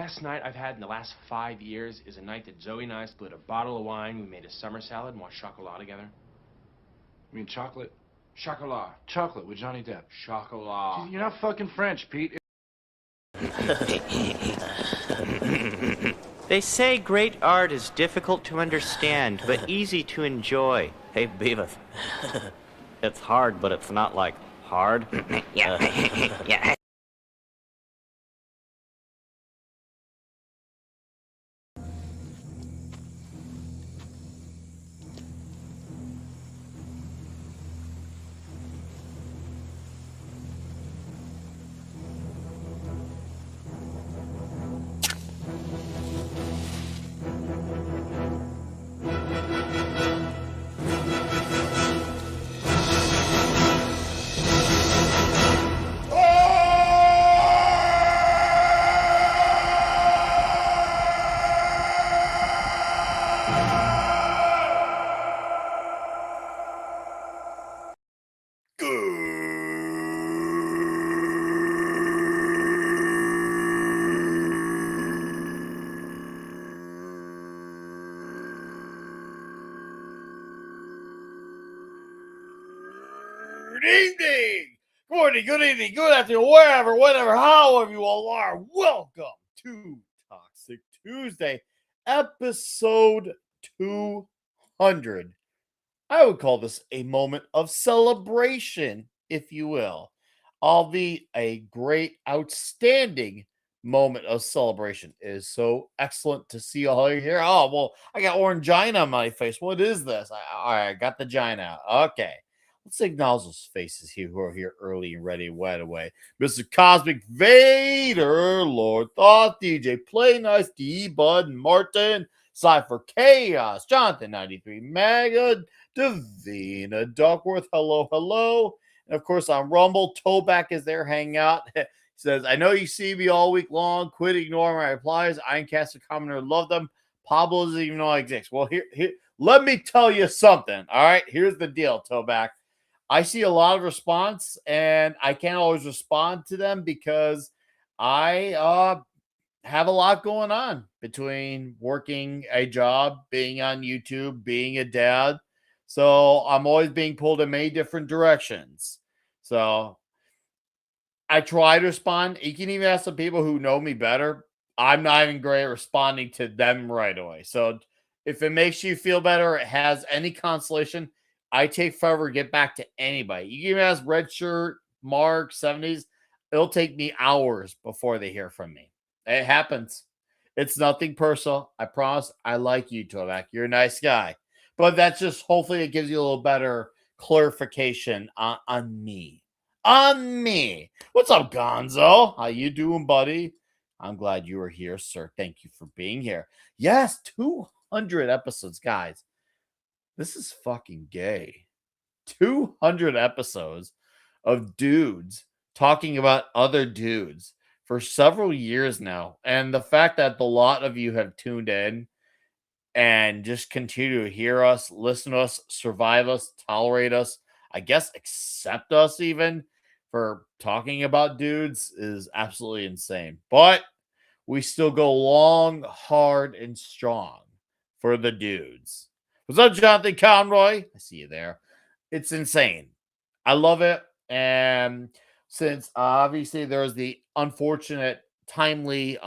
best night I've had in the last 5 years is a night that Zoe and I split a bottle of wine, we made a summer salad, and watched chocolat together. You mean chocolate? Chocolat. Chocolate with Johnny Depp. Chocolat. You're not fucking French, Pete. They say great art is difficult to understand, but easy to enjoy. Hey, Beavis. It's hard, but it's not like hard. Yeah. Good evening, good afternoon, wherever, whatever, however you all are. Welcome to Toxic Tuesday, episode 200. I would call this a moment of celebration, if you will. Albeit a great, outstanding moment of celebration. It is so excellent to see all you here. Oh, well, I got orangina on my face. What is this? I got the gina. Okay. Let's acknowledge those faces here who are here early and ready right away. Mr. Cosmic Vader, Lord Thoth, DJ Play Nice, D Bud Martin, Cypher Chaos, Jonathan 93, Mega, Davina Duckworth, hello, hello. And of course on Rumble, Toback is there hanging out. He says, I know you see me all week long. Quit ignoring my replies. Ironcaster commenter, love them. Pablo doesn't even know I exist. Well, here, let me tell you something. All right, here's the deal, Toback. I see a lot of response, and I can't always respond to them because I have a lot going on between working a job, being on YouTube, being a dad. So I'm always being pulled in many different directions. So I try to respond. You can even ask some people who know me better. I'm not even great at responding to them right away. So if it makes you feel better, it has any consolation, I take forever to get back to anybody. You can even ask Red Shirt, Mark, 70s. It'll take me hours before they hear from me. It happens. It's nothing personal. I promise I like you, Toback. You're a nice guy. But that's just, hopefully it gives you a little better clarification on me. On me. What's up, Gonzo? How you doing, buddy? I'm glad you were here, sir. Thank you for being here. Yes, 200 episodes, guys. This is fucking gay. 200 episodes of dudes talking about other dudes for several years now. And the fact that a lot of you have tuned in and just continue to hear us, listen to us, survive us, tolerate us, I guess accept us even for talking about dudes is absolutely insane. But we still go long, hard, and strong for the dudes. What's up, Jonathan Conroy? I see you there. It's insane. I love it. And since obviously there's the unfortunate, timely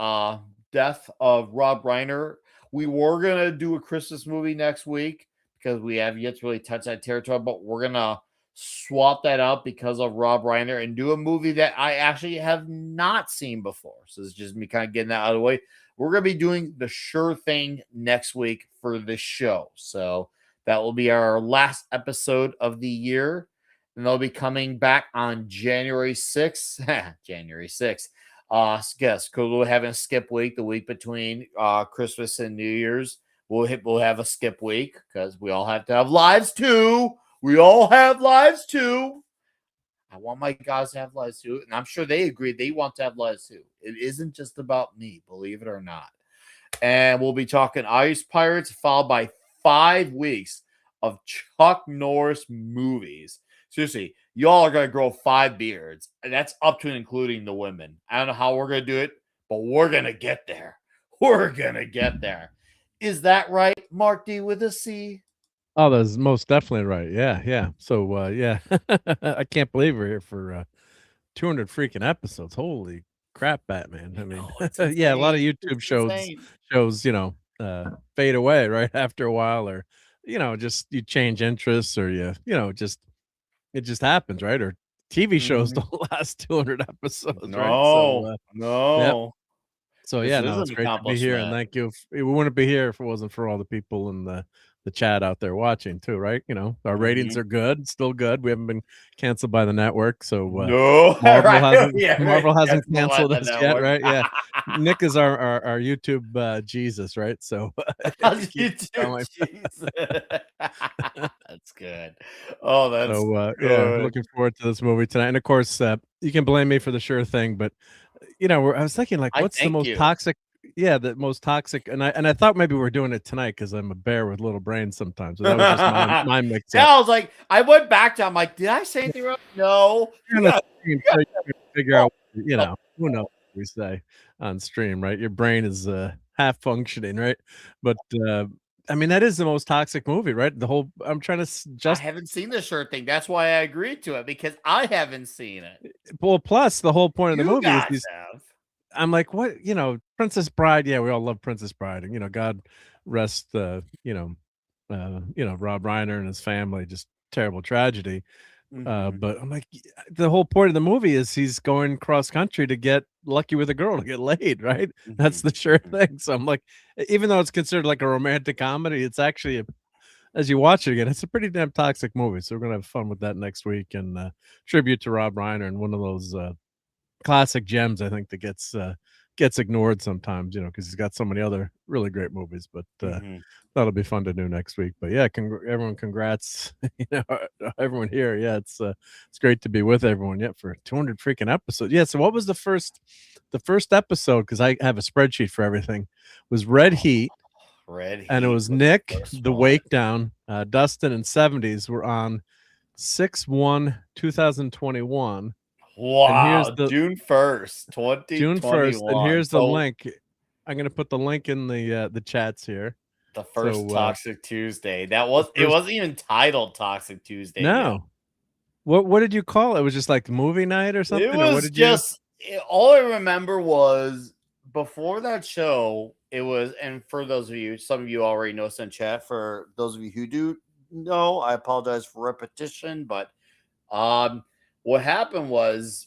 death of Rob Reiner, we were going to do a Christmas movie next week because we have yet to really touch that territory, but we're going to swap that out because of Rob Reiner and do a movie that I actually have not seen before. So it's just me kind of getting that out of the way. We're going to be doing The Sure Thing next week for this show. So that will be our last episode of the year. And they'll be coming back on January 6th. January 6th. Yes, because we're having a skip week, the week between Christmas and New Year's. We'll have a skip week because we all have to have lives too. We all have lives too. I want my guys to have lives too. And I'm sure they agree they want to have lives too. It isn't just about me, believe it or not. And we'll be talking Ice Pirates, followed by 5 weeks of Chuck Norris movies. Seriously, y'all are going to grow 5 beards. And that's up to and including the women. I don't know how we're going to do it, but we're going to get there. We're going to get there. Is that right, Mark D with a C? Oh, that's most definitely right. Yeah, yeah. So, yeah, I can't believe we're here for 200 freaking episodes. Holy crap, Batman! I mean, it's yeah, a lot of insane. YouTube It's shows insane. fade away right after a while, or just you change interests, or just it just happens, right? Or TV shows Mhm. don't last 200 episodes, right? So, No, yep. no. So This yeah, is no, an it's great to be here, and accomplishment. thank you. We wouldn't be here if it wasn't for all the people in the chat out there watching too, right? Our ratings Mhm. are good, still good. We haven't been canceled by the network, so No, Marvel right? hasn't Yeah, Marvel hasn't cancel canceled the us yet, network. right? Yeah, Nick is our YouTube Jesus, right? So How's keep YouTube? going. Jesus. That's good. Oh, that's So yeah, good. looking forward to this movie tonight, and of course, you can blame me for the sure thing, but I was thinking like, I what's the thank most you. toxic? Yeah, the most toxic, and I thought maybe we're doing it tonight because I'm a bear with little brains sometimes. So that was just my mix Yeah, up. I was like, I went back to. I'm like, did I say anything wrong? No. You're on the stream, so you can figure out, who knows what we say on stream, right? Your brain is half functioning, right? But I mean, that is the most toxic movie, right? The whole I'm trying to I just haven't seen the shirt thing. That's why I agreed to it because I haven't seen it. well, plus the whole point of the You movie is guys these. have. I'm like, what, Princess Bride. Yeah, we all love Princess Bride, and God rest, Rob Reiner and his family. Just terrible tragedy. Mhm. But I'm like, the whole point of the movie is he's going cross country to get lucky with a girl to get laid, right? That's Mhm. the sure Mhm. thing. So I'm like, even though it's considered like a romantic comedy, it's actually as you watch it again, it's a pretty damn toxic movie. So we're gonna have fun with that next week, and tribute to Rob Reiner, and one of those classic gems, I think, that gets ignored sometimes, because he's got so many other really great movies. But Mhm. that'll be fun to do next week. But yeah, everyone, congrats, everyone here. Yeah, it's great to be with everyone. Yeah, for 200 freaking episodes. Yeah. So what was the first episode? Because I have a spreadsheet for everything. Was Red Heat, Red and it Heat was was the Nick, first the one. Wake Down, Dustin, and 70s were on 6/1/2021. And here's Wow, the June 1st, June 1st, and 2021. here's the So link. I'm gonna put the link in the chats here. the first So, Toxic Tuesday. the It first wasn't even titled Toxic Tuesday yet. No. What did you call it? It was just like movie night or It something, or what was did you just all I remember was before that show, it was, and for those of you, some of you already know this in chat. For those of you who do know, I apologize for repetition, but um what happened was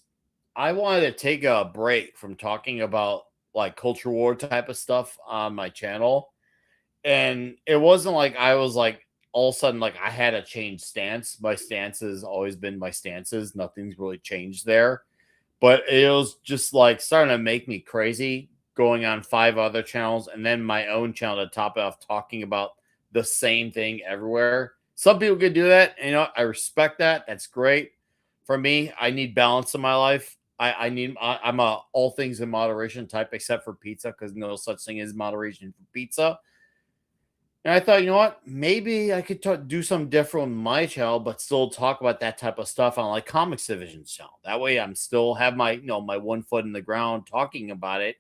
I wanted to take a break from talking about like culture war type of stuff on my channel. And it wasn't like I was like all of a sudden like I had to change stance. My stance has always been my stances. Nothing's really changed there. But it was just like starting to make me crazy going on 5 other channels and then my own channel to top it off talking about the same thing everywhere. Some people could do that. And, I respect that. That's great. For me, I need balance in my life. I'm a all things in moderation type, except for pizza, because no such thing as moderation for pizza. And I thought, you know what? Maybe I could do something different on my channel, but still talk about that type of stuff on like Comics Division's channel. That way, I'm still have my my 1 foot in the ground talking about it,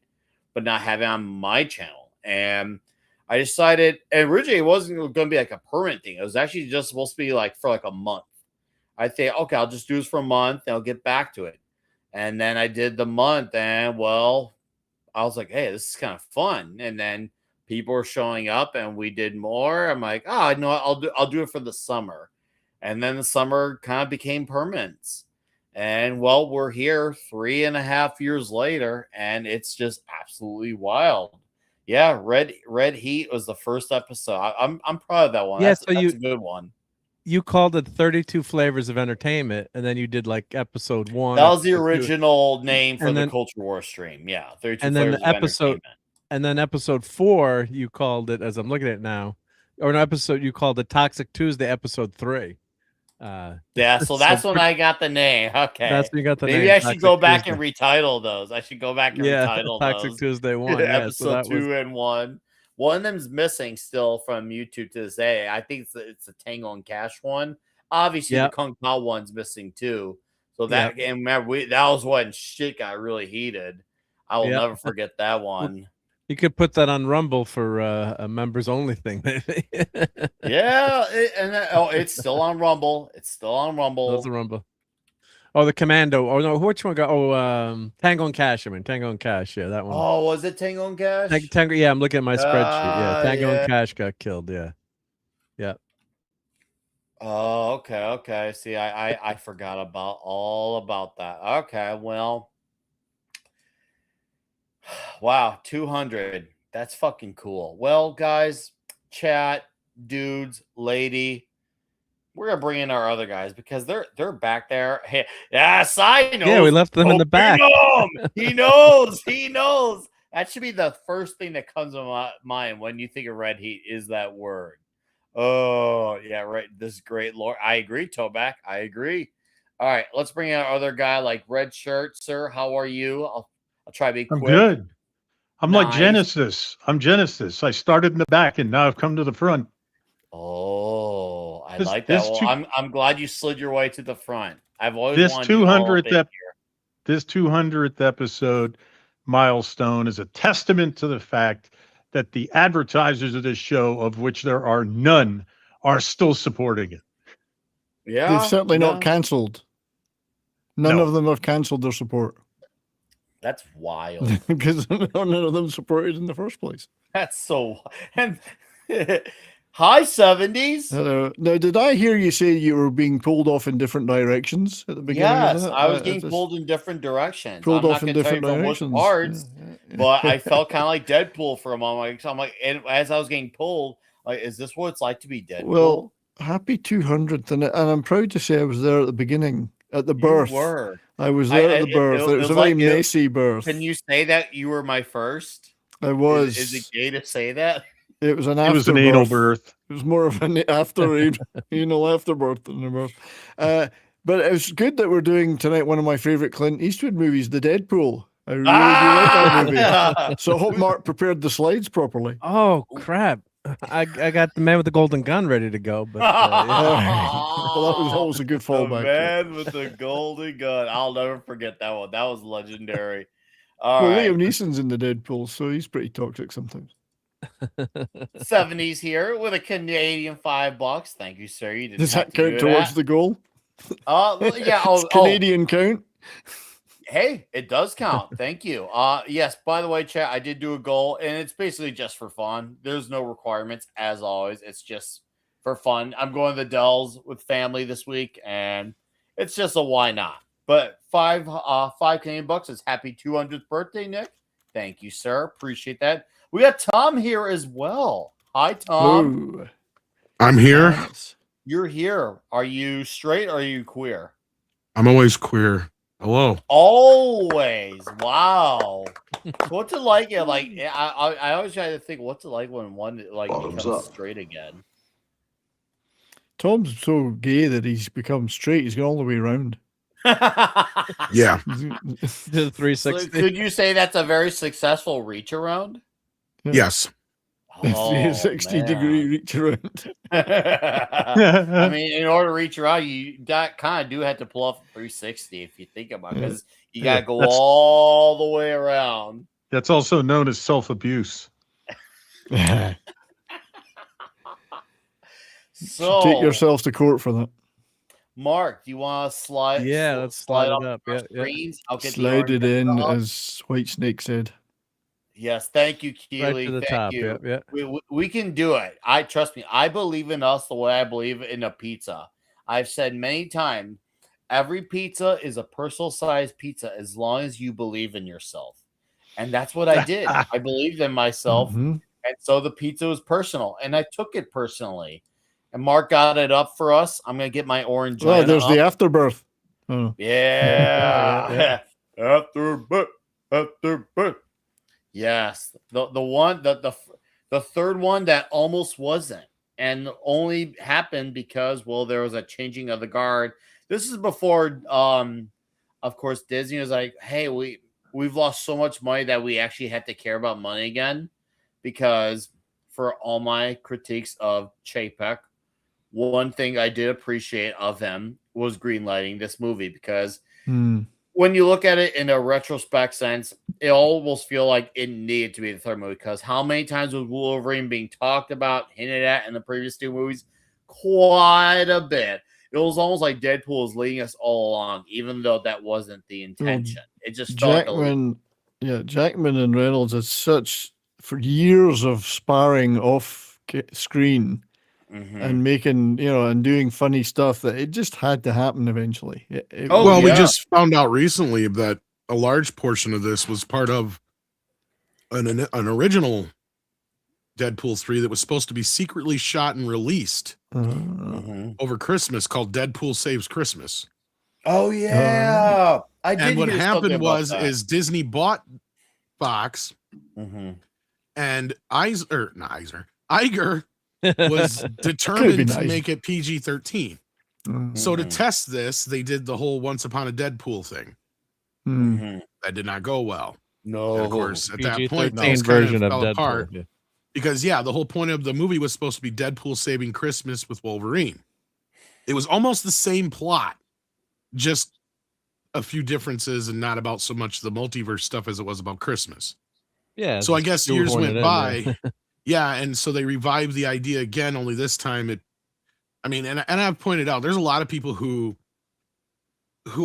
but not have it on my channel. And I decided, and originally it wasn't going to be like a permanent thing. It was actually just supposed to be like for like a month. I think, okay, I'll just do this for a month and I'll get back to it. And then I did the month, and well, I was like, hey, this is kind of fun. And then people were showing up and we did more. I'm like, oh, no, I'll do it for the summer. And then the summer kind of became permanent. And well, we're here 3.5 years later, and it's just absolutely wild. Yeah, Red Heat was the first episode. I'm proud of that one. Yeah, so That's a good one. you called it 32 Flavors of Entertainment, and then you did like episode 1, That was the episode 2, original name for and the then Culture War stream. Yeah, 32 and then Flavors the of episode Entertainment. and then episode 4, you called it, as I'm looking at it now, or an episode you called it Toxic Tuesday episode 3. Yeah, so So that's when I got the name. that's Okay. when you got the Maybe name I should Toxic go back and Tuesday. retitle those. I should go back and Yeah, retitle Toxic those. Tuesday 1. Yeah, so Episode that was 2 and 1. One of them's missing still from YouTube to this day. I think it's the Tango and Cash one. Obviously, the Yep, Kung Pao one's missing too. So yep. that, and remember, that was when shit got really heated. I will Yeah. never forget that one. You could put that on Rumble for a members only thing, maybe. Yeah, it's still on Rumble. It's still on Rumble. That's a Rumble. Oh, the Commando. Oh no, which one got? Oh, Tango and Cash. I mean, Tango and Cash. Yeah, that one. Oh, was it Tango and Cash? Tango. Yeah, I'm looking at my spreadsheet. Yeah, Tango yeah. and Cash got killed. Yeah, yeah. Oh, okay. See, I forgot all about that. Okay, well, wow, 200. That's fucking cool. Well, guys, chat, dudes, lady, we're gonna bring in our other guys because they're back there. Hey, yeah, side knows. Yeah, we left them in the back. He knows. He knows. That should be the first thing that comes to my mind when you think of red heat is that word. Oh, yeah, right. This is great, Lord. I agree, Toback. I agree. All right, let's bring in our other guy, like red shirt, sir. How are you? I'll try to be quick. I'm good. I'm like Nice. Genesis. I'm Genesis. I started in the back and now I've come to the front. Oh, I This- like that. this Well, two- I'm glad you slid your way to the front. I've always This wanted to do all of 200th it here. This 200th episode milestone is a testament to the fact that the advertisers of this show, of which there are none, are still supporting it. Yeah, They've certainly yeah. not cancelled. None No. of them have cancelled their support That's wild. because none of them supported in the first place. That's so and high 70s. Now, did I hear you say you were being pulled off in different directions at the beginning Yes, of that? I was I getting just pulled in different directions. pulled I'm off not in gonna tell different you from which directions. parts, Yeah. but I felt kind of like Deadpool for a moment. So I'm like, and as I was getting pulled, like, is this what it's like to be Deadpool? Well, happy 200th, and I'm proud to say I was there at the beginning, at the You birth. were. I was there at the birth. It was a very like messy birth. Can you say that you were my first? I was. Is it gay to say that? It was an It was an anal birth. It was more of an afterbirth than a birth. But it was good that we're doing tonight one of my favorite Clint Eastwood movies, The Deadpool. I really do like that movie. So I hope Mark prepared the slides properly. Oh crap! I got the man with the golden gun ready to go, but Well, that was always a good The fallback. man with the golden gun. I'll never forget that one. That was legendary. All Well, right. Liam Neeson's in The Deadpool, so he's pretty toxic sometimes. 70s here with a Canadian $5. Thank you, sir. You didn't Does have that to count do towards that. the goal? Yeah. Does Canadian count? Hey, it does count. Thank you. Yes, by the way, chat, I did do a goal, and it's basically just for fun. There's no requirements, as always. It's just for fun. I'm going to the Dells with family this week, and it's just a why not. But five Canadian bucks is happy 200th birthday, Nick. Thank you, sir. Appreciate that. We got Tom here as well. Hi, Tom. Oh, I'm here. nice. You're here. Are you straight or are you queer? I'm always queer. Hello. Always. Wow. What's it like? Like I always try to think, what's it like when one like Bottoms becomes up. straight again? Tom's so gay that he's become straight. He's gone all the way around. Yeah. the So 360. could you say that's a very successful reach around? Yes. Oh, 60-degree man. reach around. I mean, in order to reach around, you kind of do have to pull off a 360 if you think about it, because you got to go That's- all the way around. That's also known as self-abuse. So, Take yourself to court for that. Mark, do you want to slide? Yeah, let's slide it off up. our Yeah, yeah. screens? I'll get the Slide orange it in, picture up. as White Snake said. Yes, thank you, Right Keely. to the Thank top. you. Yeah, yeah. We can do it. I trust me. I believe in us the way I believe in a pizza. I've said many times, every pizza is a personal sized pizza as long as you believe in yourself. And that's what I did. I believed in myself. Mhm. And so the pizza was personal. And I took it personally. And Mark got it up for us. I'm going to get my orange. Oh, there's up. the afterbirth. Oh. Yeah. Afterbirth. Yes. The third one that almost wasn't, and only happened because, well, there was a changing of the guard. This is before of course Disney was like, hey, we've lost so much money that we actually had to care about money again, because for all my critiques of Chapek, one thing I did appreciate of him was greenlighting this movie, because Hmm. when you look at it in a retrospect sense, it almost feel like it needed to be the third movie, because how many times was Wolverine being talked about, hinted at in the previous two movies? Quite a bit. It was almost like Deadpool was leading us all along, even though that wasn't the intention. It just felt like Jackman and Reynolds had such for years of sparring off screen and making, and doing funny stuff that it just had to happen eventually. We just found out recently that a large portion of this was part of an original Deadpool 3 that was supposed to be secretly shot and released over Christmas, called Deadpool Saves Christmas. Oh yeah, I did. And what hear happened was is Disney bought Fox, and Iger was determined to make it PG-13. So to test this, they did the whole Once Upon a Deadpool thing. That did not go well. No, and of course, at that point, PG-13 things version kind of of fell Deadpool. apart. Yeah. Because, the whole point of the movie was supposed to be Deadpool saving Christmas with Wolverine. It was almost the same plot, just a few differences, and not about so much the multiverse stuff as it was about Christmas. Yeah. So I guess years went by. And so they revived the idea again, only this time and I've pointed out, there's a lot of people who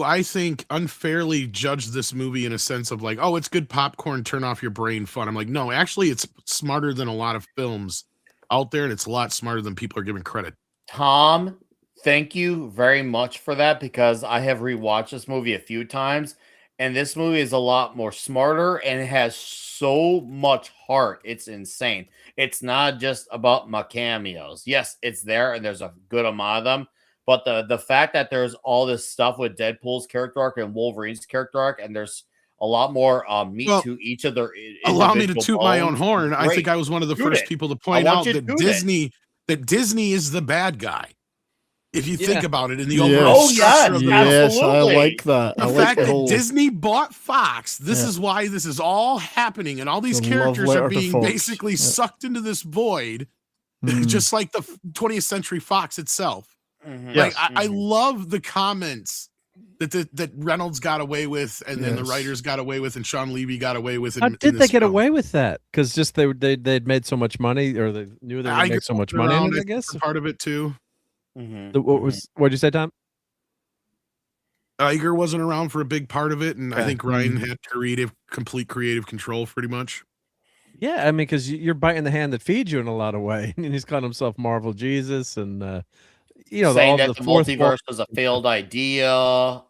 I think unfairly judge this movie in a sense of like, oh, it's good popcorn, turn off your brain fun. I'm like, no, actually it's smarter than a lot of films out there, and it's a lot smarter than people are giving credit. Tom, thank you very much for that, because I have rewatched this movie a few times, and this movie is a lot more smarter, and it has so much heart. It's insane. It's not just about my cameos. Yes, it's there, and there's a good amount of them. But the fact that there's all this stuff with Deadpool's character arc and Wolverine's character arc, and there's a lot more meat to each of their. Allow me to toot my own horn. Great. I think I was one of the first people to point out that Disney is the bad guy. If you think about it in the overall structure of the yes, I like that. The fact that Disney bought Fox, this is why this is all happening, and all these characters are being basically sucked into this void, just like the 20th Century Fox itself. Like I love the comments that Reynolds got away with, and then the writers got away with, and Sean Levy got away with. How did they get away with that? Because just they'd made so much money, or they knew they would make so much money on it, I guess. Part of it too. What'd you say, Tom? Iger wasn't around for a big part of it, and I think Ryan had complete creative control, pretty much. Yeah, I mean, because you're biting the hand that feeds you in a lot of way, and he's calling himself Marvel Jesus, and saying that the multiverse was a failed idea.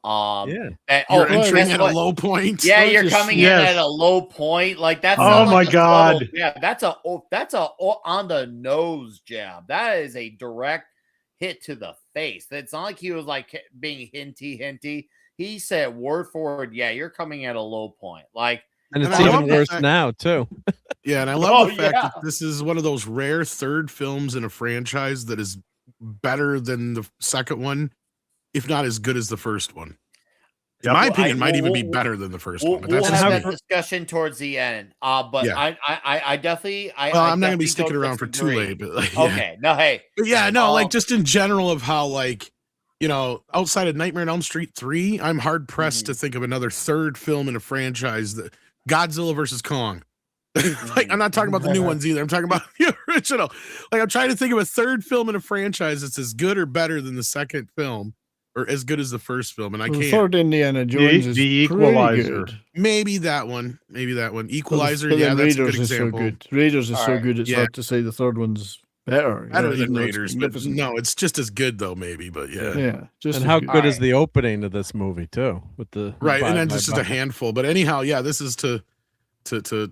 You're entering at a low point. Yeah, you're coming in at a low point. Like that's. Oh my god! That's a on the nose jab. That is a direct hit to the face. It's not like he was like being hinty. He said word for word. Yeah, you're coming at a low point. Like, and it's even worse now too. Yeah, and I love the fact that this is one of those rare third films in a franchise that is better than the second one, if not as good as the first one. In my opinion, might even be better than the first one. But we'll have that discussion towards the end. But I definitely, I'm not gonna be sticking around for too late. But okay, no, hey, but like just in general of how outside of Nightmare on Elm Street 3, I'm hard pressed to think of another third film in a franchise that Godzilla versus Kong. Like, I'm not talking about the new ones either. I'm talking about the original. Like, I'm trying to think of a third film in a franchise that's as good or better than the second film, or as good as the first film, and I can't. The third Indiana Jones is the Equalizer. Maybe that one. Equalizer. But Yeah, that's Raiders a good example. So good. Raiders is so good. It's hard to say the third one's better. Better than Raiders, but no, it's just as good though. Maybe, but yeah. Just and how good is the opening of this movie too? With the and then just a handful. But anyhow, this is to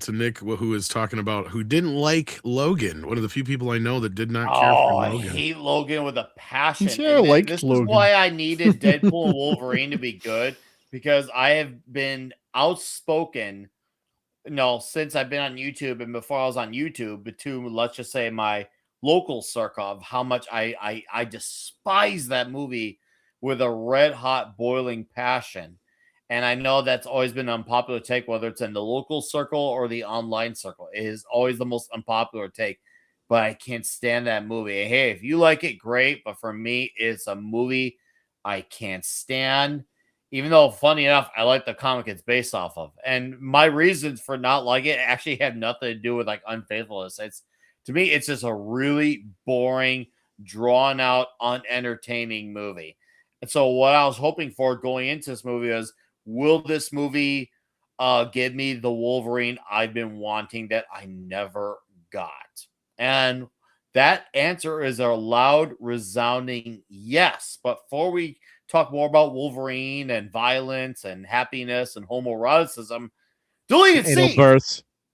Nick, who is talking about, who didn't like Logan. One of the few people I know that did not care for Logan. I hate Logan with a passion. This is why I needed Deadpool and Wolverine to be good, because I have been outspoken, since I've been on YouTube and before I was on YouTube, but to, let's just say, my local circle, of how much I despise that movie with a red hot boiling passion. And I know that's always been an unpopular take, whether it's in the local circle or the online circle. It is always the most unpopular take, but I can't stand that movie. Hey, if you like it, great. But for me, it's a movie I can't stand. Even though, funny enough, I like the comic it's based off of. And my reasons for not liking it actually have nothing to do with like unfaithfulness. It's to me, it's just a really boring, drawn out, unentertaining movie. And so what I was hoping for going into this movie was, will this movie give me the Wolverine I've been wanting that I never got? And that answer is a loud, resounding yes. But before we talk more about Wolverine and violence and happiness and homoeroticism, deleted scene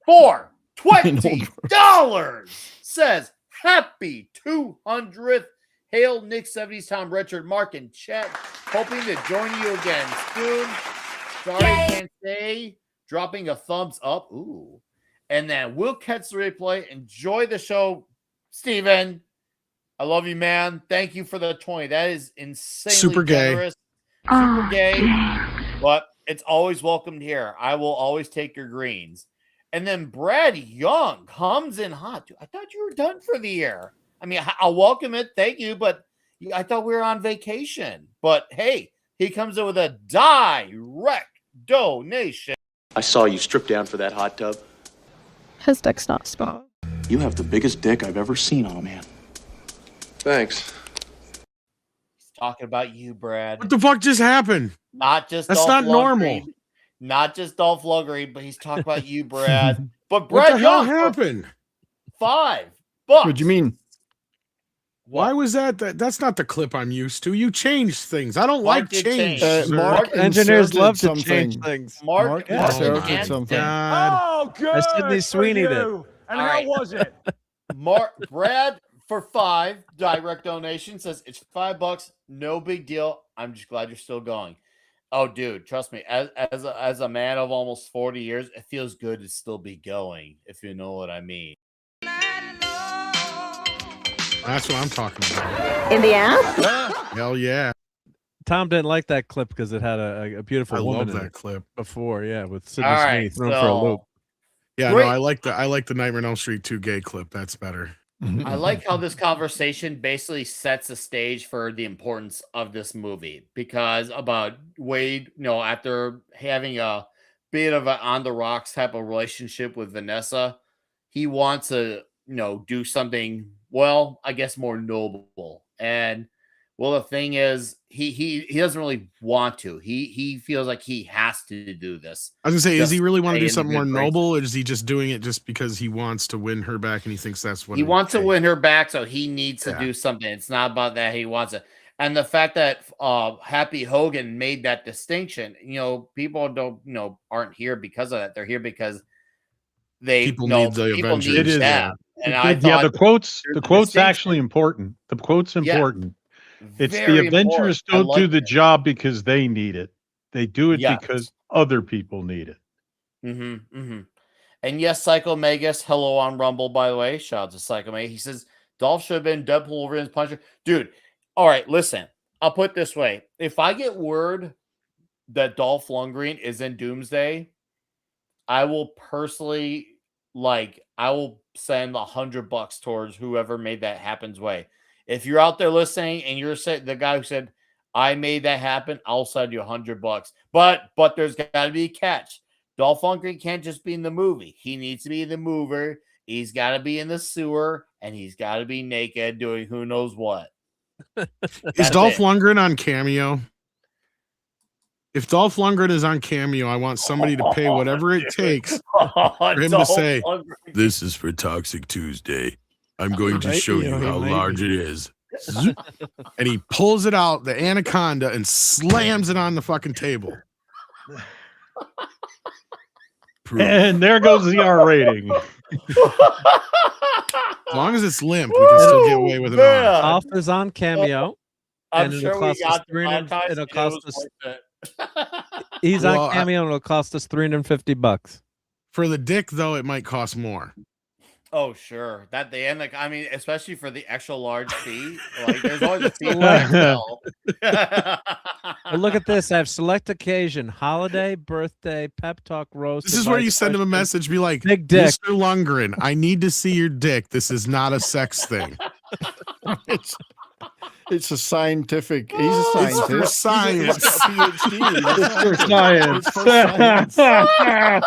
for $20 says happy 200th. Hail Nick 70s, Tom, Richard, Mark, and Chet. Hoping to join you again soon. Sorry, can't say. Dropping a thumbs up. Ooh. And then we'll catch the replay. Enjoy the show, Steven. I love you, man. Thank you for the 20. That is insanely Super gay. generous. Super gay. But it's always welcomed here. I will always take your greens. And then Brad Young comes in hot. Dude, I thought you were done for the year. I mean, I'll welcome it. Thank you. But I thought we were on vacation. But hey, he comes in with a direct donation. I saw you strip down for that hot tub. His dick's not small. You have the biggest dick I've ever seen on a man. Thanks. He's talking about you, Brad. What the fuck just happened? Not just That's Dolph not normal. Lundgren. Not just Dolph Lundgren, but he's talking about you, Brad. But What Brad the hell Young, happened? $5. What do you mean? Why was that? That's not the clip I'm used to. You changed things. I don't Mark like did change. change. sir. Mark Engineers inserted love to something. change things. Mark inserted and something. God. Oh, good. I Sydney Sweeney did. And All how right. was it? Brad for 5 direct donation says it's $5. No big deal. I'm just glad you're still going. Oh, dude, trust me. As a man of almost 40 years, it feels good to still be going. If you know what I mean. That's what I'm talking about. In the ass? Hell yeah. Tom didn't like that clip because it had a beautiful I woman love in that it clip. before, yeah, with Sydney All Sweeney right, thrown for a loop. Yeah, Great. no, I like the Nightmare on Elm Street 2 gay clip. That's better. I like how this conversation basically sets the stage for the importance of this movie, because about Wade, after having a bit of an on the rocks type of relationship with Vanessa, he wants to, do something, well, I guess more noble. And well, the thing is, he doesn't really want to. He feels like he has to do this. I was gonna say, does he really want to stay do in something good more graces. noble, or is he just doing it just because he wants to win her back and he thinks that's what He it wants to takes? win her back, so he needs to Yeah. do something. It's not about that. He wants it. And the fact that Happy Hogan made that distinction, people aren't here because of that. They're here because People need the Avengers. It is, that. And I yeah, the thought quote's there's a actually distinction. important. The quote's Yeah. important. It's Very the Avengers important. I don't do like the that. job because they need it. They do it Yes. because other people need it. And yes, Psycho Magus, hello on Rumble, by the way. Shout out to Psycho Magus. He says, Dolph should have been Deadpool Wolverine's Punisher. Dude, all right, listen. I'll put it this way. If I get word that Dolph Lundgren is in Doomsday, I will personally, I will send $100 towards whoever made that happen's way. If you're out there listening and you're the guy who said, I made that happen, I'll send you $100. But there's got to be a catch. Dolph Lundgren can't just be in the movie. He needs to be the mover. He's got to be in the sewer, and he's got to be naked doing who knows what. Is That's Dolph it. Lundgren on Cameo? If Dolph Lundgren is on Cameo, I want somebody to pay whatever it takes for him to Dolph say, Lundgren. "This is for Toxic Tuesday. I'm going to Right, show you how large it is." And he pulls it out, the anaconda, and slams it on the fucking table. Proof. And there goes the R rating. As long as it's limp, we can still get away with it. Man. On. Dolph is on Cameo. I'm and sure it'll we cost us got the monetized, it'll and it cost was us. worth it. He's Well, on Cameo, and it'll cost us $350. For the dick, though, it might cost more. Oh, sure. That the end, especially for the extra large fee. There's always a fee. But look at this. I have select occasion, holiday, birthday, pep talk, roast. This is where advice, you send him a question. message, be like, Big dick. Mr. Lundgren, I need to see your dick. This is not a sex thing. It's a scientific. He's a It's for scientist. science. He's a PhD. It's for science. It's for science.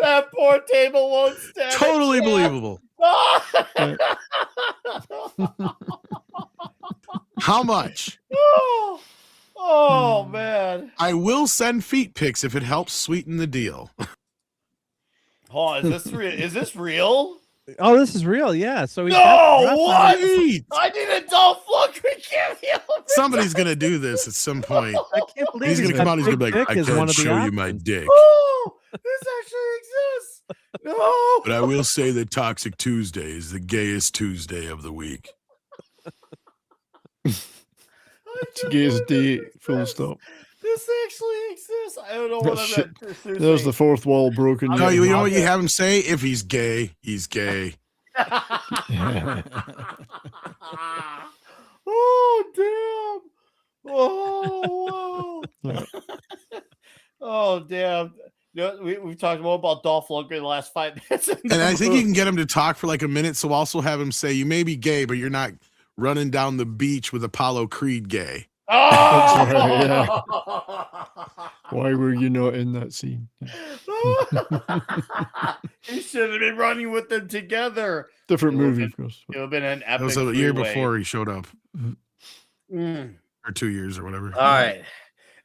That poor table won't stand. Totally believable. How much? Oh man. I will send feet pics if it helps sweeten the deal. Oh, is this real? Is this real? Oh, this is real. Yeah. So he's No, what? Feet. I need a Dolph Lundgren cameo. Somebody's gonna do this at some point. I can't believe He's gonna come out. He's gonna be like, dick "I is one can't of the show you my options. dick, Oh, this actually exists. No. but I will say that Toxic Tuesday is the gayest Tuesday of the week." It's gay's day. Full stop. This actually exists. I don't know what That I'm shit- at. There's the fourth wall broken. No, you know what you have him say? If he's gay, he's gay. Oh damn! Oh wow! Oh damn! You know, we've talked more about Dolph Lundgren in the last 5 minutes. And I think you can get him to talk for like a minute. So also have him say, "You may be gay, but you're not running down the beach with Apollo Creed gay." Oh! That's right, yeah. Why were you not in that scene? You should have been running with them together. Different It would've movie, been- of course. It would have been an That epic. was a year three-way. before he showed up, Mm. or 2 years or whatever. All right.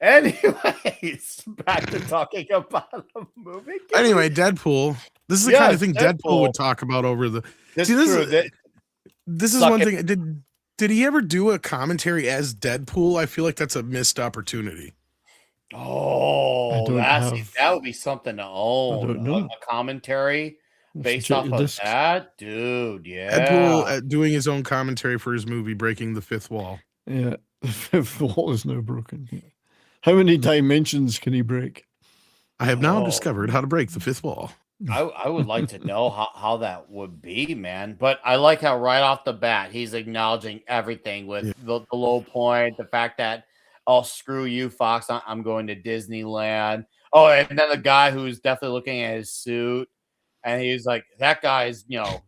Anyways, back to talking about a movie. Anyway, Deadpool. This is the kind Yes, of thing Deadpool. Deadpool would talk about over the. That's See, this true. is- This is Suck one it. thing. Did he ever do a commentary as Deadpool? I feel like that's a missed opportunity. Oh, don't have- that would be something to own. don't know. A commentary based check off your of discs. that, dude. Yeah. Deadpool doing his own commentary for his movie Breaking the Fifth Wall. Yeah, the fifth wall is now broken. Yeah. How many dimensions can he break? I have now Oh. discovered how to break the fifth wall. I would like to know how that would be, man. But I like how right off the bat he's acknowledging everything with the low point, the fact that, oh, screw you, Fox, I'm going to Disneyland. Oh, and then the guy who's definitely looking at his suit, and he's like, that guy's, definitely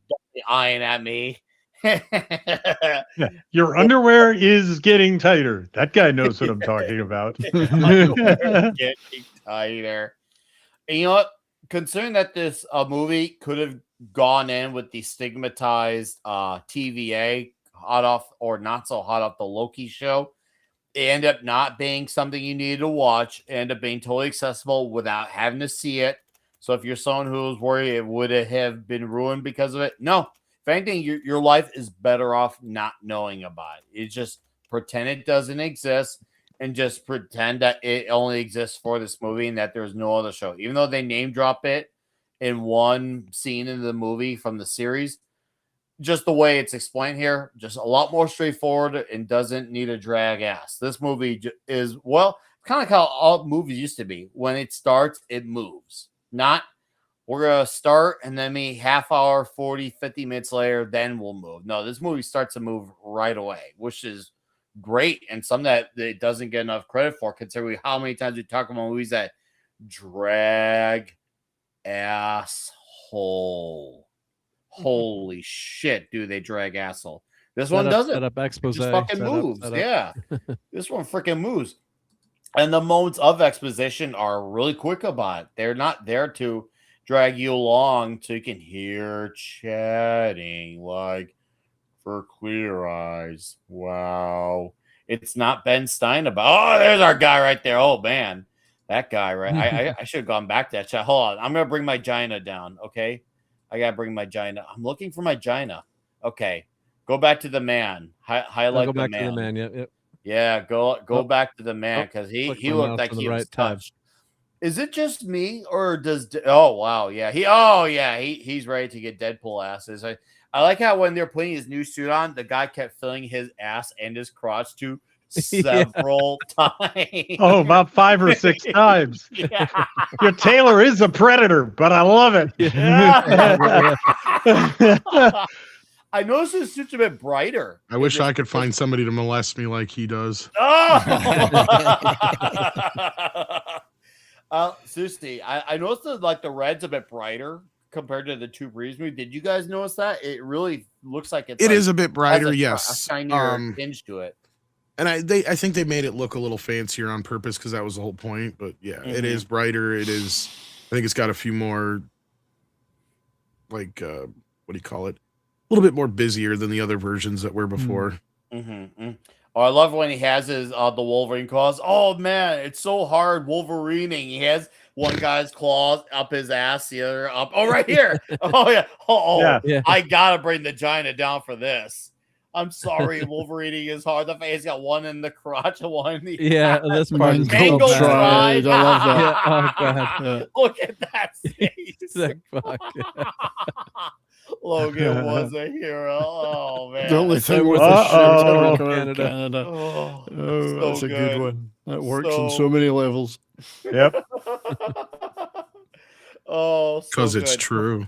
eyeing at me. Yeah. Your underwear is getting tighter. That guy knows what I'm talking about. Getting tighter. And you know what? Considering that this movie could have gone in with the stigmatized TVA hot off or not so hot off the Loki show, it ended up not being something you needed to watch. It ended up being totally accessible without having to see it. So if you're someone who was worried it would have been ruined because of it, no. If anything, your life is better off not knowing about it. It's just pretend it doesn't exist and just pretend that it only exists for this movie and that there's no other show. Even though they name drop it in one scene in the movie from the series, just the way it's explained here, just a lot more straightforward and doesn't need a drag ass. This movie is, well, kind of like how all movies used to be. When it starts, it moves. Not, we're going to start and then maybe half hour, 40, 50 minutes later, then we'll move. No, this movie starts to move right away, which is great and something that it doesn't get enough credit for, considering how many times we talk about movies that drag asshole. Holy shit, dude, they drag asshole. This one doesn't. Set up expose. Just fucking moves. set up. Yeah. This one freaking moves. And the moments of exposition are really quick about it. They're not there to drag you along so you can hear chatting like for clear eyes. Wow. It's not Ben Stein about, oh, there's our guy right there. Oh, man. That guy, right? I should have gone back to that chat. Hold on. I'm going to bring my Gina down, okay? I got to bring my Gina. I'm looking for my Gina. Okay. Go back to the man. Highlight Go the back man. to the man. Yep. Yeah, go back to the man because he click my looked mouse like on the he was right tab. touched. Is it just me or does? He's ready to get Deadpool asses. I like how when they're putting his new suit on, the guy kept filling his ass and his crotch to several times. Oh, about 5 or 6 times. Yeah. Your tailor is a predator, but I love it. I noticed his suit's a bit brighter. I wish I could find somebody to molest me like he does. Seriously, I noticed that the red's a bit brighter compared to the Two Breeze movie. Did you guys notice that? It really looks like It is a bit brighter, has a yes. shinier tinge to it. And I think they made it look a little fancier on purpose because that was the whole point. But yeah, it is brighter. It is. I think it's got a few more, like, what do you call it? A little bit more busier than the other versions that were before. Oh, I love when he has his the Wolverine claws. Oh man, it's so hard Wolverining. He has one guy's claws up his ass, the other up. Oh, right here. Oh yeah. Yeah. I gotta bring the Gina down for this. I'm sorry, Wolverining is hard. The face got one in the crotch and one in the this part is Mango so Stride. I love that. Yeah, oh god. Look at that face. Sick fuck. Logan was a hero. Oh man. The only thing with the shit Canada. Oh, that's so a good one. That works on So- so many levels. Yep. Oh, so Because it's good. true.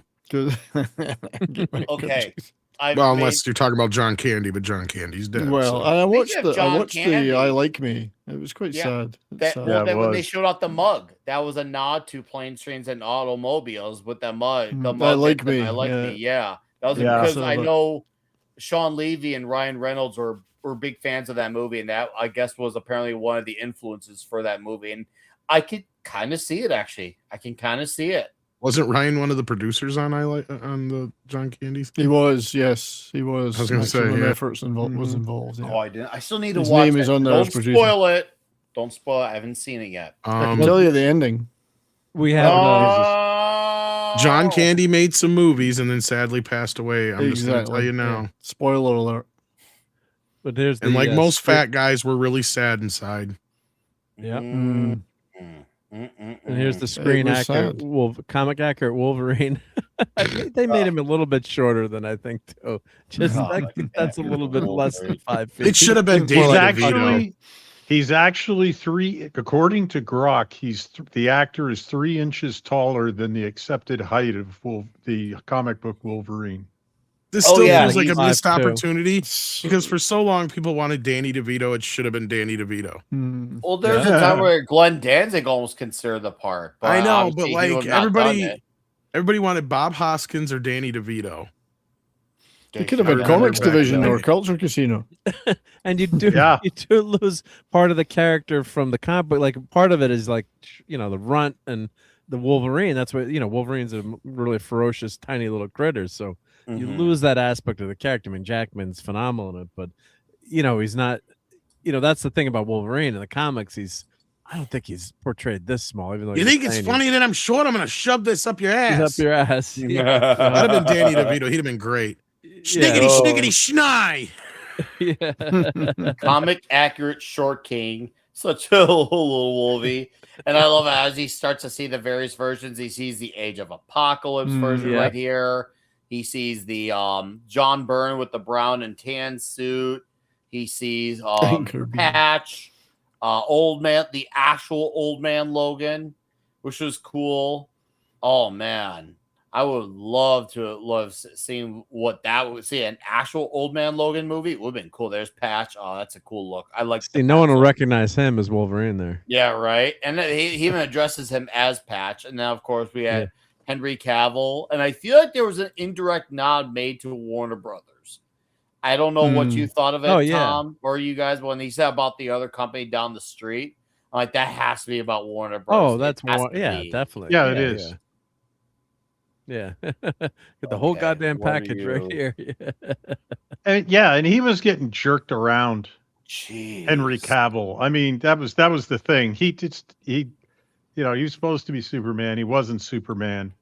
Okay. Well, unless you're talking about John Candy, but John Candy's dead. Well, so. I watched Speaking of the John Candy- I Like Me. It was quite Yeah. sad. That, sad. well, it that when they was. showed off the mug, that was a nod to planes, trains, and automobiles with that mug. The I mug Like that said, Me, I like yeah. me. Yeah, that was Yeah. because Saw I that. know Sean Levy and Ryan Reynolds were big fans of that movie, and that I guess was apparently one of the influences for that movie. And I could kind of see it actually. I can kind of see it. Wasn't Ryan one of the producers on the John Candy? He was, yes, he was. I was gonna say, Maximum yeah. efforts was involved. Yeah. Oh, I didn't. I still need to His watch name is it. on there as Don't producer. spoil it. Don't spoil it. I haven't seen it yet. I can tell you the ending. We have John Candy made some movies and then sadly passed away. I'm just going to tell you now. Yeah. Spoiler alert. but there's the And like most script- fat guys, we're really sad inside. Yep. Mm. And here's the screen was actor, sad. comic accurate Wolverine. I think they made him a little bit shorter than I think too. Just that's a little bit less than 5 feet. It should have been He's Danny actually, DeVito. he's actually according to Grok, the actor is 3 inches taller than the accepted height of the comic book Wolverine. This still feels like he's a missed 5'2". opportunity because for so long people wanted Danny DeVito. It should have been Danny DeVito. Mm. Well, there's a time where Glenn Danzig almost considered the part. But I know, but obviously he like would not done it. everybody wanted Bob Hoskins or Danny DeVito. It could have been Back Comics then. Division or Culture Casino. And you do you do lose part of the character from the comic book. Like part of it is like the runt and the Wolverine. That's what Wolverine's a really ferocious, tiny little critter. So you lose that aspect of the character. I mean, Jackman's phenomenal in it, but he's not. That's the thing about Wolverine in the comics. I don't think he's portrayed this small. Even though You think it's funny that I'm short? I'm going to shove this up your ass. He's up your ass. That'd have been Danny DeVito. He'd have been great. Snickety, snickety, schnai. Yeah. Comic accurate short king, such a little Wolvie. And I love it as he starts to see the various versions. He sees the Age of Apocalypse version right here. He sees the John Byrne with the brown and tan suit. He sees Patch, Old Man, the actual Old Man Logan, which was cool. Oh man, I would love seeing what that would see an actual Old Man Logan movie. It would have been cool. There's Patch. Oh, that's a cool look. I like. See, no one will recognize him as Wolverine there. Yeah, right. And then he even addresses him as Patch. And now, of course, we had Henry Cavill. And I feel like there was an indirect nod made to Warner Brothers. I don't know what you thought of it, Tom, or you guys, when he said about the other company down the street. I'm like, that has to be about Warner Brothers. Oh, that's definitely. Yeah, it is. Yeah. Get the whole goddamn package right here. And he was getting jerked around. Jeez. Henry Cavill. I mean, that was the thing. He was supposed to be Superman. He wasn't Superman.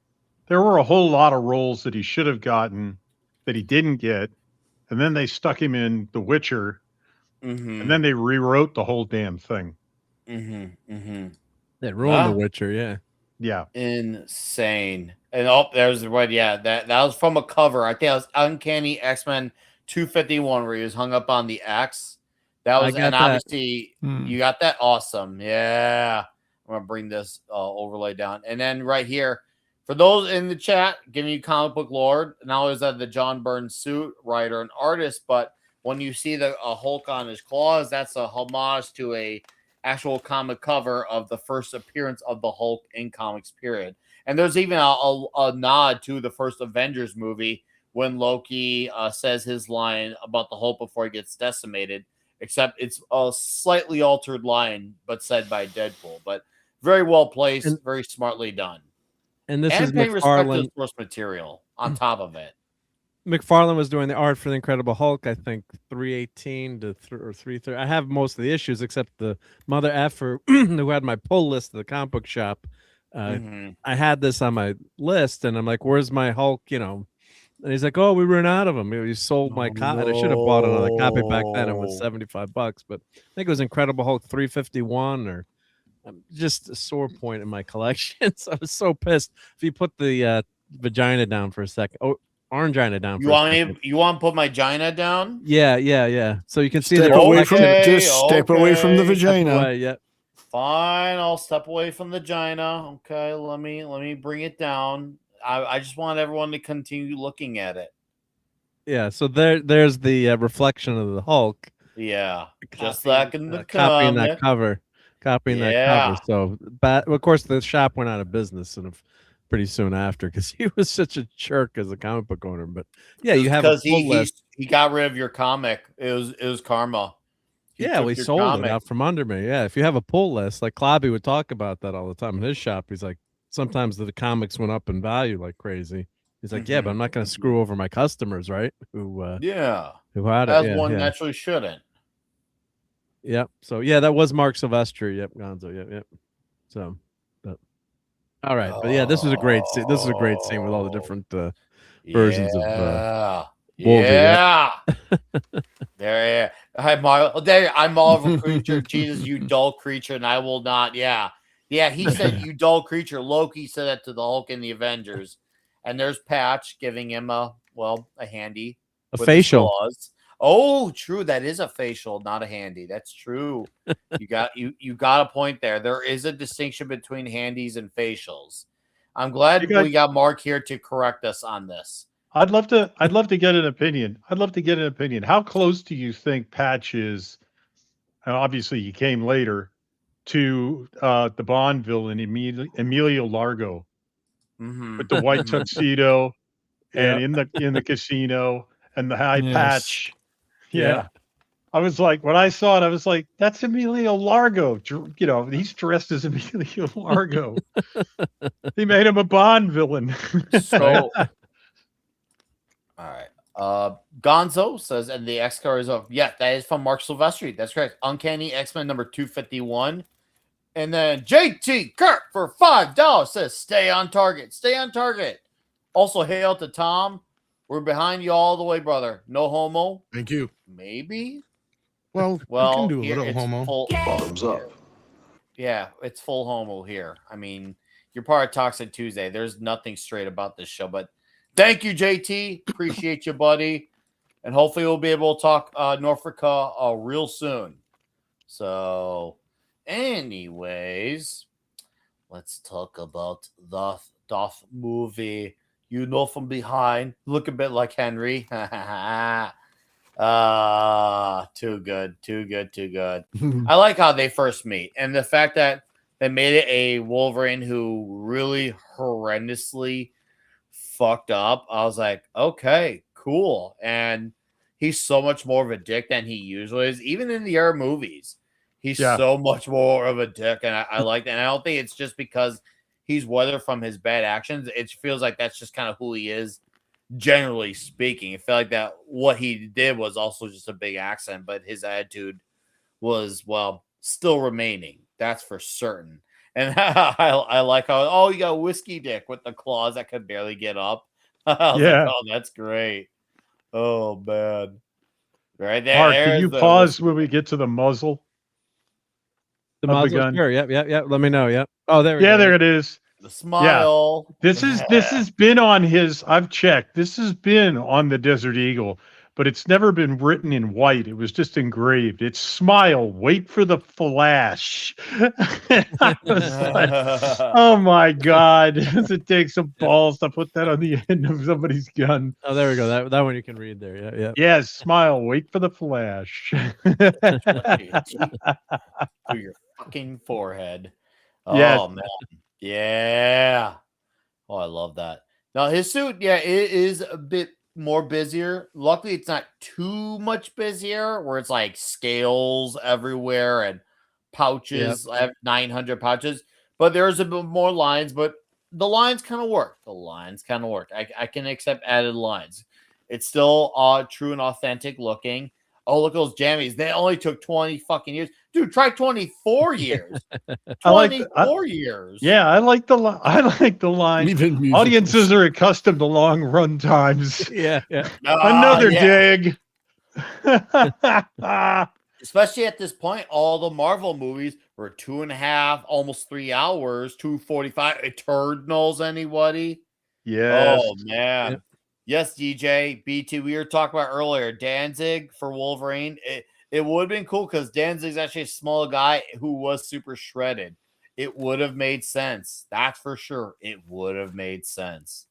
There were a whole lot of roles that he should have gotten that he didn't get. And then they stuck him in The Witcher. And then they rewrote the whole damn thing. They ruined The Witcher, yeah. Yeah. Insane. And there's the right. Yeah, that was from a cover. I think that was Uncanny X-Men 251 where he was hung up on the X. That was, and obviously you got that. Awesome. Yeah. I'm gonna bring this overlay down. And then right here, for those in the chat, giving you comic book lore, not only is that the John Byrne suit, writer and artist, but when you see the Hulk on his claws, that's a homage to a actual comic cover of the first appearance of the Hulk in comics period. And there's even a nod to the first Avengers movie when Loki says his line about the Hulk before he gets decimated. except it's a slightly altered line, but said by Deadpool. But very well placed, And- very smartly done. And this is And paying respect to McFarlane. the source material on top of it. McFarlane was doing the art for the Incredible Hulk, I think 318 to or 330. I have most of the issues except the mother effer who had my pull list of the comic book shop. I had this on my list, and I'm like, "Where's my Hulk?" You know, and he's like, "Oh, we ran out of them. You sold my copy." And I should have bought another copy back then. It was $75, but I think it was Incredible Hulk 351 or just a sore point in my collection. So I was so pissed. If you put the vagina down for a second, orangina down. You want me? You want to put my gina down? Yeah. So you can see Step the away from reflection. just step away from the okay. vagina. Away, yeah. Fine, I'll step away from the vagina. Okay, let me bring it down. I just want everyone to continue looking at it. Yeah. So there's the reflection of the Hulk. Yeah, just like in the copying comic. that cover. Copying that cover. So, of course, the shop went out of business and pretty soon after because he was such a jerk as a comic book owner. But yeah, you have because a full list. he got rid of your comic. It was karma. He Yeah, we took your sold comic. it out from under me. Yeah, if you have a pull list, like Klobby would talk about that all the time in his shop. He's like, sometimes the comics went up in value like crazy. He's like, yeah, but I'm not going to screw over my customers, right? Who had it? As one naturally shouldn't. Yep. So yeah, that was Mark Silvestri. Yep, Gonzo. Yep. So, but all right, but yeah, this was a great scene. This is a great scene with all the different versions of Wolverine. Yeah. There. I'm Marvel creature. Jesus, you dull creature, and I will not. Yeah. He said, "You dull creature." Loki said that to the Hulk in the Avengers, and there's Patch giving him a handy, a facial. Oh, true. That is a facial, not a handy. That's true. You got a point there. There is a distinction between handies and facials. I'm glad we got Mark here to correct us on this. I'd love to get an opinion. How close do you think Patch is? And obviously, he came later to the Bond villain Emilio Largo with the white tuxedo and in the casino and the high patch. Yeah. I was like, when I saw it, I was like, that's Emilio Largo. You know, he's dressed as Emilio Largo. He made him a Bond villain. So, all right. Gonzo says, and the X car is off. Yeah, that is from Mark Silvestri. That's correct. Uncanny X-Men number 251. And then JT Kirk for $5 says, stay on target. Stay on target. Also, hail to Tom. We're behind you all the way, brother. No homo. Thank you. Maybe. Well, you can do a little homo. Bottoms up. Yeah, it's full homo here. I mean, you're part of Toxic Tuesday. There's nothing straight about this show, but thank you, JT. Appreciate you, buddy. And hopefully we'll be able to talk Norfolk real soon. So, anyways, let's talk about the Doth movie. You know from behind. Look a bit like Henry. Too good. I like how they first meet. And the fact that they made it a Wolverine who really horrendously fucked up. I was like, okay, cool. And he's so much more of a dick than he usually is. Even in the other movies, he's so much more of a dick. And I like that. And I don't think it's just because he's weathered from his bad actions. It feels like that's just kind of who he is, generally speaking. It felt like that what he did was also just a big accent, but his attitude was, well, still remaining. That's for certain. And I like how, you got whiskey dick with the claws that could barely get up. Like, that's great. Oh, man. Right there. Mark, can you pause when we get to the muzzle? The muzzle? gun? Sure. Yep. Let me know. Yep. Oh, there we go. There it is. The smile. Yeah. This has been on his, I've checked. This has been on the Desert Eagle, but it's never been written in white. It was just engraved. It's smile, wait for the flash. I was like, oh my God. Does it take some balls to put that on the end of somebody's gun? Oh, there we go. That one you can read there. Yeah. Yeah, smile, wait for the flash. To your fucking forehead. Yes. Oh, man. Yeah. Oh, I love that. Now, his suit, it is a bit more busier. Luckily, it's not too much busier where it's like scales everywhere and pouches. I have 900 pouches, but there's a bit more lines, but the lines kind of work. I can accept added lines. It's still true and authentic looking. Oh, look at those jammies. They only took 20 fucking years. Dude, try 24 years. 24 years. Yeah, I like the line. Audiences are accustomed to long run times. Yeah. Another dig. Especially at this point, all the Marvel movies were 2.5, almost 3 hours, 2:45. Eternals, anybody? Yes. Oh man. Yep. Yes, DJ, BT. We were talking about earlier. Danzig for Wolverine. It would have been cool because Danzig's actually a small guy who was super shredded. It would have made sense. That's for sure. It would have made sense.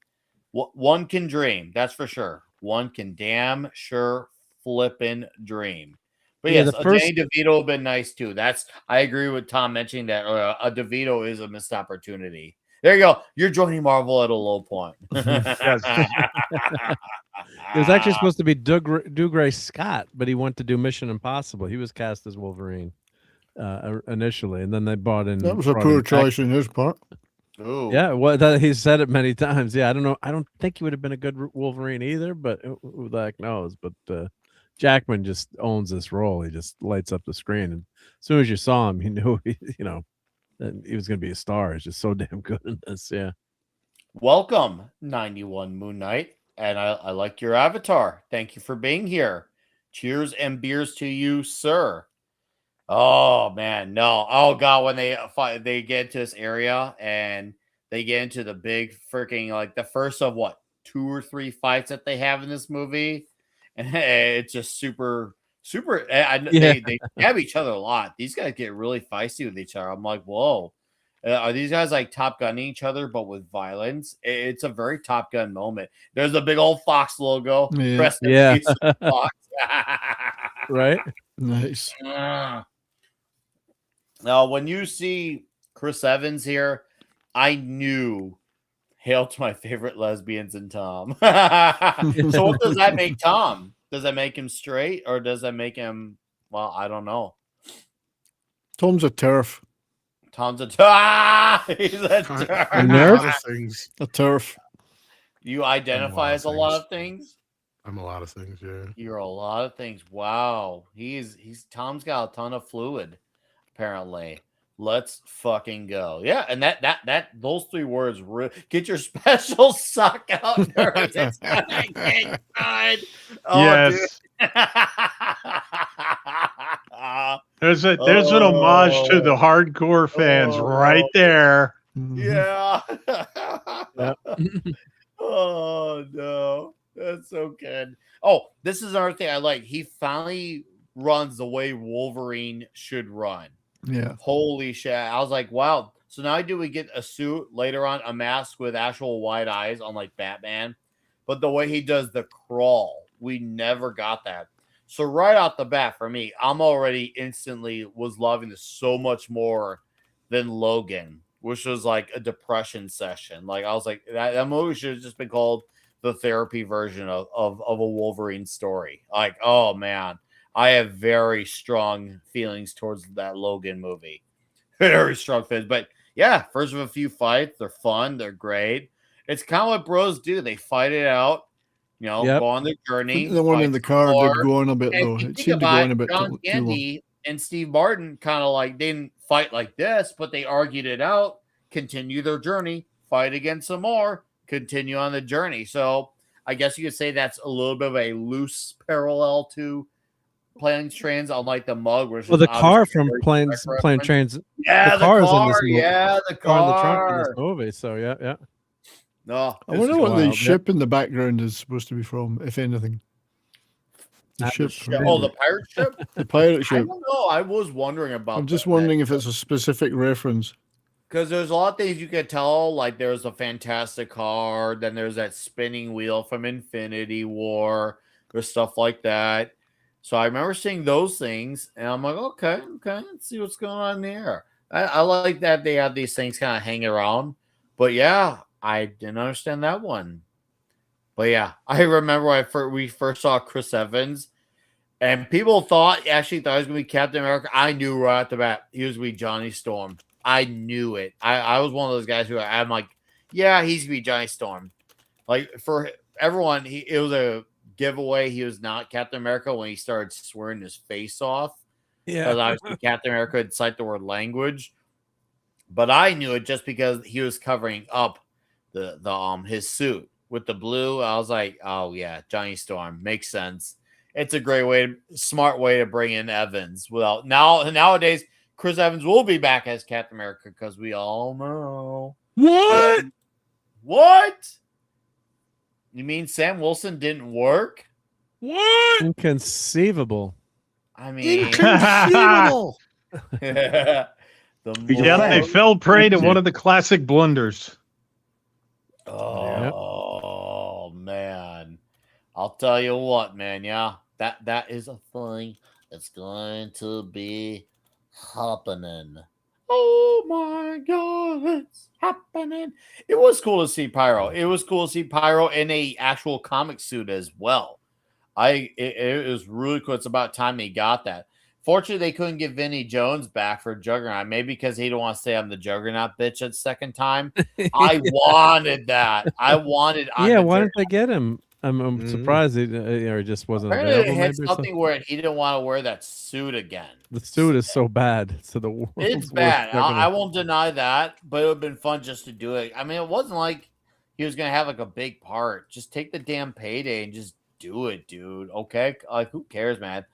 One can dream. That's for sure. One can damn sure flippin' dream. But Yeah, yes, the first- Danny DeVito would have been nice too. I agree with Tom mentioning that a DeVito is a missed opportunity. There you go. You're joining Marvel at a low point. It was actually supposed to be Dougray Scott, but he went to do Mission Impossible. He was cast as Wolverine initially, and then they brought in. That was a poor choice in his part. Ooh. Yeah, well, he said it many times. Yeah, I don't know. I don't think he would have been a good Wolverine either, but who the heck knows? But Jackman just owns this role. He just lights up the screen, and as soon as you saw him, you knew that he was going to be a star. He's just so damn good in this. Yeah. Welcome, 91 Moon Knight. And I like your avatar. Thank you for being here. Cheers and beers to you, sir. Oh, man. No. Oh, God. When they get into this area and they get into the big freaking, like the first of 2 or 3 fights that they have in this movie. And it's just super. They stab each other a lot. These guys get really feisty with each other. I'm like, whoa. Are these guys like Top Gunning each other, but with violence? It's a very Top Gun moment. There's a big old Fox logo. Yeah. Fox. Right? Nice. Now, when you see Chris Evans here, I knew hail to my favorite lesbians in Tom. So what does that make Tom? Does that make him straight or does that make him, well, I don't know. Tom's a turf. Tom's a he's a turf. A lot of things. A turf. You identify as a lot of things? I'm a lot of things, yeah. You're a lot of things. Wow. Tom's got a ton of fluid, apparently. Let's fucking go. Yeah, and that those 3 words get your special sock out, nerds. It's gonna get good. Oh, Yes. There's an homage to the hardcore fans right there. Yeah. Yep. Oh no, that's so good. Oh, this is another thing I like. He finally runs the way Wolverine should run. Yeah. Holy shit. I was like, wow. So now do we get a suit later on, a mask with actual wide eyes on like Batman? But the way he does the crawl, we never got that. So right off the bat for me, I'm already instantly was loving this so much more than Logan, which was like a depression session. Like I was like, that movie should have just been called the therapy version of a Wolverine story. Like, oh man. I have very strong feelings towards that Logan movie. Very strong feelings. But yeah, first of a few fights. They're fun. They're great. It's kind of what bros do. They fight it out, go on their journey. The one in the car did go on a bit, And though. if you It think seemed to go about on a bit John too long. Candy and Steve Martin kind of like didn't fight like this, but they argued it out, continue their journey, fight again some more, continue on the journey. So I guess you could say that's a little bit of a loose parallel to Planes, Trains, unlike the mug. Which Well, the is car obviously from very Planes, direct Plane, reference. Trains. Yeah, the car car. is in this movie. Yeah, the Car in the trunk car. in this movie. So yeah. No, I wonder what the wild, ship in the background is supposed to be from, if anything. The Not ship. the from- ship. Oh, the pirate ship. the pirate I ship. don't know. I was wondering about. I'm just that. wondering if it's a specific reference. Because there's a lot of things you could tell, like there's a Fantastic Car, then there's that spinning wheel from Infinity War, there's stuff like that. So I remember seeing those things, and I'm like, okay, let's see what's going on there. I like that they have these things kind of hanging around, but yeah, I didn't understand that one. But yeah, I remember when we first saw Chris Evans, and people actually thought he was going to be Captain America. I knew right off the bat he was going to be Johnny Storm. I knew it. I was one of those guys who I'm like, yeah, he's going to be Johnny Storm. Like, for everyone, it was a giveaway. He was not Captain America when he started swearing his face off. Yeah. Because obviously Captain America would cite the word language. But I knew it just because he was covering up the his suit with the blue. I was like, oh yeah, Johnny Storm makes sense. It's a smart way to bring in Evans. Well, nowadays Chris Evans will be back as Captain America because we all know what. You mean Sam Wilson didn't work? What? Inconceivable. I mean, Inconceivable. They fell prey to one of the classic blunders. Oh man, I'll tell you what, man. Yeah, that is a thing that's going to be happening. Oh my god, it's happening! It was cool to see Pyro. It was cool to see Pyro in a actual comic suit as well. It was really cool. It's about time he got that. Fortunately, they couldn't get Vinnie Jones back for Juggernaut. Maybe because he didn't want to say I'm the Juggernaut bitch at second time. I wanted that. Why didn't they get him? I'm surprised he or just wasn't Apparently available. It had something where he didn't want to wear that suit again. The suit is so bad. So the world's It's bad. I won't deny that, but it would have been fun just to do it. I mean, it wasn't like he was going to have like a big part. Just take the damn payday and just do it, dude. Okay? Like, who cares, man?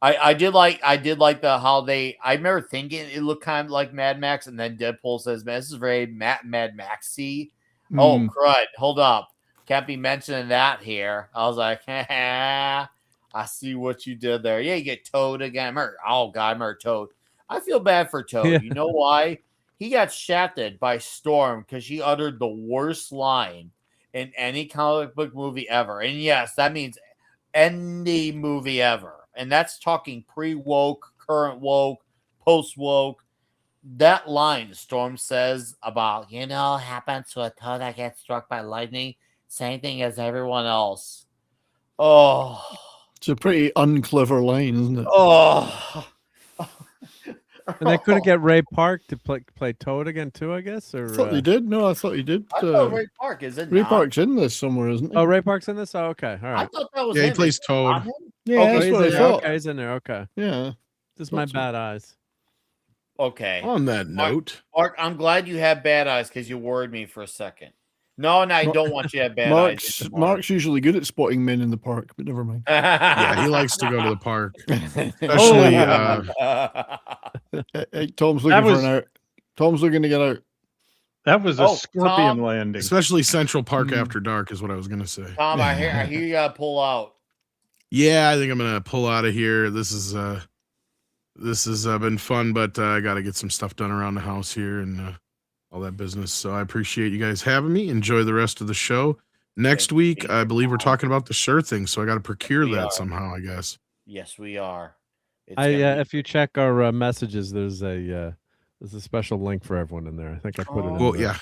I did like how I remember thinking it looked kind of like Mad Max, and then Deadpool says, man, this is very Mad Max-y. Oh, crud. Hold up. Can't be mentioning that here. I was like, I see what you did there. Yeah, you get Toad again. Oh, God, I remember Toad. I feel bad for Toad. Yeah. You know why? He got shafted by Storm because she uttered the worst line in any comic book movie ever. And yes, that means any movie ever. And that's talking pre-woke, current woke, post-woke. That line Storm says about, happens to a toad that gets struck by lightning, same thing as everyone else. Oh. It's a pretty unclever line, isn't it? Oh. And they couldn't get Ray Park to play Toad again too, I guess? Or, I thought he did. No, I thought he did. I thought Ray Park is in Ray Park's in this somewhere, isn't he? Oh, Ray Park's in this? Oh, okay. All right. I thought that was he him. plays Toad. Yeah, okay, that's what I thought. Okay, he's in there. Okay. Yeah. Just my bad eyes. Okay. On that note. Mark, I'm glad you have bad eyes because you worried me for a second. No, I don't want you to have bad eyes. Mark's usually good at spotting men in the park, but never mind. Yeah, he likes to go to the park. Especially hey, Tom's looking for an out. Tom's looking to get out. That was a scorpion landing. Especially Central Park after dark is what I was going to say. Tom, I hear you got to pull out. Yeah, I think I'm going to pull out of here. This has been fun, but I got to get some stuff done around the house here and all that business. So I appreciate you guys having me. Enjoy the rest of the show. Next week, I believe we're talking about the shirt thing, so I got to procure that somehow, I guess. Yes, we are. If you check our messages, there's a special link for everyone in there. I think I put it in there. Yeah.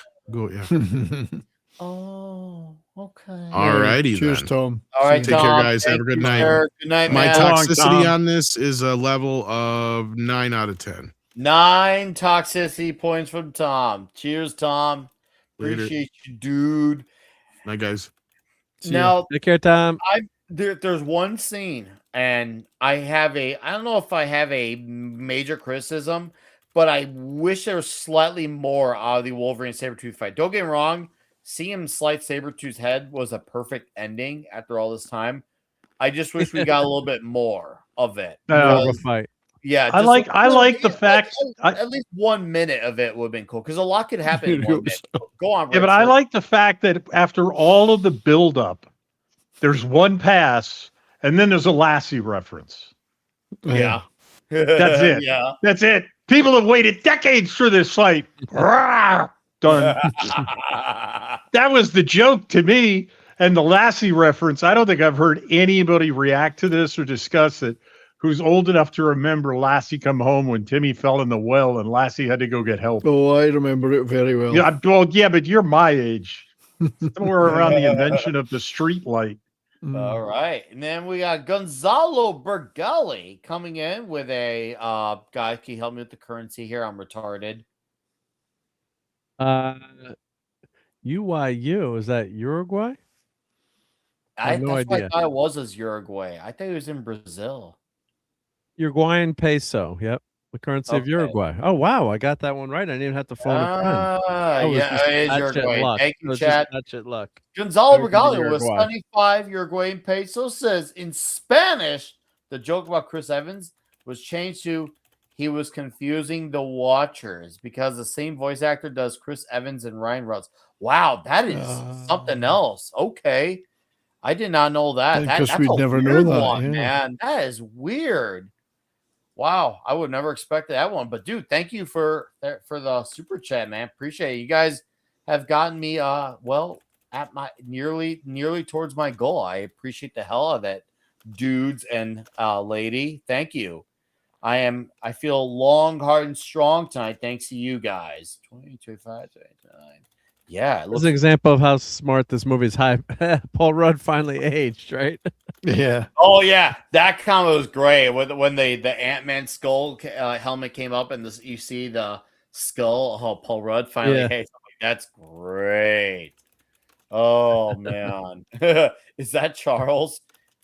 Oh, okay. All righty, cheers, Tom. All right, take care, guys. Have a good night. Good night, my man. toxicity on this is a level of 9 out of 10. 9 toxicity points from Tom. Cheers, Tom. Appreciate you, dude. Night, guys. Now, take care, Tom. There's one scene, and I don't know if I have a major criticism, but I wish there was slightly more out of the Wolverine Sabretooth fight. Don't get me wrong. Seeing him slice Sabretooth's head was a perfect ending after all this time. I just wish we got a little bit more of it. Of a fight. Yeah, I like the fact at least 1 minute of it would have been cool because a lot could happen in 1 minute. Go on. Yeah, but I like the fact that after all of the buildup, there's one pass and then there's a Lassie reference. Yeah, that's it. Yeah, that's it. People have waited decades for this fight. Done. That was the joke to me, and the Lassie reference. I don't think I've heard anybody react to this or discuss it who's old enough to remember Lassie Come Home when Timmy fell in the well and Lassie had to go get help. Oh, I remember it very well. Yeah, but you're my age. Somewhere around the invention of the street light. All right. And then we got Gonzalo Bergali coming in with a guys, can you help me with the currency here? I'm retarded. UYU, is that Uruguay? I have no That's what I idea. thought it was as Uruguay. I think it was in Brazil. Uruguayan peso. Yep. The currency of Okay. Uruguay. Oh, wow. I got that one right. I didn't even have to phone a friend. Yeah, it is Uruguay. Luck. Thank you, It was chat. just touch it luck. Gonzalo Better than Bergali was Uruguay. 75 Uruguayan pesos. Says in Spanish, the joke about Chris Evans was changed to he was confusing the watchers because the same voice actor does Chris Evans and Ryan Reynolds. Wow, that is something else. Okay. I did not know that. Because That's we'd a never know weird that, one, yeah. man. That is weird. Wow, I would never expect that one. But dude, thank you for the super chat, man. Appreciate it. You guys have gotten me well at my nearly towards my goal. I appreciate the hell of it, dudes and lady. Thank you. I feel long, hard, and strong tonight. Thanks to you guys. 20, 25, 29. Yeah, it That's an example of how smart this movie is. Paul Rudd finally aged, right? Yeah. Oh yeah, that comment was great. When the Ant-Man skull helmet came up and you see the skull. Oh, Paul Rudd finally. Yeah. Hey, that's great. Oh man, is that Charles?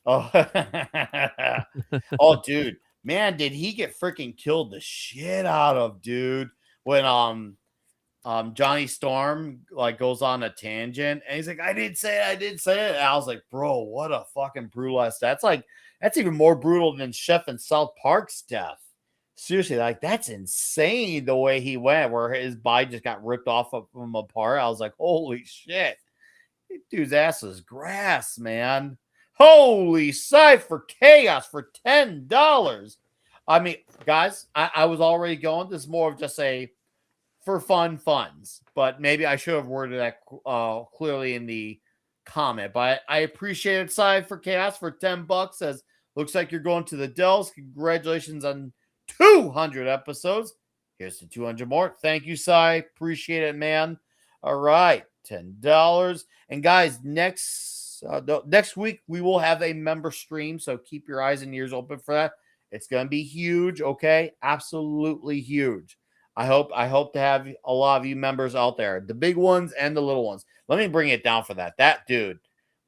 Oh, oh dude, man, did he get freaking killed the shit out of, dude? When Johnny Storm like goes on a tangent and he's like, I didn't say it. And I was like, bro, what a fucking brutal ass. That's even more brutal than Chef in South Park's death. Seriously, like that's insane the way he went, where his body just got ripped off of him apart. I was like, holy shit. That dude's ass is grass, man. Holy sight for chaos for $10. I mean, guys, I was already going. This is more of just a for funds, but maybe I should have worded that clearly in the comment. But I appreciate it, Side for Chaos for $10. As looks like you're going to the Dells. Congratulations on 200 episodes. Here's to 200 more. Thank you, Sai. Appreciate it, man. All right, $10. And guys, next week we will have a member stream, so keep your eyes and ears open for that. It's going to be huge, okay? Absolutely huge. I hope to have a lot of you members out there, the big ones and the little ones. Let me bring it down for that. That dude,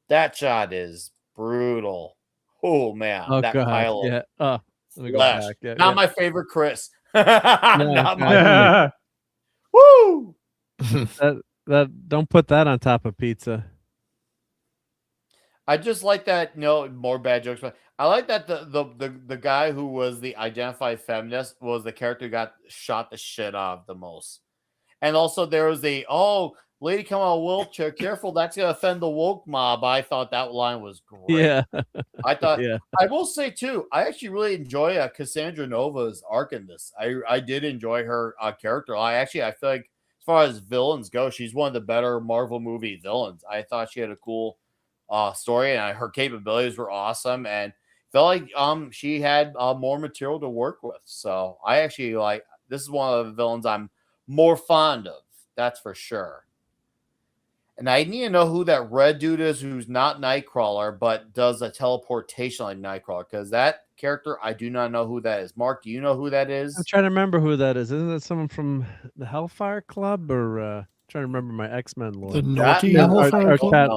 that shot is brutal. Oh man, Oh that god, pile of yeah. Let me go flesh. back. Yeah, Not yeah. my favorite Chris. No, Not my God. woo. that don't put that on top of pizza. I just like that. No more bad jokes, but I like that the guy who was the identified feminist was the character who got shot the shit out of the most. And also there was lady come out of a wheelchair. Careful, that's gonna offend the woke mob. I thought that line was great. Yeah. I thought. Yeah. I will say too, I actually really enjoy Cassandra Nova's arc in this. I did enjoy her character. I feel like as far as villains go, she's one of the better Marvel movie villains. I thought she had a cool story, and her capabilities were awesome, and felt like she had more material to work with. So I actually this is one of the villains I'm more fond of. That's for sure. And I need to know who that red dude is who's not Nightcrawler, but does a teleportation like Nightcrawler. Because that character, I do not know who that is. Mark, do you know who that is? I'm trying to remember who that is. Isn't that someone from the Hellfire Club or trying to remember my X-Men lore? The naughty Yeah, Hellfire Club?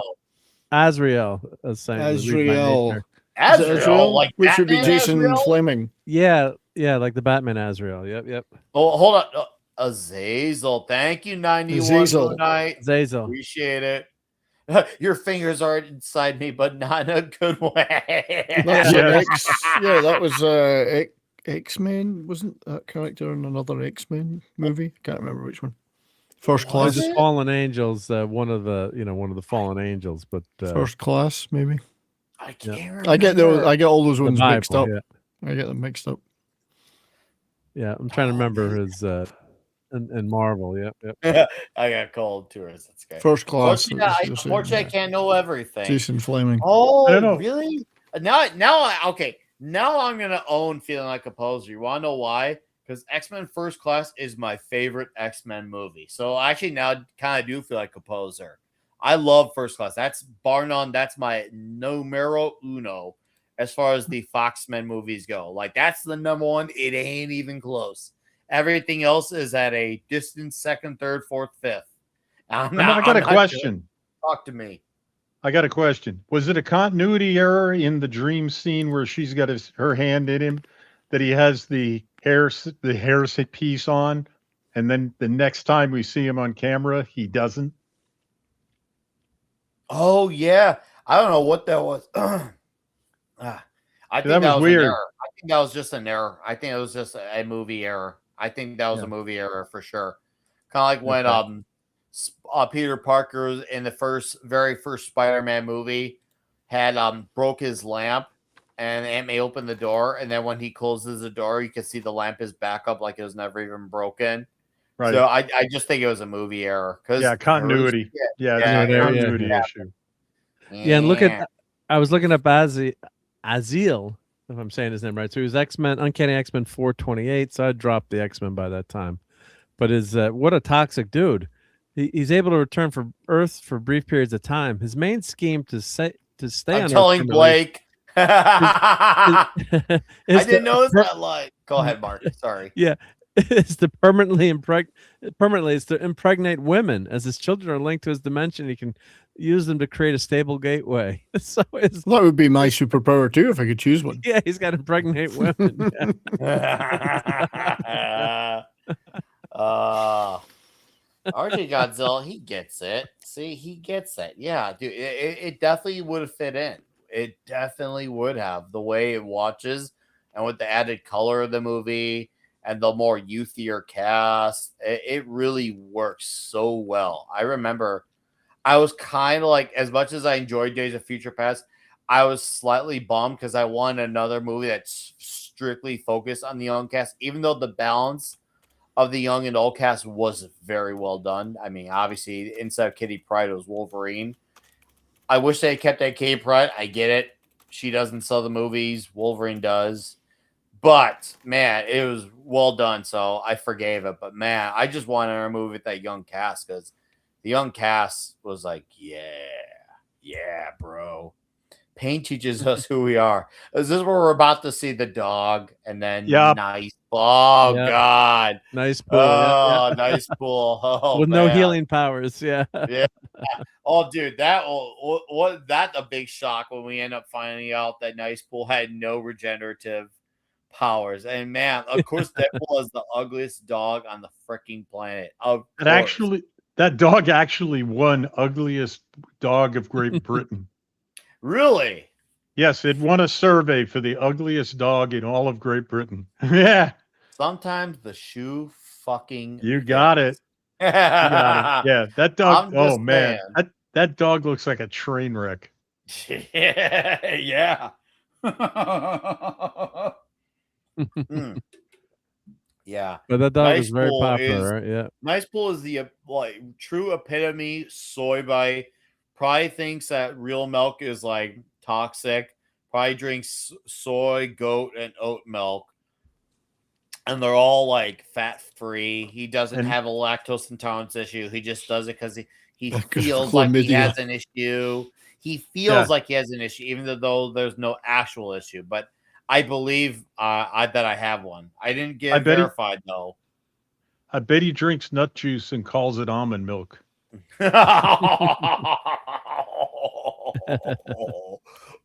Azrael is saying. Azrael. Azrael, like which would be Batman Jason Azrael? Fleming. Yeah, like the Batman Azrael. Yep. Oh, hold on. Azazel. Thank you, 91 Azazel. tonight. Azazel. Appreciate it. Your fingers are inside me, but not in a good way. That's an that was X-Men. Wasn't that character in another X-Men movie? Can't remember which one. First Class. Just Fallen Angels. One of the Fallen Angels, but First Class, maybe. I can't remember. I get all those ones Bible, mixed up. yeah. I get them mixed up. Yeah, I'm trying to remember his and Marvel. Yep. I got cold tourists. That's great. First Class. Unfortunately, I can't know everything. Jason Fleming. Oh, I don't know. really? Now I'm gonna own feeling like a poser. You want to know why? Because X-Men First Class is my favorite X-Men movie. So actually, now I kind of do feel like a poser. I love First Class. That's bar none. That's my numero uno as far as the Foxmen movies go. Like, that's the number one. It ain't even close. Everything else is at a distant second, third, fourth, fifth. I got a question. Talk to me. I got a question. Was it a continuity error in the dream scene where she's got her hand in him, that he has the hair piece on, and then the next time we see him on camera, he doesn't? Oh, yeah. I don't know what that was. I think that was weird. An error. I think that was just an error. I think it was just a movie error. I think that was a movie error for sure. Kind of like when Peter Parker in the very first Spider-Man movie had broke his lamp, and Aunt May opened the door, and then when he closes the door, you can see the lamp is back up like it was never even broken. Right. So I just think it was a movie error. Continuity. Continuity issue. Yeah, and I was looking up Azil, if I'm saying his name right. So he was Uncanny X-Men 428. So I dropped the X-Men by that time. But what a toxic dude. He's able to return from Earth for brief periods of time. His main scheme to stay on Earth. Telling Blake. I didn't know that line. Go ahead, Mark. Sorry. Yeah. Is to permanently is to impregnate women. As his children are linked to his dimension, he can use them to create a stable gateway. So that would be my superpower too, if I could choose one. Yeah, he's got to impregnate women. RJ Godzilla, he gets it. See, he gets it. Yeah, dude, it definitely would have fit in. It definitely would have, the way it watches and with the added color of the movie and the more youthier cast. It really works so well. I remember I was kind of like, as much as I enjoyed Days of Future Past, I was slightly bummed because I wanted another movie that's strictly focused on the young cast, even though the balance of the young and old cast was very well done. I mean, obviously, instead of Kitty Pryde, it was Wolverine. I wish they had kept that Kitty Pryde. I get it. She doesn't sell the movies. Wolverine does. But, man, it was well done, so I forgave it. But, man, I just wanted a movie with that young cast because the young cast was like, yeah, bro. Pain teaches us who we are. Is this where we're about to see the dog and then nice? Oh, God. Nice pool. Oh, nice pool. Oh, with man. no healing powers. Yeah. Yeah. Oh, dude, that's a big shock when we end up finding out that Nice Pool had no regenerative powers. And, man, of course, Deadpool is the ugliest dog on the freaking planet. That dog actually won ugliest dog of Great Britain. Really? Yes, it won a survey for the ugliest dog in all of Great Britain. Yeah. Sometimes the shoe fucking You got it. Yeah, that dog. Oh, man. That dog looks like a train wreck. Yeah. Yeah. But that dog is very popular, right? Yeah. Nice Pool is the true epitome soy bite. Probably thinks that real milk is like toxic. Probably drinks soy, goat, and oat milk. And they're all like fat free. He doesn't have a lactose intolerance issue. He just does it because he feels like he has an issue. He feels like he has an issue, even though there's no actual issue. But I believe that I have one. I didn't get it verified though. I bet he drinks nut juice and calls it almond milk.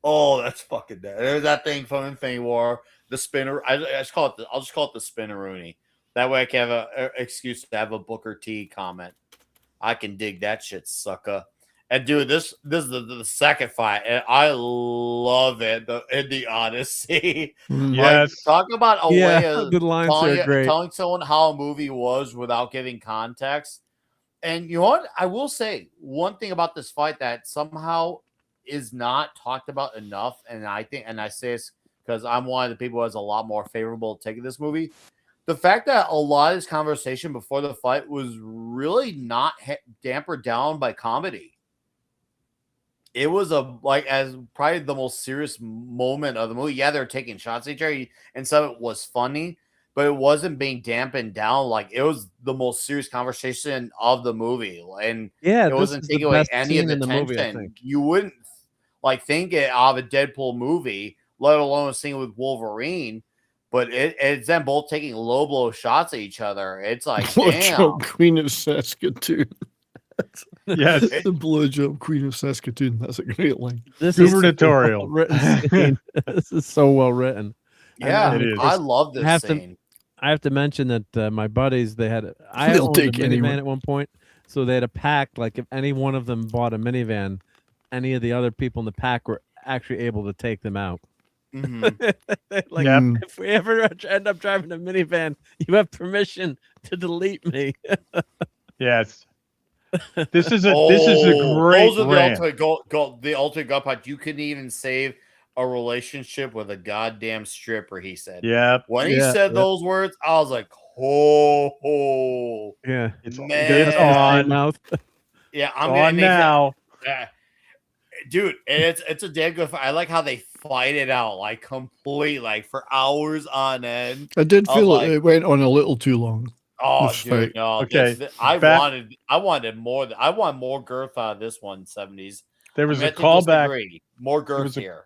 Oh, that's fucking dead. There's that thing from Infinity War, the spinner. I'll just call it the spinneroonie. That way I can have an excuse to have a Booker T comment. I can dig that shit, sucker. And dude, this is the second fight, and I love it. In the Odyssey, yes. Talk about a way of the lines are great. Telling someone how a movie was without giving context. And you know what? I will say one thing about this fight that somehow is not talked about enough, and I say this because I'm one of the people who has a lot more favorable take of this movie. The fact that a lot of this conversation before the fight was really not dampered down by comedy. It was as probably the most serious moment of the movie. Yeah, they're taking shots at each other, and some of it was funny. but it wasn't being dampened down. Like it was the most serious conversation of the movie, and Yeah, it this wasn't is the taking away best any of scene the in the movie, I tension. think. You wouldn't like think it of a Deadpool movie, let alone a scene with Wolverine. But it's them both taking low blow shots at each other. It's like, damn. Blowjob Queen of Saskatoon. Yes. The blowjob Queen of Saskatoon. That's a great line. This is Gubernatorial. written scene. This is so well written. Yeah, it is. I love this scene. I have to mention that my buddies, I They'll owned a take minivan anyone. at one point, so they had a pact. Like if any one of them bought a minivan, any of the other people in the pack were actually able to take them out. Like Yep. if we ever end up driving a minivan, you have permission to delete me. Yes. This is a great Those are the rant. ultimate gut punch. You couldn't even save a relationship with a goddamn stripper, he said. Yep. When he said those words, I was like, oh, Yeah. It's man. on. Mouth. Yeah, I'm on gonna make now. dude, it's a damn good fight. I like how they fight it out like complete, like for hours on end. I did was feel like, it went on a little too long. oh, this dude, fight. no. Okay, I back- wanted more. I want more girth out of this one. 70s. There was I'm a gonna callback. disagree. More girth was a- here.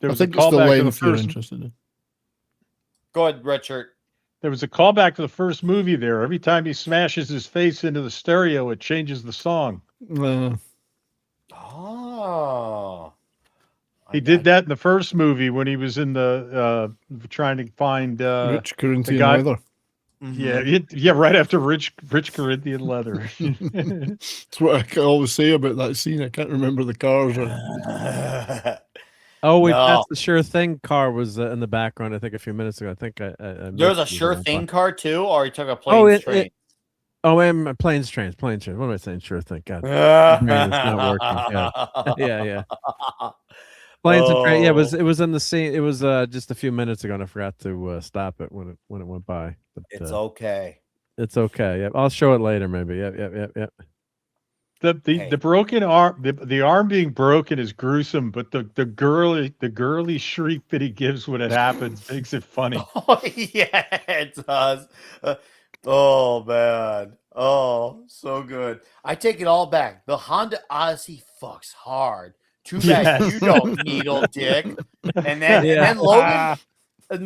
There I was a think it's the callback to the length you're first. interested in. Go ahead, Richard. There was a callback to the first movie. There, every time he smashes his face into the stereo, it changes the song. Oh. He did that in the first movie when he was in the trying to find Rich Corinthian guy- leather. yeah, right after Rich Corinthian leather. That's what I always say about that scene. I can't remember the cars. Oh, wait, No. that's the Sure Thing car was in the background. I think a few minutes ago. I think I There was a missed it Sure on Thing top. car too, or he took a plane train. And planes, trains. What am I saying? Sure Thing. God, my brain is not working. Yeah. Planes and trains. Yeah, it was in the scene. It was just a few minutes ago, and I forgot to stop it when it went by. But It's okay. it's okay. Yep, I'll show it later. Maybe. Yep. The broken arm, the arm being broken is gruesome, but the girly shriek that he gives when it happens makes it funny. Oh, yeah, it does. Oh man. Oh, so good. I take it all back. The Honda Odyssey fucks hard. Too bad you don't, needle dick. And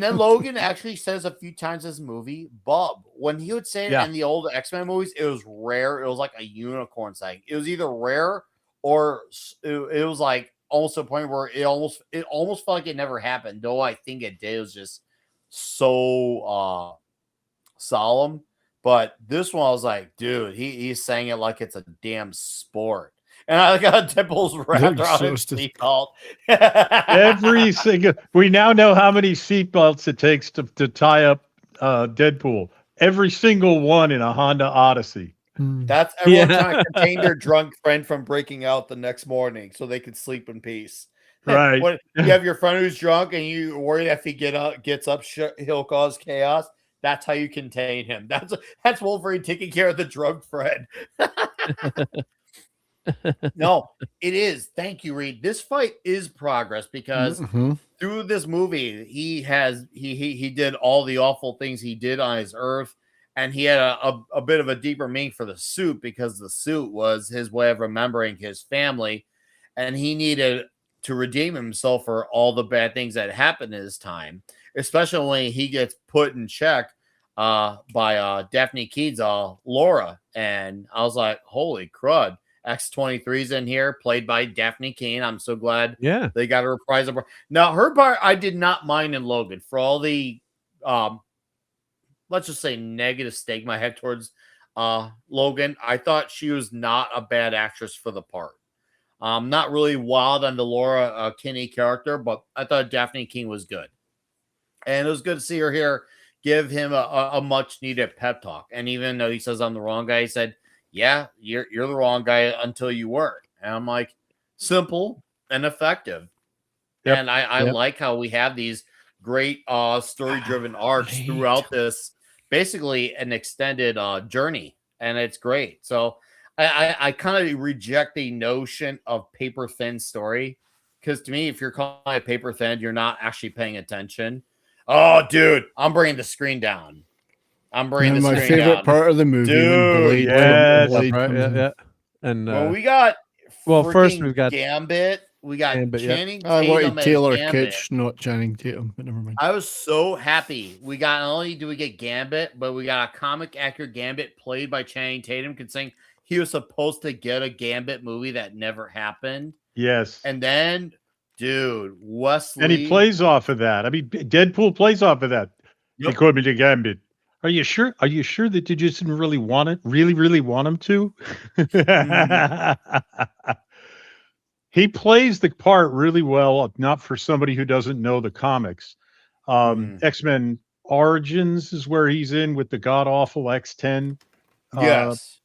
then Logan actually says a few times in this movie, Bub. When he would say it in the old X-Men movies, it was rare. It was like a unicorn saying. It was either rare or it was like almost to a point where it almost felt like it never happened. Though I think it did. It was just so solemn. But this one, I was like, dude, he's saying it like it's a damn sport. And I got Deadpool's wrapped around his seatbelt. Every single. We now know how many seatbelts it takes to tie up Deadpool. Every single one in a Honda Odyssey. That's everyone trying to contain their drunk friend from breaking out the next morning so they could sleep in peace. Right. When you have your friend who's drunk and you worry that if he gets up, he'll cause chaos. That's how you contain him. That's Wolverine taking care of the drunk friend. No, it is. Thank you, Reed. This fight is progress because through this movie, he did all the awful things he did on his Earth, and he had a bit of a deeper meaning for the suit because the suit was his way of remembering his family, and he needed to redeem himself for all the bad things that happened in his time, especially when he gets put in check by Daphne Keane's Laura, and I was like, holy crud. X-23's in here, played by Daphne Keane. I'm so glad they got a reprise of her. Now, her part I did not mind in Logan for all the let's just say negative stigma I had towards Logan. I thought she was not a bad actress for the part. Not really wild on the Laura Kinney character, but I thought Daphne Keane was good. And it was good to see her here give him a much needed pep talk. And even though he says I'm the wrong guy, he said, yeah, you're the wrong guy until you weren't. And I'm like, simple and effective. Yep. And I like how we have these great story-driven arcs throughout this, basically an extended journey. And it's great. So I kind of reject the notion of paper-thin story. Because to me, if you're calling it paper-thin, you're not actually paying attention. Oh, dude, I'm bringing the screen down. I'm bringing And the my screen favorite down. part of the movie when Dude, Blade, yes. Blade Right, comes yeah, in. yeah. And when we got well, first freaking we've got Gambit, we got Gambit, yep. Channing I Tatum wanted as Taylor Gambit. Kitsch, not Channing Tatum, but never mind. I was so happy. We got not only do we get Gambit, but we got a comic actor Gambit played by Channing Tatum. Considering he was supposed to get a Gambit movie that never happened, Yes. and then, dude, Wesley, And he plays off of that. I mean, Deadpool plays off of that. Yep. They called me the Gambit. Are you sure? Are you sure that you just didn't really want it? Really want him to? He plays the part really well, not for somebody who doesn't know the comics. X-Men Origins is where he's in with the god-awful X-10. Yes.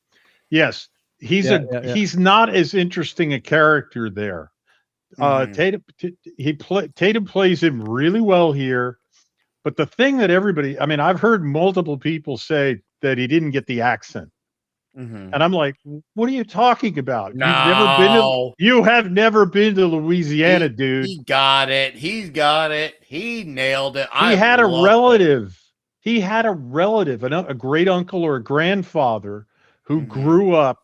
Yes. He's Yeah. he's not as interesting a character there. Tatum plays him really well here. But the thing that everybody, I mean, I've heard multiple people say that he didn't get the accent. And I'm like, what are you talking about? No. You have never been to Louisiana, dude. He got it. He's got it. He nailed it. He had a relative. He had a relative, a great uncle or a grandfather who grew up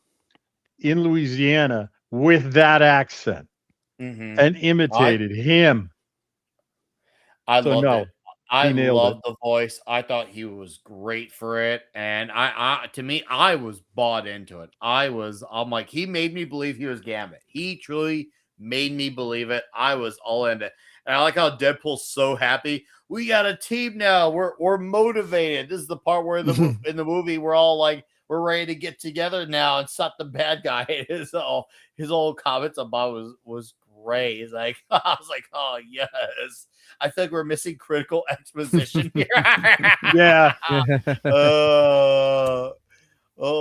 in Louisiana with that accent and imitated him. I loved it. I nailed loved the voice. I thought he was great for it. And to me, I was bought into it. I'm like, he made me believe he was Gambit. He truly made me believe it. I was all into it. And I like how Deadpool's so happy. We got a team now. We're motivated. This is the part where in the movie we're all like, we're ready to get together now and stop the bad guy. His old comments about was great. He's like, I was like, oh yes. I think we're missing critical exposition here. Yeah. Well,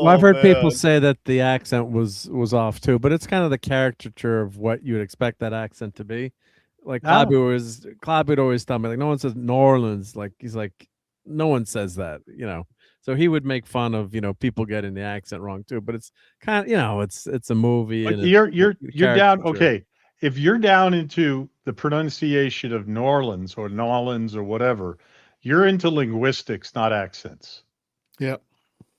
I've heard people say that the accent was off too, but it's kind of the caricature of what you'd expect that accent to be. Like Clobby would always tell me, like, no one says New Orleans. Like, he's like, no one says that, you know. So he would make fun of, you know, people getting the accent wrong too. But it's kind of, you know, it's a movie. But and you're down. Okay, if you're down into the pronunciation of New Orleans or Nolans or whatever, you're into linguistics, not accents. Yeah.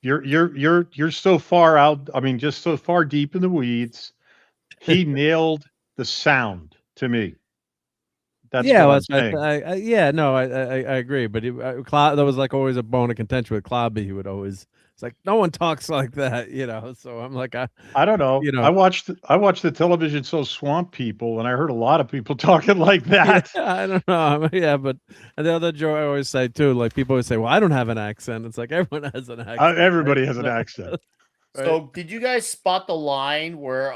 You're so far out. I mean, just so far deep in the weeds. He nailed the sound to me. That's what I'm saying. I agree. But there was like always a bone of contention with Clobby. He would always, it's like, no one talks like that, you know. So I'm like, I don't know. You know, I watched the television show Swamp People, and I heard a lot of people talking like that. Yeah, I don't know. Yeah, but and the other joke I always say too, like people always say, well, I don't have an accent. It's like everyone has an accent. Everybody has an accent. Right? So did you guys spot the line where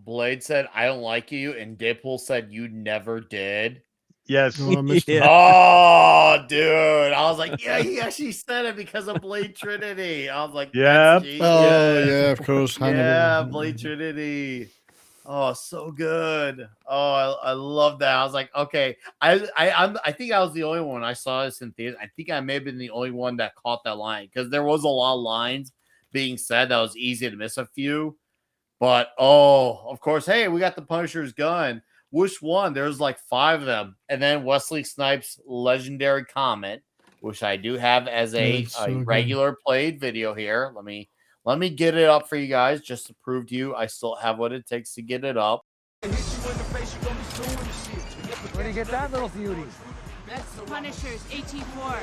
Blade said, I don't like you, and Deadpool said, you never did? Yes. Yeah. Oh, dude. I was like, yeah, he actually said it because of Blade Trinity. I was like, yeah. Oh, yeah, of course. Yeah, Blade Trinity. Oh, so good. Oh, I love that. I was like, okay. I think I was the only one. I saw this in theaters. I think I may have been the only one that caught that line because there was a lot of lines being said that was easy to miss a few. But, of course, hey, we got the Punisher's gun. Which one? There's like 5 of them. And then Wesley Snipes' legendary comment, which I do have as a regular played video here. Let me get it up for you guys just to prove to you I still have what it takes to get it up. Where do you get that little beauty? That's Punisher's AT4.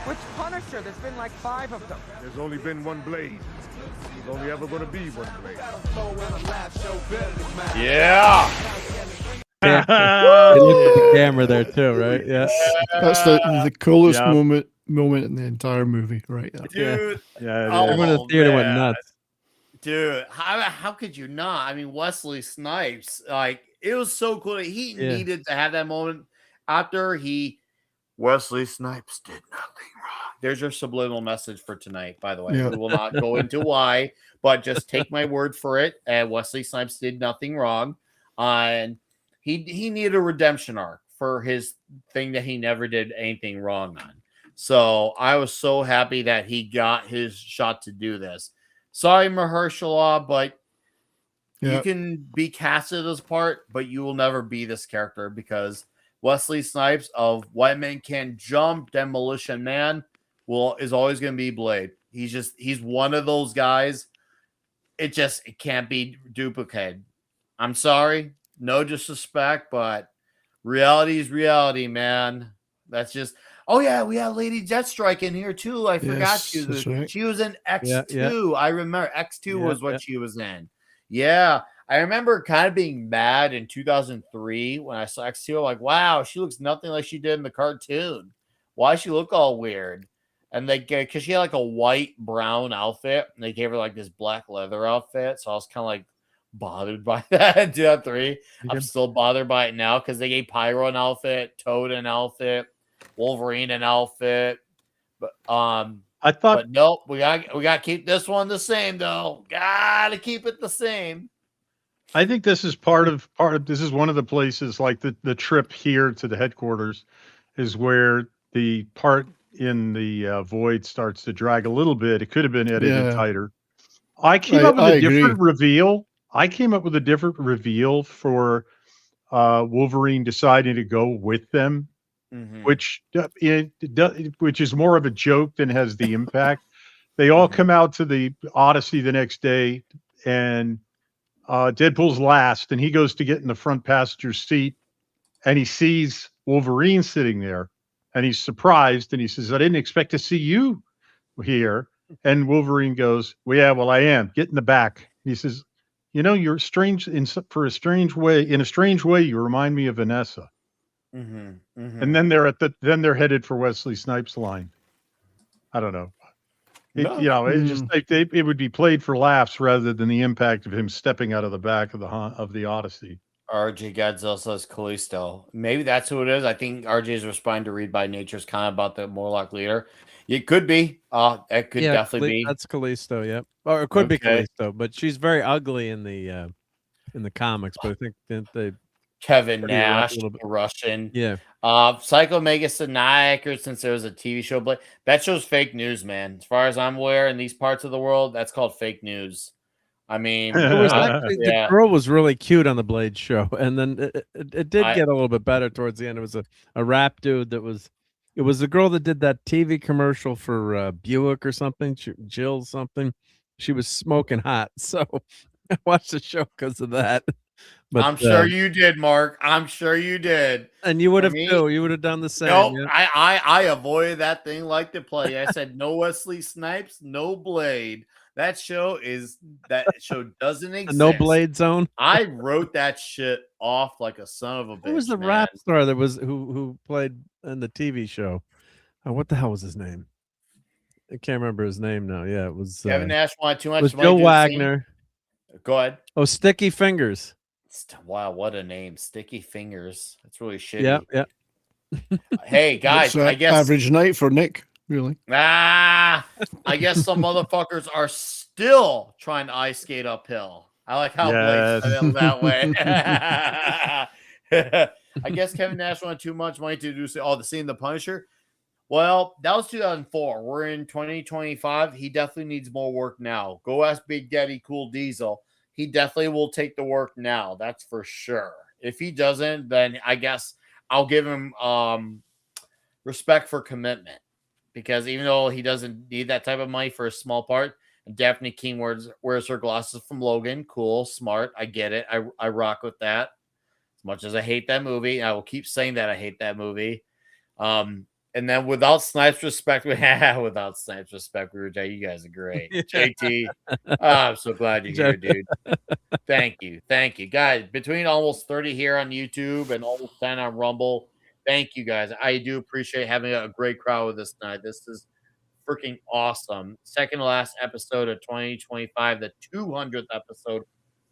Which Punisher? There's been like 5 of them. There's only been one Blade. There's only ever going to be one Blade. Yeah. They look at the camera there too, right? Yeah. That's the coolest moment in the entire movie, right? Dude. Yeah. Everyone in the theater went nuts. Dude, how could you not? I mean, Wesley Snipes, like, it was so cool. He needed to have that moment after Wesley Snipes did nothing wrong. There's your subliminal message for tonight, by the way. Yeah. We will not go into why, but just take my word for it. And Wesley Snipes did nothing wrong. And he needed a redemption arc for his thing that he never did anything wrong on. So I was so happy that he got his shot to do this. Sorry, Mahershala, but you can be casted as part, but you will never be this character because Wesley Snipes of White Man Can't Jump, Demolition Man is always going to be Blade. He's one of those guys. It can't be duplicated. I'm sorry, no disrespect, but reality is reality, man. That's just. Oh yeah, we had Lady Deathstrike in here too. I forgot she was. Right. She was in X2. Yeah. I remember X2 was what she was in. Yeah, I remember kind of being mad in 2003 when I saw X2. I'm like, wow, she looks nothing like she did in the cartoon. Why does she look all weird? And because she had like a white brown outfit, and they gave her like this black leather outfit. So I was kind of like bothered by that in 2003. I'm still bothered by it now because they gave Pyro an outfit, Toad an outfit, Wolverine an outfit. But but nope, we gotta keep this one the same though. Gotta keep it the same. I think this is part of this is one of the places, like the trip here to the headquarters is where the part in the void starts to drag a little bit. It could have been edited tighter. I came up with a different reveal. I came up with a different reveal for Wolverine deciding to go with them, which is more of a joke than has the impact. They all come out to the Odyssey the next day, and Deadpool's last, and he goes to get in the front passenger seat, and he sees Wolverine sitting there, and he's surprised, and he says, "I didn't expect to see you here." And Wolverine goes, "Well, yeah, well, I am. Get in the back." He says, "You know, you're strange in a strange way. You remind me of Vanessa." And then they're headed for Wesley Snipes' line. I don't know. It would be played for laughs rather than the impact of him stepping out of the back of the Odyssey. RJ Godzilla says Callisto. Maybe that's who it is. I think RJ is responding to Read by Nature's comment about the Morlock leader. It could be. It could definitely be. That's Callisto. Yep. Or it could be Callisto, but she's very ugly in the comics. But I think that they Kevin Nash, Russian. Yeah. Psycho Mega Sinac, since there was a TV show, but that show's fake news, man. As far as I'm aware, in these parts of the world, that's called fake news. I mean, it was actually, the girl was really cute on the Blade show, and then it did get a little bit better towards the end. It was a rap dude that was. It was the girl that did that TV commercial for Buick or something, Jill something. She was smoking hot, so I watched the show because of that. But I'm sure you did, Mark. I'm sure you did. And you would have too. You would have done the same. No, yeah. I avoided that thing like the plague. I said no Wesley Snipes, no Blade. That show doesn't exist. No Blade Zone. I wrote that shit off like a son of a bitch. Who was the rap star that was who played in the TV show? Oh, what the hell was his name? I can't remember his name now. Yeah, it was Kevin Nash wanted too much. It was Joe Wagner. Go ahead. Oh, Sticky Fingers. Wow, what a name, Sticky Fingers. That's really shitty. Yeah. Hey guys, I guess average night for Nick. Really? I guess some motherfuckers are still trying to ice skate uphill. I like how Blake said it that way. I guess Kevin Nash wanted too much money to do the scene The Punisher. Well, that was 2004. We're in 2025. He definitely needs more work now. Go ask Big Daddy Cool Diesel. He definitely will take the work now. That's for sure. If he doesn't, then I guess I'll give him respect for commitment. Because even though he doesn't need that type of money for a small part, Daphne King wears her glasses from Logan. Cool, smart. I get it. I rock with that. As much as I hate that movie, I will keep saying that I hate that movie. And then without Snipes respect, without Snipes respect, you guys are great. JT, I'm so glad you're here, dude. Thank you, guys. Between almost 30 here on YouTube and almost 10 on Rumble. Thank you, guys. I do appreciate having a great crowd with us tonight. This is freaking awesome. Second to last episode of 2025, the 200th episode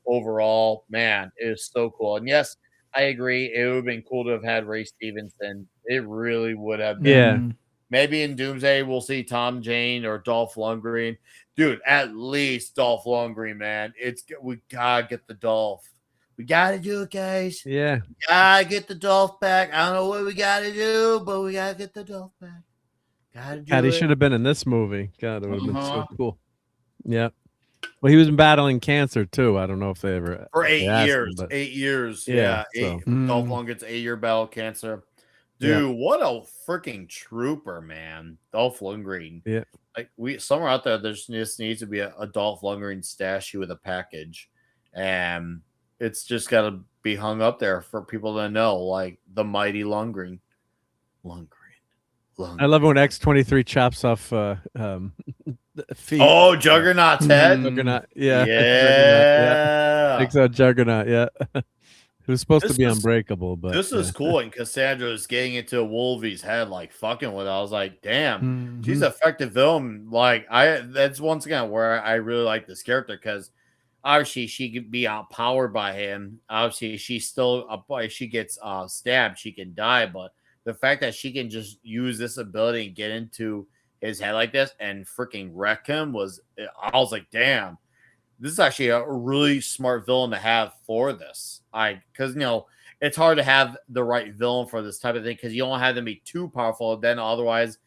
overall. Man, it is so cool. And yes, I agree. It would have been cool to have had Ray Stevenson. It really would have been. Yeah. Maybe in Doomsday, we'll see Tom Jane or Dolph Lundgren. Dude, at least Dolph Lundgren, man. We got to get the Dolph. We got to do it, guys. Yeah. We got to get the Dolph back. I don't know what we got to do, but we got to get the Dolph back. Got to do God, he it. should have been in this movie. God, it would have been so cool. Yeah. Well, he was battling cancer too. I don't know if they ever For if they 8 asked years. him, but 8 years. yeah. Yeah. So Dolph Lundgren's 8-year battle with cancer. Yeah. Dude, what a freaking trooper, man. Dolph Lundgren. yeah, Like somewhere out there, there just needs to be a Dolph Lundgren statue with a package. And it's just gotta be hung up there for people to know, like the mighty Lundgren. I love it when X-23 chops off feet. Oh, Juggernaut's head. Juggernaut, yeah, Yeah. Takes out Juggernaut, yeah. Who's supposed to This be is- unbreakable, but This is cool, and Cassandra is getting into Wolvie's head, like fucking with it. I was like, damn, she's an effective villain. Like, that's once again where I really like this character because obviously she could be outpowered by him. Obviously, she's still if she gets stabbed, she can die. But the fact that she can just use this ability and get into his head like this and freaking wreck him I was like, damn. This is actually a really smart villain to have for this. Because it's hard to have the right villain for this type of thing because you don't have them be too powerful. Then otherwise,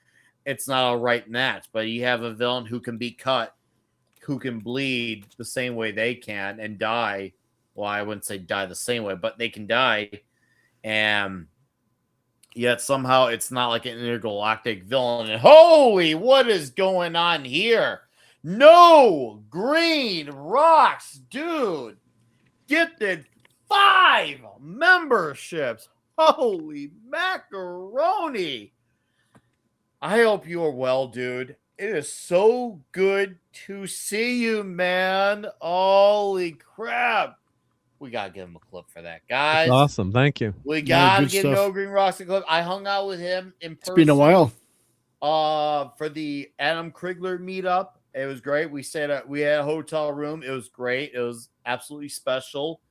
it's not a right match. But you have a villain who can be cut, who can bleed the same way they can and die. Well, I wouldn't say die the same way, but they can die, and yet somehow it's not like an intergalactic villain. And holy, what is going on here? No green rocks, dude. Gifted 5 memberships. Holy macaroni. I hope you are well, dude. It is so good to see you, man. Holy crap. We got to give him a clip for that, guys. That's awesome. Thank you. We got to good give stuff. No Green Rocks a clip. I hung out with him in person. It's been a while. For the Adam Krigler meetup. It was great. We had a hotel room. It was great. It was absolutely special.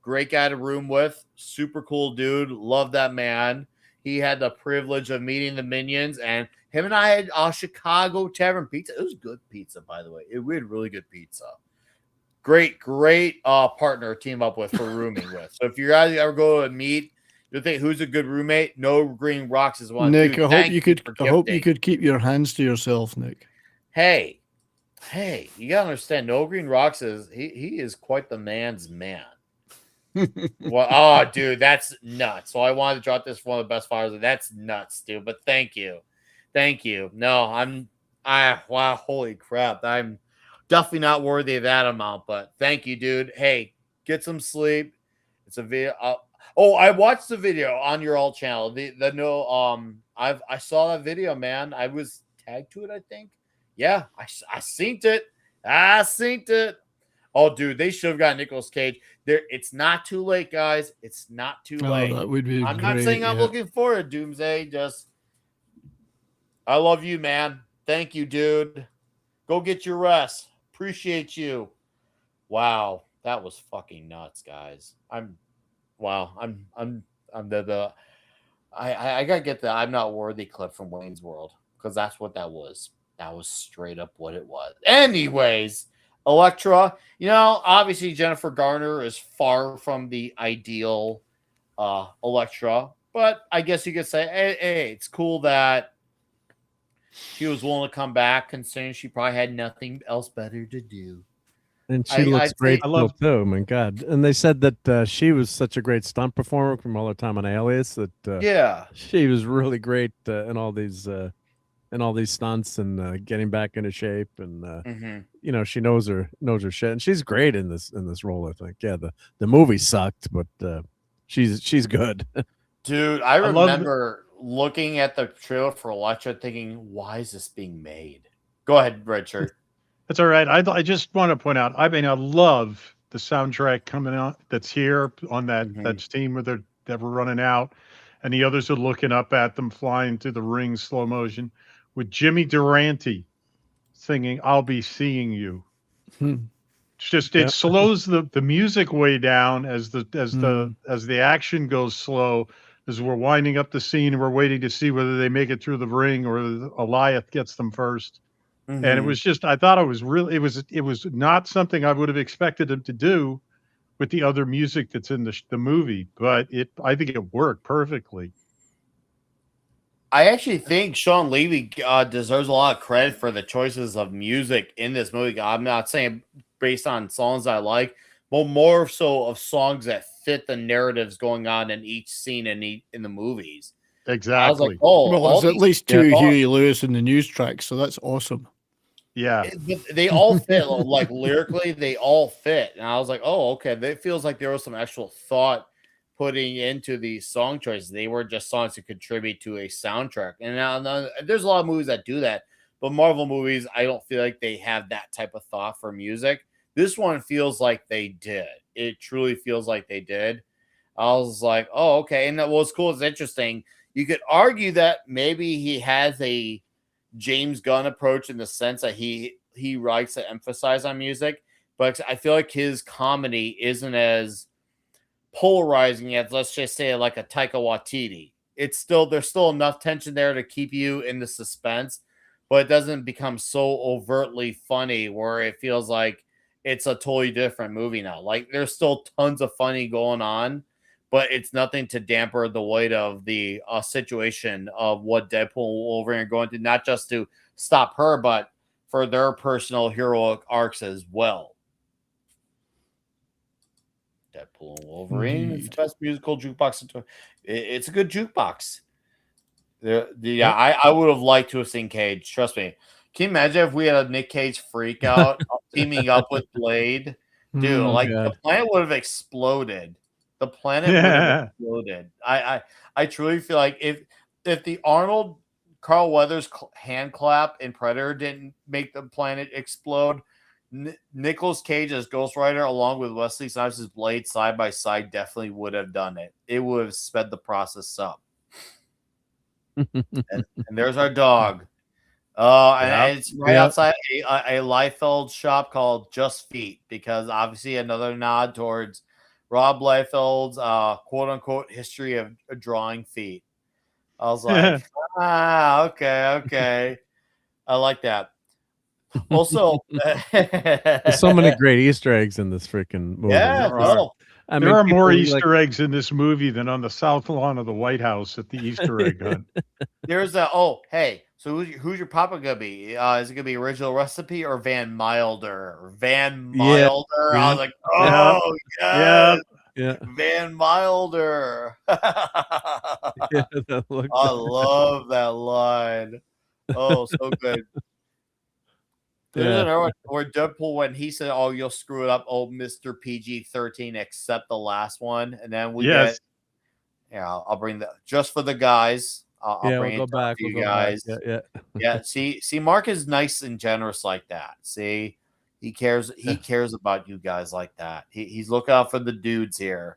Great guy to room with. Super cool dude. Love that man. He had the privilege of meeting the Minions, and him and I had Chicago Tavern Pizza. It was good pizza, by the way. We had really good pizza. Great partner to team up with for rooming with. So if you guys ever go to meet, you think who's a good roommate? No Green Rocks is one. Nick, Dude, I hope you gifting. could keep your hands to yourself, Nick. Hey, you gotta understand. No Green Rocks he is quite the man's man. Well, dude, that's nuts. So I wanted to drop this for one of the best fires. That's nuts, dude. But thank you. No, wow, holy crap. I'm definitely not worthy of that amount, but thank you, dude. Hey, get some sleep. It's a video. I watched the video on your alt channel. I saw that video, man. I was tagged to it, I think. Yeah, I synced it. Oh, dude, they should have got Nicolas Cage. It's not too late, guys. It's not too late. That would be I'm not great, saying I'm yeah. looking forward to Doomsday. I love you, man. Thank you, dude. Go get your rest. Appreciate you. Wow, that was fucking nuts, guys. I gotta get the I'm not worthy clip from Wayne's World because that's what that was. That was straight up what it was. Anyways, Elektra, obviously Jennifer Garner is far from the ideal Elektra, but I guess you could say, hey, it's cool that she was willing to come back, considering she probably had nothing else better to do. And she looks great too. My God! And they said that she was such a great stunt performer from all her time on Alias. That she was really great in all these stunts and getting back into shape. And she knows her shit, and she's great in this role. I think. Yeah, the movie sucked, but she's good. Dude, I remember looking at the trailer for Elektra, thinking, "Why is this being made?" Go ahead, Richard. That's all right. I just want to point out, I love the soundtrack coming out that's here on that steam where they're running out, and the others are looking up at them flying through the ring slow motion with Jimmy Durante singing "I'll Be Seeing You." It's just it slows the music way down as the action goes slow as we're winding up the scene and we're waiting to see whether they make it through the ring or Eliath gets them first. And it was just, I thought it was not something I would have expected him to do with the other music that's in the movie, but I think it worked perfectly. I actually think Sean Levy deserves a lot of credit for the choices of music in this movie. I'm not saying based on songs I like, but more so of songs that fit the narratives going on in each scene in the movies. Exactly. I was like, oh, Well, all there's at these least two songs- Huey Lewis in the news tracks, so that's awesome. Yeah. but they all fit, like lyrically, they all fit. And I was like, oh, okay. It feels like there was some actual thought putting into these song choices. They were just songs to contribute to a soundtrack. And now there's a lot of movies that do that, but Marvel movies, I don't feel like they have that type of thought for music. This one feels like they did. It truly feels like they did. I was like, oh, okay. And what's cool is interesting. You could argue that maybe he has a James Gunn approach in the sense that he likes to emphasize on music, but I feel like his comedy isn't as polarizing as, let's just say, like a Taika Waititi. There's still enough tension there to keep you in the suspense, but it doesn't become so overtly funny where it feels like it's a totally different movie now. Like there's still tons of funny going on, but it's nothing to damper the weight of the situation of what Deadpool and Wolverine are going to, not just to stop her, but for their personal heroic arcs as well. Deadpool and Wolverine is the best musical jukebox. It's a good jukebox. I would have liked to have seen Cage. Trust me. Can you imagine if we had a Nick Cage freak out teaming up with Blade? Dude, the planet would have exploded. The planet would have exploded. I truly feel like if the Arnold Carl Weathers hand clap in Predator didn't make the planet explode, Nicolas Cage as Ghost Rider along with Wesley Snipes' Blade side by side definitely would have done it. It would have sped the process up. and there's our dog. And it's right outside a Liefeld shop called Just Feet, because obviously another nod towards Rob Liefeld's quote-unquote history of drawing feet. I was like, okay. I like that. Also, there's so many great Easter eggs in this freaking movie. Yeah, there are more Easter eggs in this movie than on the south lawn of the White House at the Easter egg hunt. There's so who's your papa gonna be? Is it gonna be original recipe or Van Milder? Van Milder. Yeah. I was like, oh yeah. Van Milder. Yeah, I love that line. Oh, so good. There's another one where Deadpool, when he said, "Oh, you'll screw it up, oh Mr. PG-13, except the last one," and then we get, I'll bring that just for the guys. I'll bring we'll it go back for you guys. Yeah. See, Mark is nice and generous like that. See, he cares. He cares about you guys like that. He's looking out for the dudes here.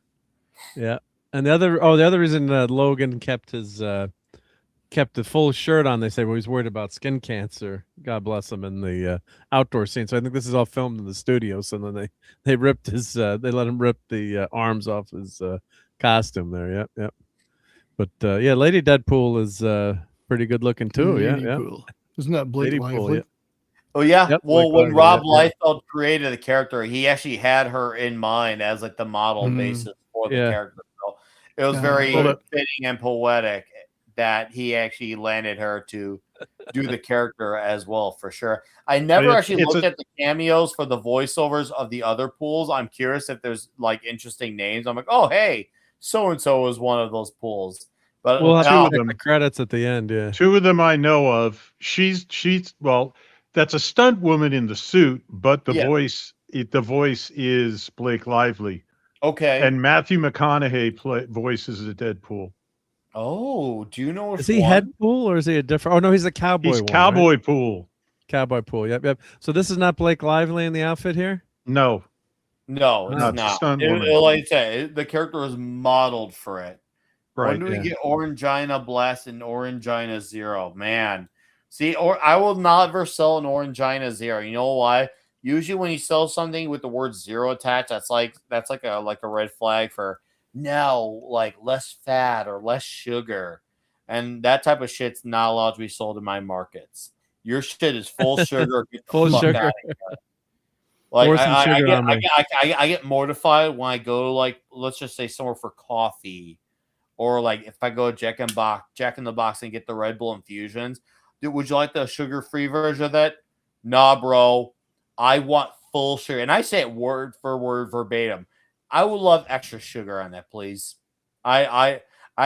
Yeah, and the other reason Logan kept the full shirt on, they say, well, he's worried about skin cancer. God bless him, in the outdoor scene. So I think this is all filmed in the studio. So then they ripped his they let him rip the arms off his costume there. Yep. But Lady Deadpool is pretty good looking too. Lady Pool. Isn't that Blake Lively? Oh yeah. Yep, well, Blake when Lively, Rob Liefeld created the character, he actually had her in mind as like the model basis for the character. So it was very fitting and poetic that he actually landed her to do the character as well, for sure. I never actually looked at the cameos for the voiceovers of the other pools. I'm curious if there's like interesting names. I'm like, oh hey, so and so is one of those pools. But we'll have the credits at the end. Yeah, two of them I know of. She's that's a stunt woman in the suit, but the voice is Blake Lively. Okay, and Matthew McConaughey voices the Deadpool. Oh, do you know? Is he Headpool or is he a different? Oh no, he's a cowboy. He's Cowboy Pool. Cowboy Pool. Yep. So this is not Blake Lively in the outfit here. No, it's not. Like I said, the character is modeled for it. Right. When do we get Orangina Blast and Orangina Zero? Man, see, I will never sell an Orangina Zero. You know why? Usually, when you sell something with the word zero attached, that's like a red flag for like less fat or less sugar, and that type of shit's not allowed to be sold in my markets. Your shit is full sugar. Full sugar. Like I get mortified when I go to, like, let's just say somewhere for coffee, or like if I go to Jack in the Box and get the Red Bull infusions. Dude, would you like the sugar-free version of that? Nah, bro. I want full sugar, and I say it word for word verbatim. I would love extra sugar on that, please. I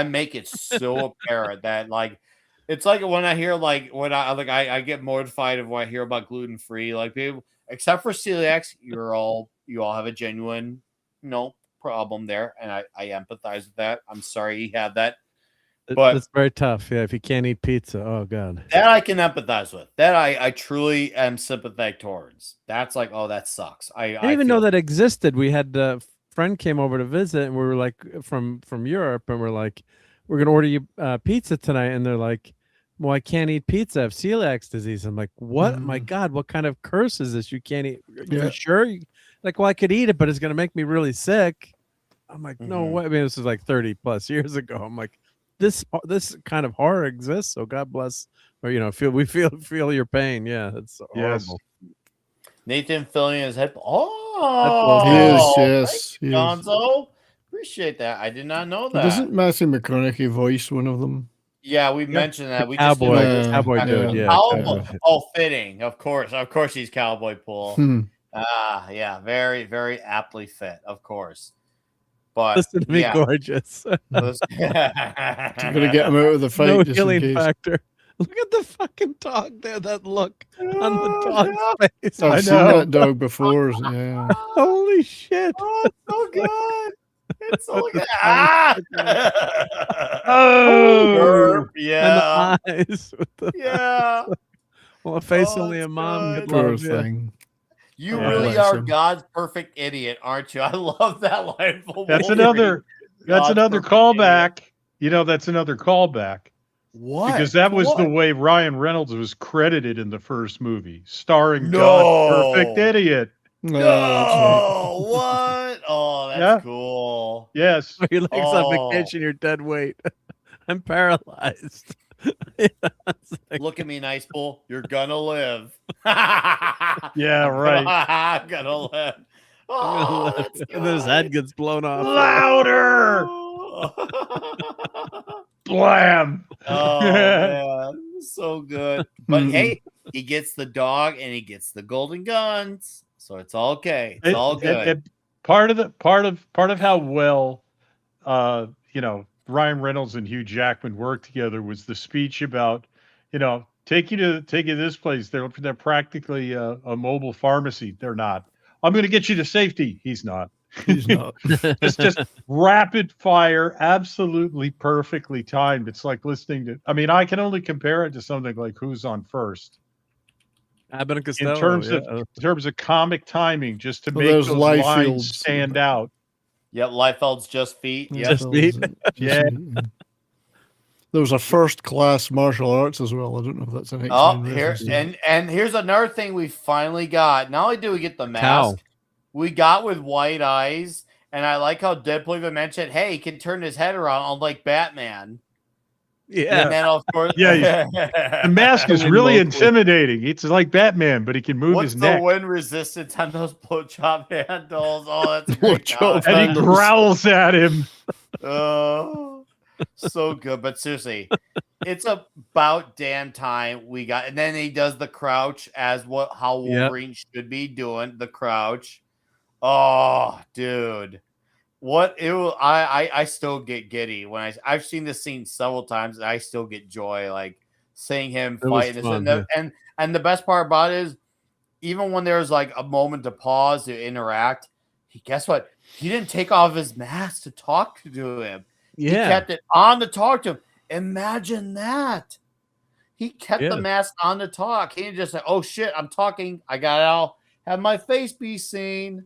make it so apparent that like it's like when I hear like when I get mortified of when I hear about gluten free. Like people, except for celiacs, you all have a genuine problem there, and I empathize with that. I'm sorry you have that. But it's very tough. Yeah, if you can't eat pizza, oh god. that I can empathize with. That I truly am sympathetic towards. That's like, oh, that sucks. I didn't even know that existed. We had a friend came over to visit, and we were like from Europe, and we're like, we're gonna order you pizza tonight, and they're like, well, I can't eat pizza. I have celiac disease. I'm like, what? My God, what kind of curse is this? You can't eat. You sure? Like, well, I could eat it, but it's gonna make me really sick. I'm like, no way. I mean, this was like 30 plus years ago. I'm like, this kind of horror exists. So God bless, or we feel your pain. Yeah, it's horrible. Nathan filling his head. Oh, yes, Gonzo. Appreciate that. I did not know that. Doesn't Matthew McConaughey voice one of them? Yeah, we mentioned that. We cowboy, just cowboy dude. Yeah. Cowboy. Oh, fitting. Of course, he's Cowboy Pool. Yeah, very, very aptly fit. Of course. But listen to me, gorgeous. I'm gonna get him out of the fight. No just healing factor. Look at the fucking dog there. That look on the dog's face. I've seen that dog before. Yeah. Holy shit! Oh, it's so good. It's so good. Oh, yeah. And the eyes. Yeah. Well, a face only a mom could Poor love. Yeah. thing. You really are God's perfect idiot, aren't you? I love that line. That's another callback. That's another callback. What? Because that was the way Ryan Reynolds was credited in the first movie, starring God's perfect idiot. No, what? Oh, that's cool. Yes. Your legs on vacation, you're dead weight. I'm paralyzed. Look at me, nice bull. You're gonna live. Yeah, right. I'm gonna live. Oh, that's and then his head gets blown off. Louder! Blam! Oh man, so good. But hey, he gets the dog and he gets the golden guns, so it's all okay. It's all good. Part of how well, Ryan Reynolds and Hugh Jackman worked together was the speech about, take you to this place. They're practically a mobile pharmacy. They're not. I'm going to get you to safety. He's not. He's not. It's just rapid fire, absolutely perfectly timed. It's like listening to. I mean, I can only compare it to something like Who's on First. Abbott and Costello, in terms of comic timing, just to make those lines stand out. Yep, Liefeld's just feet. Yep. Just feet. Yeah. There was a first class martial arts as well. I don't know if that's an X-Men reference. And here's another thing we finally got. Not only do we get the mask, we got with white eyes, and I like how Deadpool even mentioned, hey, he can turn his head around unlike Batman. Yeah. And then of course the mask is really intimidating. It's like Batman, but he can move his neck. What's the wind resistance on those blowjob handles? Oh, that's great. And he growls at him. Oh, so good. But seriously, it's about damn time we got. And then he does the crouch as how Wolverine should be doing the crouch. Oh, dude. I still get giddy when I've seen this scene several times, and I still get joy like seeing him fight. And the best part about it is, even when there's like a moment to pause to interact, guess what? He didn't take off his mask to talk to him. Yeah. He kept it on to talk to him. Imagine that. He kept the mask on to talk. He didn't just say, "Oh shit, I'm talking. I gotta have my face be seen."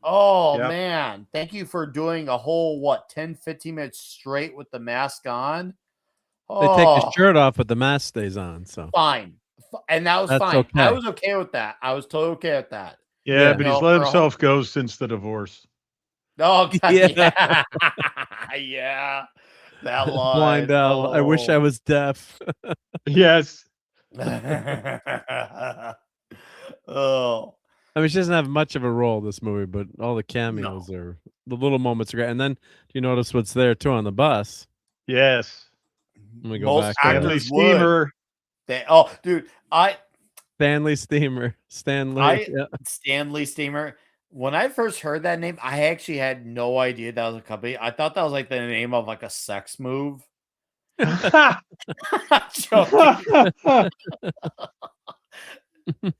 Oh, man. Thank you for doing a whole, 10, 15 minutes straight with the mask on. They take his shirt off, but the mask stays on. So fine. And that was fine. Okay. I was okay with that. I was totally okay with that. Yeah, but he's let himself go since the divorce. Oh, God. Yeah. Yeah. That line. Blind owl. I wish I was deaf. Yes. Oh. I mean, she doesn't have much of a role this movie, but all the cameos are the little moments are great. And then do you notice what's there too on the bus? Yes. Let me go back. Stanley Steamer. Dude, Stanley Steamer. Stanley. Yeah. Stanley Steamer. When I first heard that name, I actually had no idea that was a company. I thought that was like the name of like a sex move. I'm joking.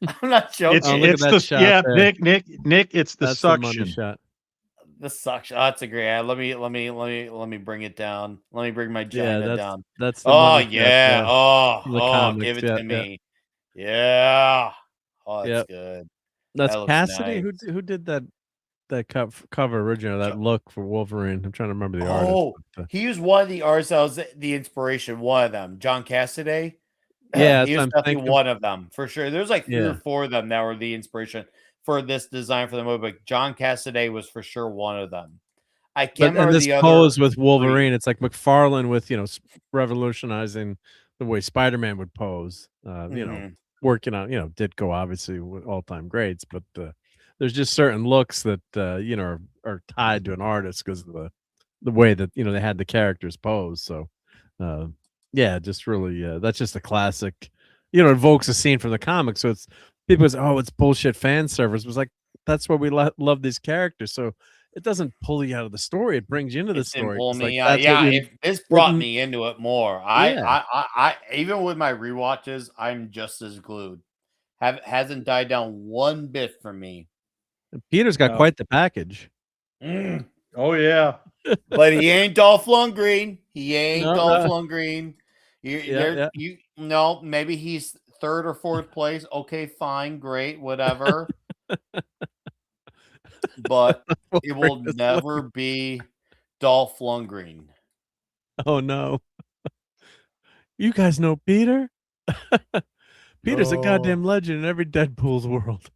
I'm not joking. It's the shot there. Nick. It's the That's the money suction. shot. The suction. Oh, that's a great. Let me bring it down. Let me bring my Gina down. That's the Oh money shot, yeah. the Oh, comics, give it yeah, to me. Yeah. Oh, that's Yep. good. That's That looks Cassidy. nice. Who did that cover original, that look for Wolverine? I'm trying to remember the artist. Oh, But, he was one of the artists that was the inspiration. One of them, John Cassidy. yeah, He that's what was I'm definitely thinking. one of them for sure. There's like 3 or Yeah. 4 of them that were the inspiration for this design for the movie. But John Cassidy was for sure one of them. I can't But remember and this the other pose with 3. Wolverine, it's like McFarlane with revolutionizing the way Spider-Man would pose. Mhm. Working on Ditko obviously with all-time greats, but there's just certain looks that are tied to an artist because of the way that they had the characters pose. So yeah, just really that's just a classic. Invokes a scene from the comics. So it's people say, oh, it's bullshit fan service. It was like that's why we love these characters. So it doesn't pull you out of the story. It brings you into the It didn't story. pull It's like me out. that's what Yeah, we if this what brought m- me into it more. yeah. I even with my rewatches, I'm just as glued. Hasn't died down one bit for me. Peter's got No. quite the package. Oh yeah. But he ain't Dolph Lundgren. He ain't No, Dolph Lundgren. yeah. No, maybe he's 3rd or 4th place. Okay, fine, great, whatever. But it will never be Dolph Lundgren. Oh no. You guys know Peter? Peter's a goddamn legend in every Deadpool's world.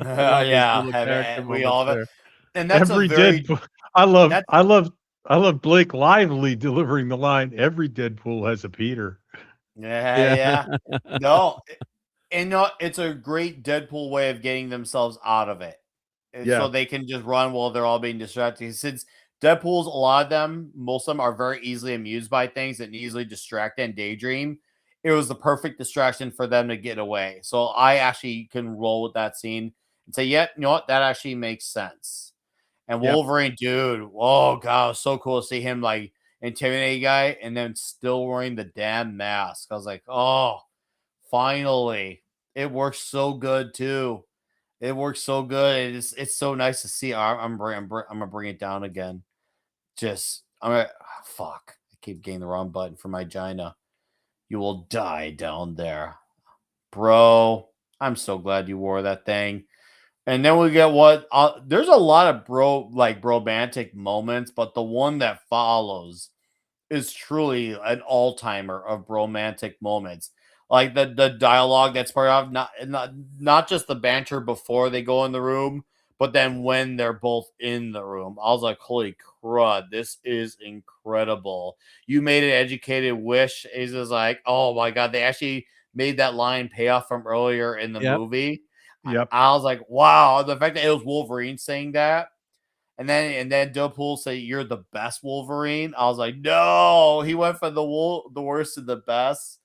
I love his little character We moments all have it. there. And that's Every a very Deadpool. that's I love Blake Lively delivering the line. Every Deadpool has a Peter. yeah. No, and no, it's a great Deadpool way of getting themselves out of it. And Yeah. so they can just run while they're all being distracted. Since Deadpool's, a lot of them, most of them are very easily amused by things and easily distracted and daydream. It was the perfect distraction for them to get away. So I actually can roll with that scene and say, yeah, you know what? That actually makes sense. And Yep. Wolverine, dude, oh god, it was so cool to see him like intimidate a guy and then still wearing the damn mask. I was like, oh, finally. It works so good too. It works so good. It's so nice to see. I'm gonna bring it down again. Fuck. I keep getting the wrong button for my Gina. You will die down there, bro. I'm so glad you wore that thing. And then we get there's a lot of bromantic moments, but the one that follows is truly an all-timer of bromantic moments. Like the dialogue that's part of not just the banter before they go in the room, but then when they're both in the room. I was like, holy crud, this is incredible. You made an educated wish. Is just like, oh my god, they actually made that line pay off from earlier in the Yep. movie. Yep. I was like, wow, the fact that it was Wolverine saying that. And then Deadpool say you're the best Wolverine. I was like, no, he went from the worst to the best.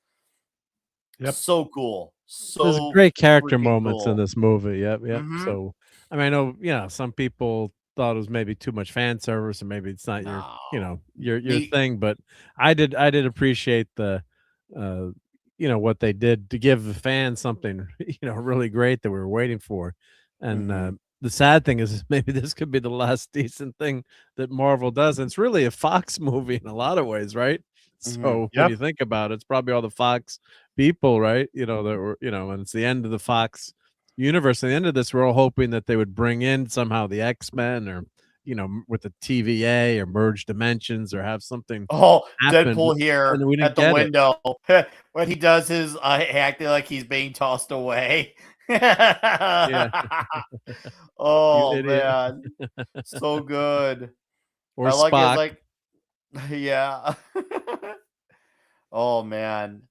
Yep. So cool. There's So great character freaking moments in cool. this movie. Yep. Mhm. So I mean, I know, some people thought it was maybe too much fan service, and maybe it's not No. your thing, but I did appreciate the what they did to give the fans something really great that we were waiting for. And Mhm. the sad thing is maybe this could be the last decent thing that Marvel does. And it's really a Fox movie in a lot of ways, right? Mhm. So when Yep. you think about it, it's probably all the Fox people, right? That were, and it's the end of the Fox universe. At the end of this, we're all hoping that they would bring in somehow the X-Men or, with the TVA or merge dimensions or have something Oh, happen. Deadpool here And we didn't at the get it. window when he does his acting like he's being tossed away. Yeah. You Oh idiot. man, so good. Or I like it. It's Spock. like, yeah. Oh man,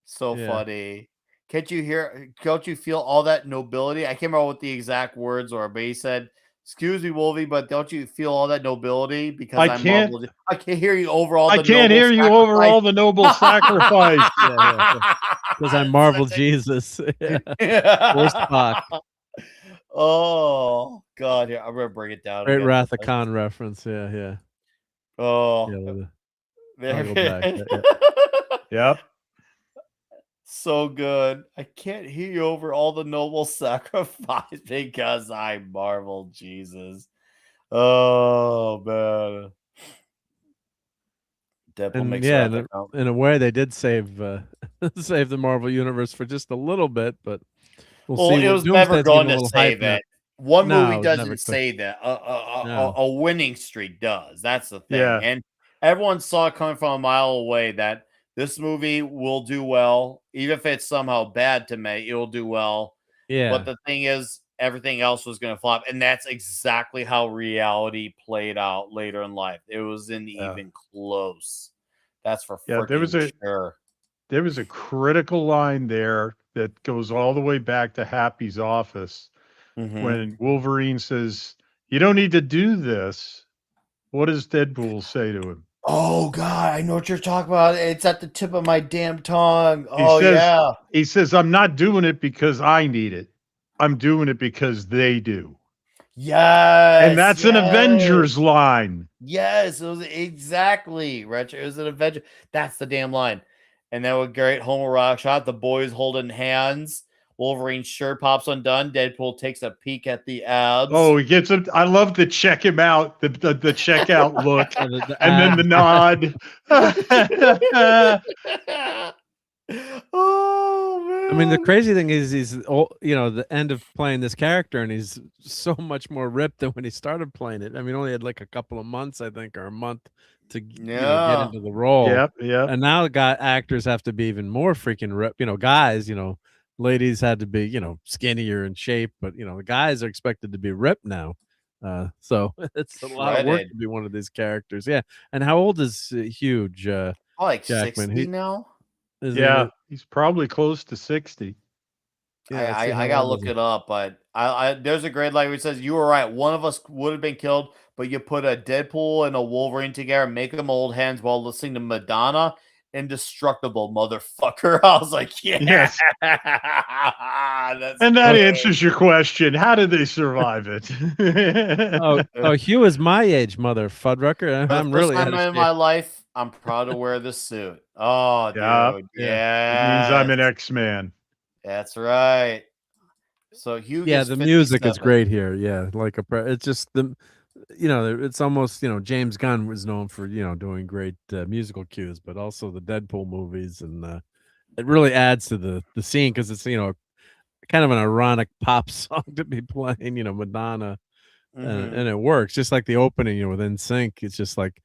so Yeah. funny. Can't you feel all that nobility? I can't remember what the exact words were, but he said Excuse me, Wolvie, but don't you feel all that nobility because I I'm can't. Marvel? I can't hear you over all I the can't noble hear you over all the noble sacrifice. Because I'm Marvel Jesus. Or Spock. Oh God, yeah, I'm gonna bring it down Great again. Wrath of Khan reference. Yeah. Oh, I'll go back. Yep. So good. I can't hear you over all the noble sacrifice because I'm Marvel Jesus. Oh man. Deadpool And makes yeah, Wrath count. in a way, they did save save the Marvel universe for just a little bit, but we'll Well, see. it was never Doomsday's getting going a to little hype save now. it. One movie No, it never doesn't could. say that. No. A winning streak does. That's the thing. Yeah. And everyone saw it coming from a mile away that this movie will do well, even if it's somehow bad to make. It will do well. Yeah. But the thing is, everything else was going to flop, and that's exactly how reality played out later in life. It wasn't even close. That's for freaking sure. There was a critical line there that goes all the way back to Happy's office when Wolverine says, "You don't need to do this." What does Deadpool say to him? Oh God, I know what you're talking about. It's at the tip of my damn tongue. Oh yeah. He says, "I'm not doing it because I need it. I'm doing it because they do." Yes. And that's an Avengers line. Yes, it was exactly Retro. It was an Avenger. That's the damn line. And then with great homoerotic shot, the boys holding hands. Wolverine's shirt pops undone. Deadpool takes a peek at the abs. Oh, he gets him. I love the check him out, the checkout look, and then the nod. Oh man! I mean, the crazy thing is, he's the end of playing this character, and he's so much more ripped than when he started playing it. I mean, only had like a couple of months, I think, or a month to get into the role. Yep. And now actors have to be even more freaking ripped. Guys, ladies had to be skinnier in shape, but the guys are expected to be ripped now. So it's a lot of work to be one of these characters. Yeah. And how old is Huge? Like Jackman? 60 now. Yeah, he's probably close to 60. Yeah, I gotta look it up, but I there's a great line where it says you were right. One of us would have been killed, but you put a Deadpool and a Wolverine together, make them old hands while listening to Madonna. Indestructible motherfucker. I was like, yeah. Yes. And that answers your question. How did they survive it? Hugh is my age, mother Fuddrucker. I'm really first time in my life. I'm proud to wear this suit. Oh, dude. Yeah. It means I'm an X-Man. That's right. So Hugh. Yeah, the music is great here. Yeah, like it's just it's almost James Gunn was known for doing great musical cues, but also the Deadpool movies, and it really adds to the scene because it's kind of an ironic pop song to be playing, Madonna, and it works just like the opening, with NSYNC. It's just like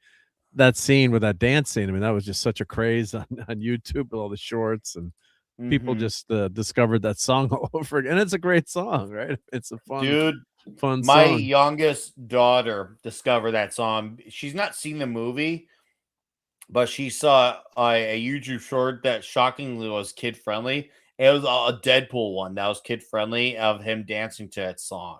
that scene with that dance scene. I mean, that was just such a craze on YouTube with all the shorts, and people just discovered that song all over again. And it's a great song, right? It's a fun song. My youngest daughter discovered that song. She's not seen the movie, but she saw a YouTube short that shockingly was kid friendly. It was a Deadpool one that was kid friendly of him dancing to that song.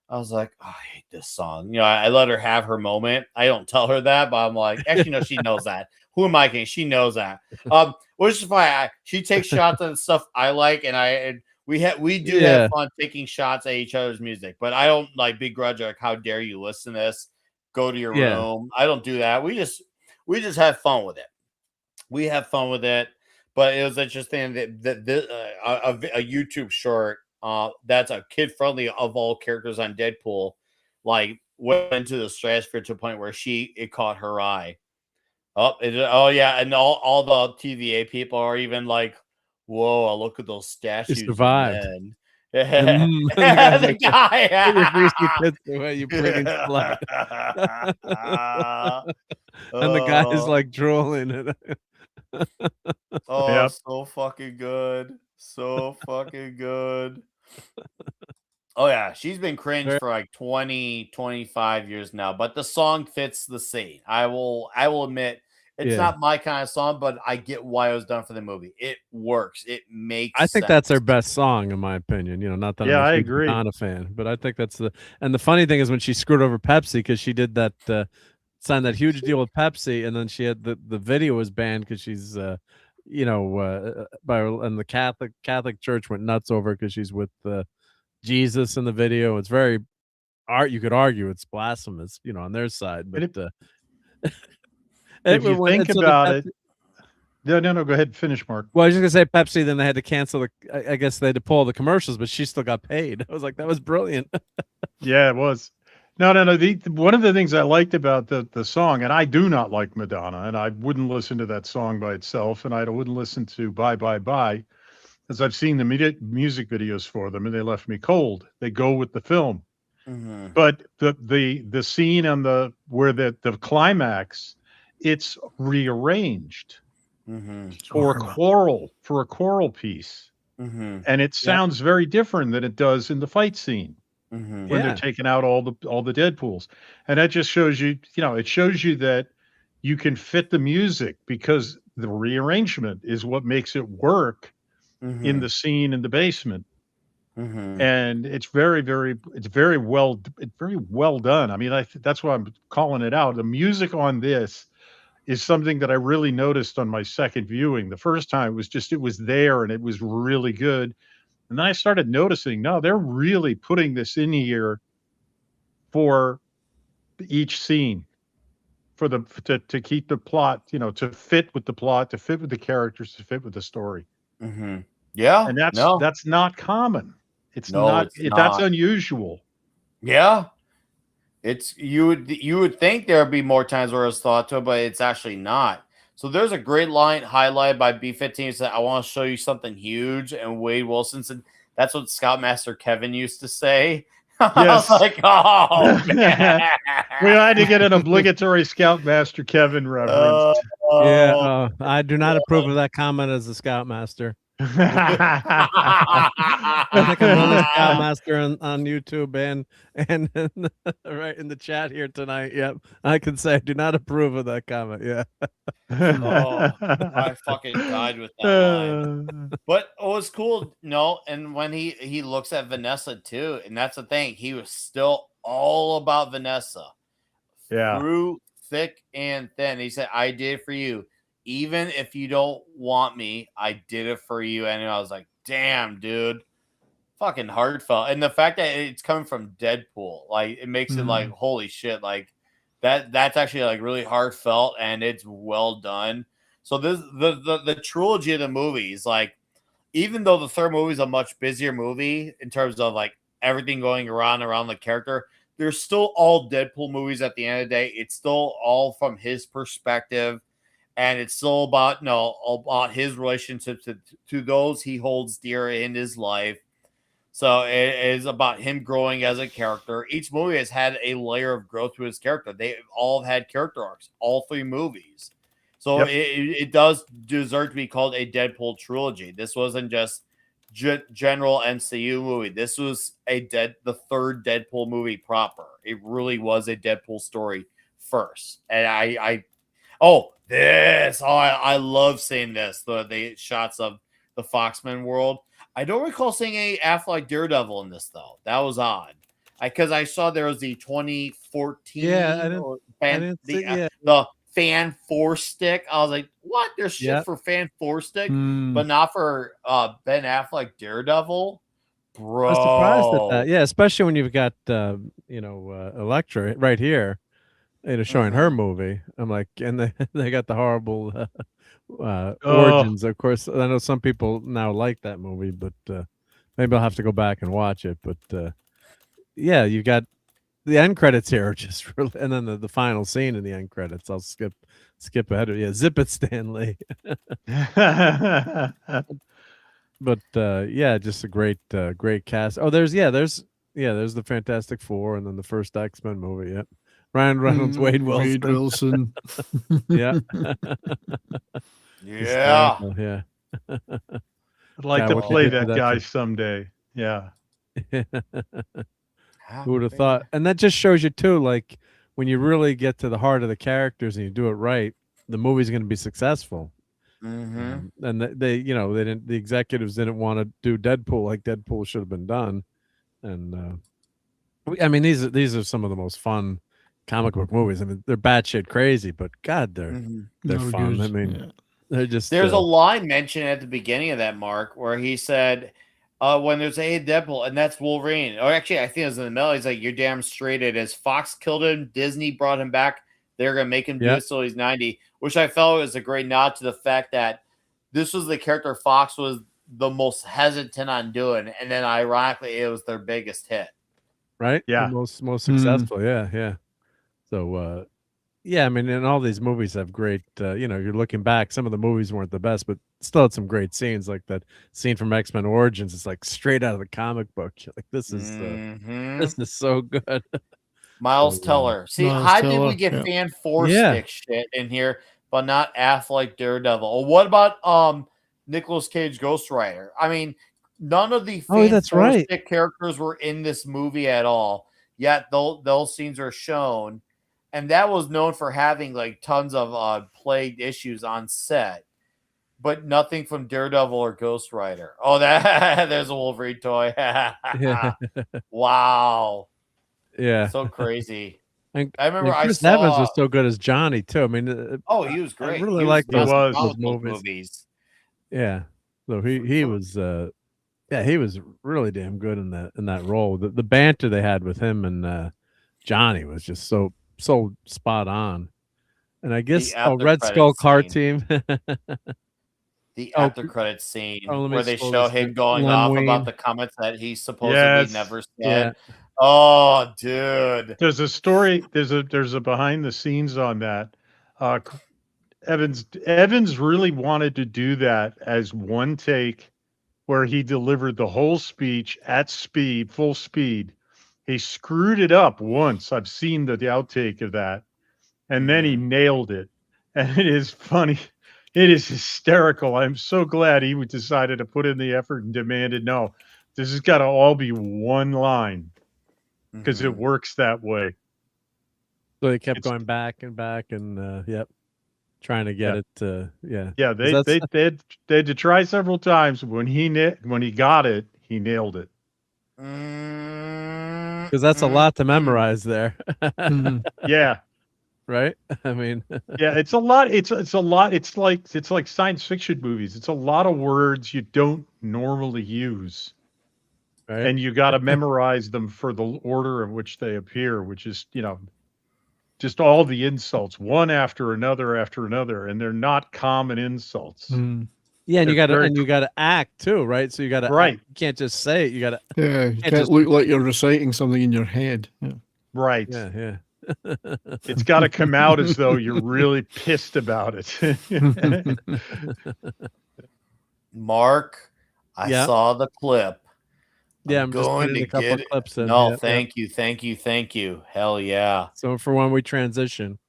I was like, oh, I hate this song. I let her have her moment. I don't tell her that, but I'm like, actually, no, she knows that. Who am I kidding? She knows that. Which is fine. She takes shots at the stuff I like, and we do have fun taking shots at each other's music. But I don't begrudge her. Like, how dare you listen to this? Go to your room. I don't do that. We just have fun with it. We have fun with it. But it was interesting that a YouTube short. That's a kid friendly of all characters on Deadpool, went into the stratosphere to a point where it caught her eye. Oh yeah, and all the TVA people are even like, whoa, look at those statues. He survived. The guy, you pretty slut. And the guy is like drooling it. So fucking good. So fucking good. Oh yeah, she's been cringe for like 20, 25 years now, but the song fits the scene. I will admit It's not my kind of song, but I get why it was done for the movie. It works. It makes I think sense. that's their best song, in my opinion. Not that I'm a huge Madonna fan, but I think that's and the funny thing is when she screwed over Pepsi because she did that, signed that huge deal with Pepsi, and then she had the video was banned because she's, and the Catholic Church went nuts over because she's with Jesus in the video. It's very you could argue it's blasphemous, on their side, but if you think about it, no, go ahead, finish, Mark. Well, I was just gonna say Pepsi. Then they had to cancel I guess they had to pull all the commercials, but she still got paid. I was like, that was brilliant. Yeah, it was. No. One of the things I liked about the song, and I do not like Madonna, and I wouldn't listen to that song by itself, and I wouldn't listen to Bye Bye Bye, as I've seen the music videos for them, and they left me cold. They go with the film. Mm-hmm. But the scene on where the climax, it's rearranged for a choral piece, and it sounds very different than it does in the fight scene when they're taking out all the Deadpools, and that just shows you, it shows you that you can fit the music because the rearrangement is what makes it work in the scene in the basement. And it's very well done. I mean, that's why I'm calling it out. The music on this is something that I really noticed on my second viewing. The first time it was there and it was really good. And then I started noticing, no, they're really putting this in here for each scene, to keep the plot, to fit with the plot, to fit with the characters, to fit with the story. Yeah. And that's not common. It's not. That's unusual. Yeah. You would think there would be more times where it's thought to, but it's actually not. So there's a great line highlighted by B-15 said, "I want to show you something huge," and Wade Wilson said, "That's what Scoutmaster Kevin used to say." Yes. I was like, "Oh man." We had to get an obligatory Scoutmaster Kevin reference. I do not approve of that comment as a Scoutmaster. I think I'm on the Scoutmaster on YouTube and right in the chat here tonight. Yep, I can say I do not approve of that comment. Yeah. I fucking died with that line. But it was cool, and when he looks at Vanessa too, and that's the thing, he was still all about Vanessa. Yeah. Through thick and thin. He said, "I did it for you. Even if you don't want me, I did it for you." And I was like, damn, dude. Fucking heartfelt. And the fact that it's coming from Deadpool, like, it makes it like, holy shit, like that's actually like really heartfelt and it's well done. So this the trilogy of the movies, like, even though the third movie is a much busier movie in terms of like everything going around the character, they're still all Deadpool movies at the end of the day. It's still all from his perspective. And it's still about his relationship to those he holds dear in his life. So it is about him growing as a character. Each movie has had a layer of growth to his character. They all have had character arcs, all three movies. So it does deserve to be called a Deadpool trilogy. This wasn't just general MCU movie. This was the third Deadpool movie proper. It really was a Deadpool story first. And I love seeing this. The shots of the Foxman world. I don't recall seeing a Affleck Daredevil in this though. That was odd. Because I saw there was the 2014. The Fan 4 stick. I was like, what? There's shit for Fan 4 stick, but not for Ben Affleck Daredevil. Bro, I'm surprised at that. Yeah, especially when you've got Elektra right here. Showing her movie. I'm like, and they got the horrible origins. Of course, I know some people now like that movie, but maybe I'll have to go back and watch it. But yeah, you got the end credits here, are just really, and then the final scene in the end credits. I'll skip ahead of zip it, Stanley. But yeah, just a great cast. Oh, there's the Fantastic Four, and then the first X-Men movie. Yeah. Ryan Reynolds, Wade Wilson. Yeah. Yeah. I'd like to play that guy someday. Yeah. Who would have thought? And that just shows you too, like, when you really get to the heart of the characters and you do it right, the movie's going to be successful. Mm-hmm. And they didn't. The executives didn't want to do Deadpool like Deadpool should have been done. And I mean, these are some of the most fun comic book movies. I mean, they're batshit crazy, but God, they're fun. I mean, they're just. There's a line mentioned at the beginning of that, Mark, where he said, when there's a Deadpool, and that's Wolverine. Or actually, I think it was in the middle. He's like, "You're damn straight. It is. Fox killed him. Disney brought him back. They're gonna make him do it till he's 90," which I felt was a great nod to the fact that this was the character Fox was the most hesitant on doing, and then ironically, it was their biggest hit. Right? Yeah. The most successful. Yeah. So, yeah, I mean, and all these movies have great, you're looking back, some of the movies weren't the best, but still had some great scenes, like that scene from X-Men Origins. It's like straight out of the comic book. You're like, this is so good. Miles Teller. See, how did we get fan force stick shit in here, but not Affleck Daredevil? Or what about Nicolas Cage Ghost Rider? I mean, none of the fan force stick characters were in this movie at all, yet those scenes are shown. And that was known for having like tons of plagued issues on set, but nothing from Daredevil or Ghost Rider. Oh, there's a Wolverine toy. Wow. Yeah. So crazy. And I remember Chris Evans was so good as Johnny too. I mean, he was great. I really like those movies. Yeah. So he was he was really damn good in that role. The banter they had with him and Johnny was just so spot on. And I guess Red Skull car team. The after credits scene where they spoil show this him thing. going Len off Wein. about the comments that he supposedly never said. Yeah. Oh, dude. There's a story. There's a behind the scenes on that. Evans really wanted to do that as one take, where he delivered the whole speech at speed, full speed. He screwed it up once. I've seen the outtake of that, and then he nailed it. And it is funny. It is hysterical. I'm so glad he decided to put in the effort and demanded, no, this has got to all be one line, because it works that way. So they kept going back and back and trying to get it. Yeah, they had to try several times. When he got it, he nailed it. Because that's a lot to memorize there. Yeah. Right. I mean, yeah, it's a lot. It's a lot. It's like science fiction movies. It's a lot of words you don't normally use. Right. And you got to memorize them for the order in which they appear, which is, just all the insults, one after another, and they're not common insults. Yeah, and you got to act too, right? So you got to right. You can't just say it. You got to you can't look like you're reciting something in your head. Yeah. Right. Yeah. It's got to come out as though you're really pissed about it. Mark, I saw the clip. Yeah, I'm just going putting to a couple get it. clips in. No, Yeah, thank you. Hell yeah. So for when we transition.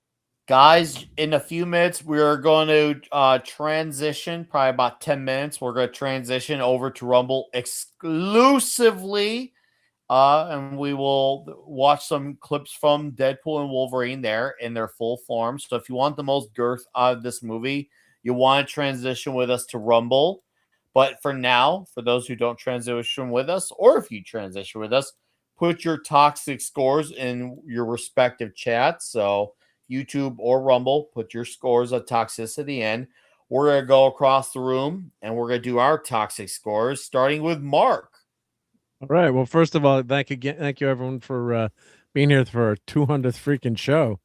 Guys, in a few minutes, we're going to transition, probably about 10 minutes. We're going to transition over to Rumble exclusively. And we will watch some clips from Deadpool and Wolverine there in their full form. So if you want the most girth out of this movie, you want to transition with us to Rumble. But for now, for those who don't transition with us, or if you transition with us, put your toxic scores in your respective chats. So YouTube or Rumble, put your scores of toxicity in. We're going to go across the room and we're going to do our toxic scores, starting with Mark. All right. Well, first of all, thank you everyone for being here for our 200th freaking show.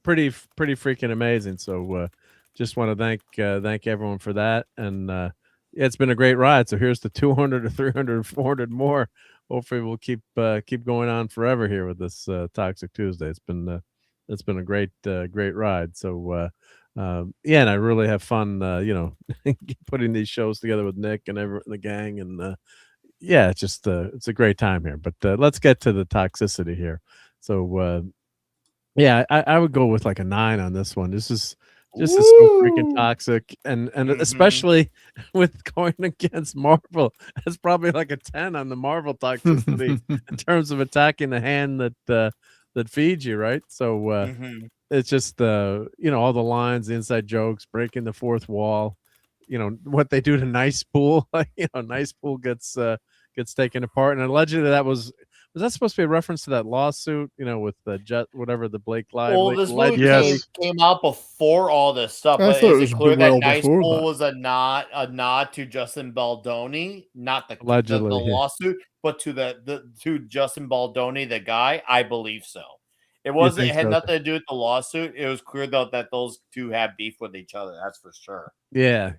pretty freaking amazing. So just want to thank everyone for that. And it's been a great ride. So here's the 200 or 300 or 400 more. Hopefully we'll keep going on forever here with this Toxic Tuesday. It's been a great ride. So and I really have fun putting these shows together with Nick and everyone, the gang, and it's just it's a great time here. But let's get to the toxicity here. So I would go with like a 9 on this one. This is just so freaking toxic, and especially with going against Marvel, it's probably like a 10 on the Marvel toxicity in terms of attacking the hand that feeds you, right? So it's just all the lines, the inside jokes, breaking the fourth wall. What they do to Nice Pool. Nice Pool gets taken apart, and allegedly that was that supposed to be a reference to that lawsuit? With the whatever the Blake Well, Lively. this movie Yes. came out before all this stuff, I but thought is it it was clear well that Nice before Pool that. was a nod to Justin Baldoni, not the Allegedly, yeah. lawsuit, but to Justin Baldoni, the guy? I believe so. It wasn't. It had so? nothing to do with the lawsuit. It was clear though that those two have beef with each other. That's for sure. Yeah.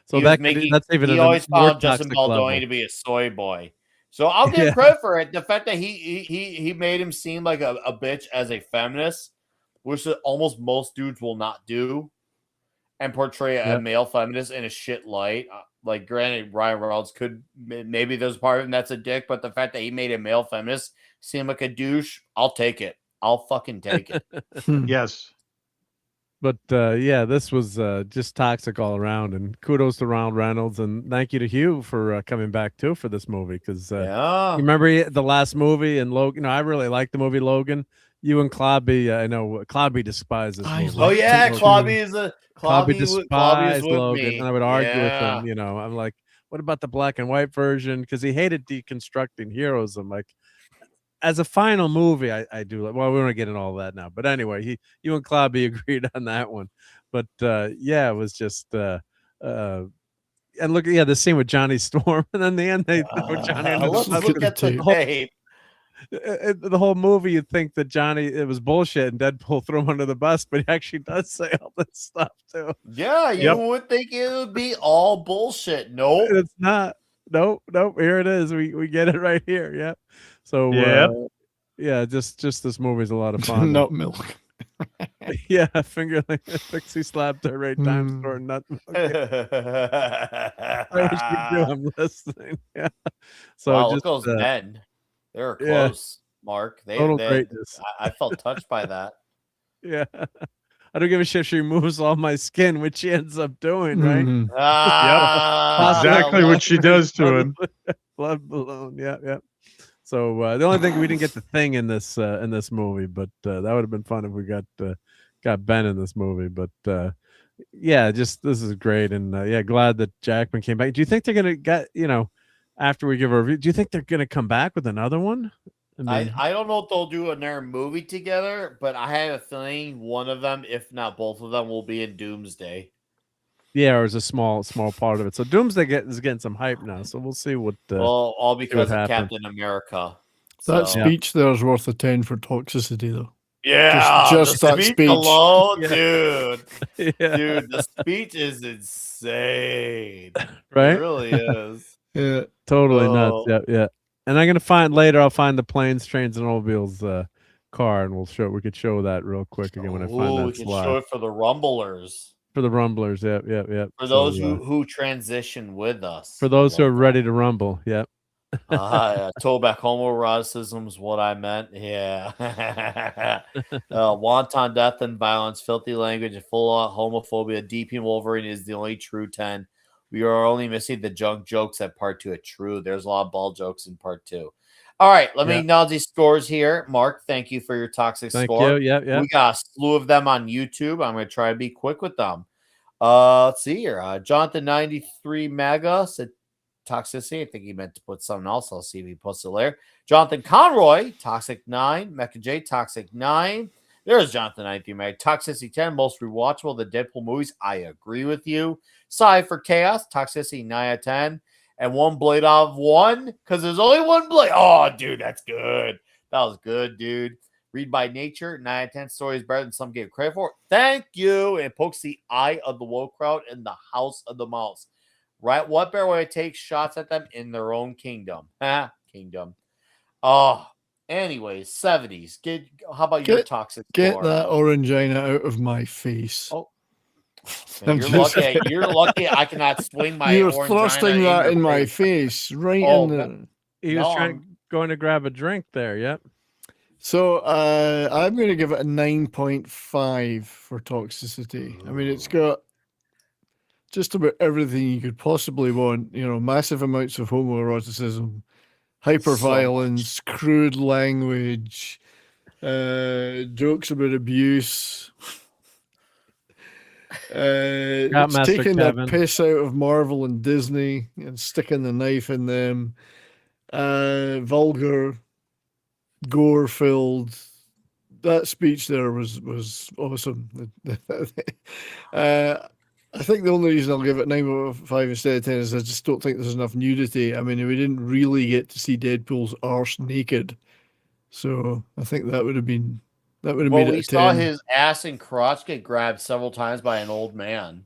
So He was that's even he a always more found Justin toxic Baldoni level. to be a soy boy. So I'll give Yeah. credit for it. The fact that he made him seem like a bitch as a feminist, which almost most dudes will not do, and portray a Yep. male feminist in a shit light. Like, granted, Ryan Reynolds could maybe there's part of him that's a dick, but the fact that he made a male feminist seem like a douche, I'll take it. I'll fucking take it. Yes. But this was just toxic all around, and kudos to Ryan Reynolds, and thank you to Hugh for coming back too for this movie, because Yeah. you remember the last movie and Logan. I really liked the movie Logan. You and Clobby, I know Clobby despises this movie. Oh yeah, Logan. Clobby is Clobby is with Logan, me. and I would argue with Yeah. him. I'm like, what about the black and white version? Because he hated deconstructing heroes. I'm like, as a final movie, I do like. Well, we won't get into all that now, but anyway, you and Clobby agreed on that one. But it was just and look, the scene with Johnny Storm, and then the end they throw Johnny under the Let's bus. look at the tape. The whole movie, you'd think that Johnny, it was bullshit, and Deadpool threw him under the bus, but he actually does say all this stuff too. Yeah, you would think it would be all bullshit. Nope. It's not. Nope. Here it is. We get it right here. Yep. So just this movie's a lot of fun. Nut milk. Yeah, fingerling. Pixie slapped her right time store nut milk. I wish you knew I'm listening. Yeah. So wow, just look those men. They were yeah. close, Mark. Total greatness. I felt touched by that. Yeah. I don't give a shit if she removes all my skin, which she ends up doing, right? Yep. Exactly what she does to him. Blood balloon. Yeah. So the only thing, we didn't get the Thing in this movie, but that would have been fun if we got Ben in this movie. But just this is great, and glad that Jackman came back. Do you think they're gonna get after we give a review? Do you think they're gonna come back with another one? I don't know if they'll do another movie together, but I have a feeling one of them, if not both of them, will be in Doomsday. Yeah, or is a small part of it. So Doomsday is getting some hype now. So we'll see what. All because of happens. Captain America. That speech there's worth a 10 for toxicity, though. Yeah, just the that speech alone, Yeah. dude. Yeah. Dude, the speech is insane. Right? It really is. Yeah, totally nuts. Yeah. And I'm gonna find later. I'll find the Planes, Trains, and Automobiles car, and we could show that real quick again when I find that we can slide. show it for the Rumblers. For the Rumblers, yeah. For those who transition with us. For those who are ready to rumble, yep. Throwback homoeroticism is what I meant. Yeah. Wanton death and violence, filthy language, and full on homophobia. Deadpool Wolverine is the only true 10. We are only missing the junk jokes at part 2. True. There's a lot of ball jokes in part 2. All right, let me acknowledge these scores here. Mark, thank you for your toxic score. Thank you. Yeah. We got a slew of them on YouTube. I'm going to try to be quick with them. Let's see here. Jonathan93 Maga said toxicity. I think he meant to put something else. I'll see if he puts it later. Jonathan Conroy, toxic 9. Mecca J, toxic 9. There's Jonathan 93 Maga. Toxicity 10, most rewatchable of the Deadpool movies. I agree with you. Side for Chaos, toxicity 9 out of 10. And one blade of 1, because there's only one blade. Oh, dude, that's good. That was good, dude. Read by Nature, 9 out of 10. Story is better than some give credit for. Thank you. And it pokes the eye of the woke crowd in the house of the mouse. Right? What better way to take shots at them in their own kingdom? Kingdom. Oh, anyways, 70s. How about your toxic Get score? that orangina out of my face. Oh. You're lucky I cannot swing my You're orange thrusting that in my face, right in the. He was going to grab a drink there. Yep. So I'm going to give it a 9.5 for toxicity. I mean, it's got just about everything you could possibly want. Massive amounts of homoeroticism, hyperviolence, crude language, Jokes about abuse. Got It's Master taking the Kevin. piss out of Marvel and Disney and sticking the knife in them. Vulgar, gore-filled. That speech there was awesome. I think the only reason I'll give it 9/5 instead of 10 is I just don't think there's enough nudity. I mean, we didn't really get to see Deadpool's arse naked, so I think that would have made Well, it we a saw 10. his ass and crotch get grabbed several times by an old man.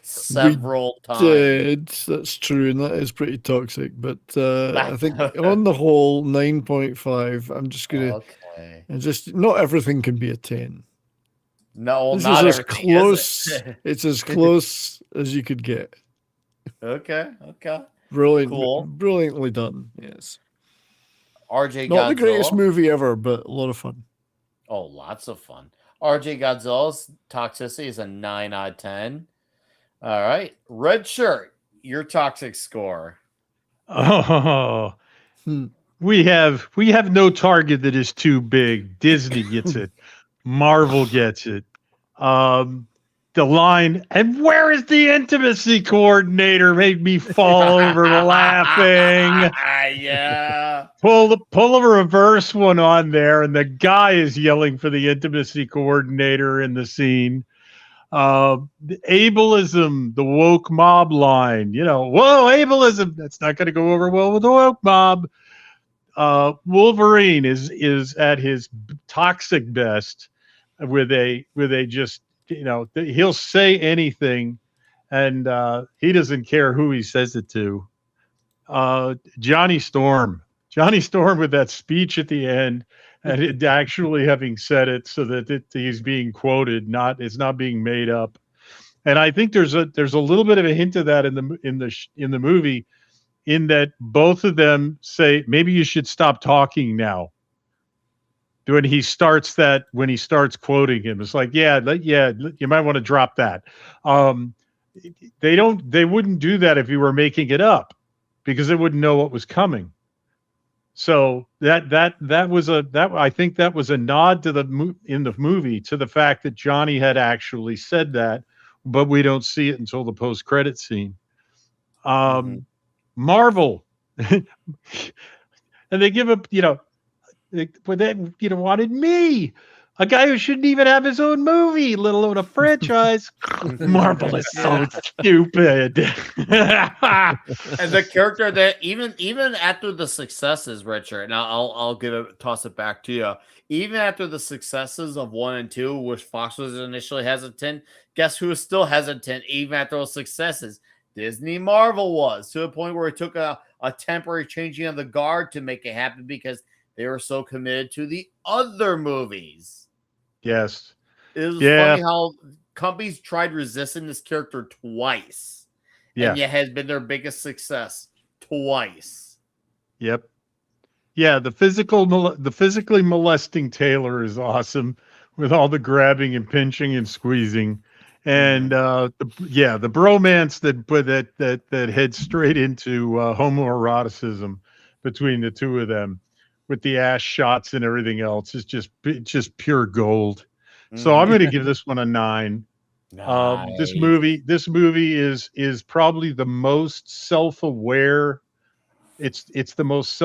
Several times. That's true, and that is pretty toxic. But I think on the whole, 9.5. I'm just gonna, and just not everything can be a 10. No, This not is as everything, is close. it? It's as close as you could get. Okay. Brilliantly done. Yes. RJ Not the greatest Godzilla. movie ever, but a lot of fun. Oh, lots of fun. RJ Godzilla's toxicity is a 9 out of 10. All right. Red shirt, your toxic score. Oh, we have no target that is too big. Disney gets it. Marvel gets it. The line, and where is the intimacy coordinator, made me fall over laughing. Yeah. Pull a reverse one on there, and the guy is yelling for the intimacy coordinator in the scene. The ableism, the woke mob line, whoa, ableism, that's not going to go over well with the woke mob. Wolverine is at his toxic best with a just, he'll say anything, and he doesn't care who he says it to. Johnny Storm with that speech at the end, and it actually having said it so that he's being quoted, it's not being made up. And I think there's a little bit of a hint of that in the movie, in that both of them say, maybe you should stop talking now. When he starts quoting him, it's like, yeah, you might want to drop that. They wouldn't do that if you were making it up, because they wouldn't know what was coming. So I think that was a nod to in the movie to the fact that Johnny had actually said that, but we don't see it until the post-credit scene. Marvel, and they give up, they wanted me, a guy who shouldn't even have his own movie, let alone a franchise. Marvel is so stupid. And the character that even after the successes, Richard, and I'll toss it back to you. Even after the successes of 1 and 2, which Fox was initially hesitant, guess who was still hesitant even after those successes? Disney Marvel was, to a point where it took a temporary changing of the guard to make it happen, because they were so committed to the other movies. Yes. It was funny how companies tried resisting this character twice. Yeah. And yet has been their biggest success twice. Yep. Yeah, the physically molesting Taylor is awesome, with all the grabbing and pinching and squeezing. And the bromance that heads straight into homoeroticism between the two of them, with the ass shots and everything else, is just pure gold. So I'm going to give this one a 9. Nice. This movie is probably the most self-aware. It's the most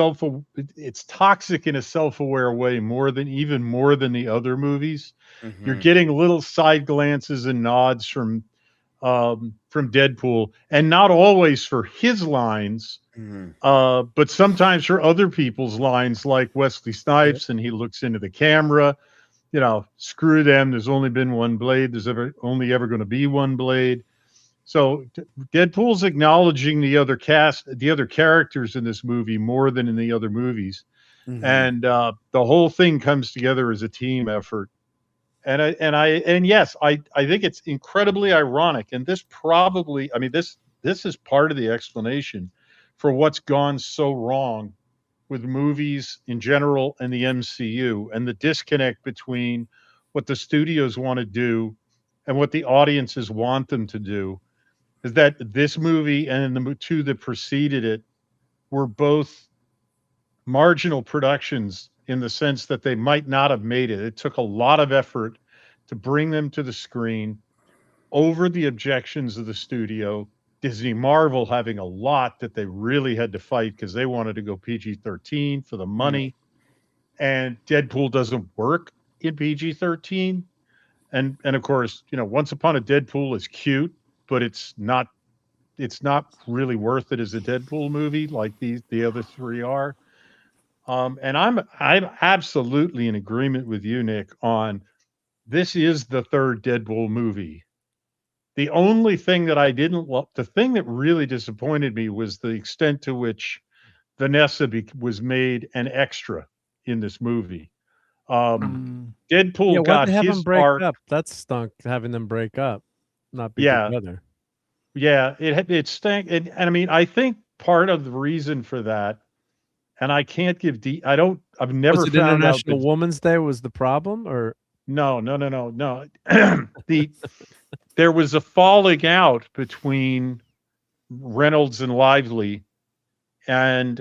it's toxic in a self-aware way, more than the other movies. You're getting little side glances and nods from Deadpool, and not always for his lines, but sometimes for other people's lines, like Wesley Snipes, and he looks into the camera, screw them, there's only been one blade, there's only ever going to be one blade. So Deadpool's acknowledging the other characters in this movie more than in the other movies. And the whole thing comes together as a team effort. And yes, I think it's incredibly ironic. And this is part of the explanation for what's gone so wrong with movies in general and the MCU, and the disconnect between what the studios want to do and what the audiences want them to do, is that this movie and the two that preceded it were both marginal productions in the sense that they might not have made it. It took a lot of effort to bring them to the screen over the objections of the studio. Disney Marvel having a lot that they really had to fight because they wanted to go PG-13 for the money. And Deadpool doesn't work in PG-13. And of course, Once Upon a Deadpool is cute, but it's not really worth it as a Deadpool movie like the other three are. And I'm absolutely in agreement with you, Nick, on this is the third Deadpool movie. The only thing that I didn't love, the thing that really disappointed me was the extent to which Vanessa was made an extra in this movie. Deadpool Why'd got they have them his break arc. up? That stunk, having them break up, not be Yeah. together. Yeah, it stank. And I mean, I think part of the reason for that, and I can't give I've never Was it found out International Women's Day was the problem, or no. There was a falling out between Reynolds and Lively and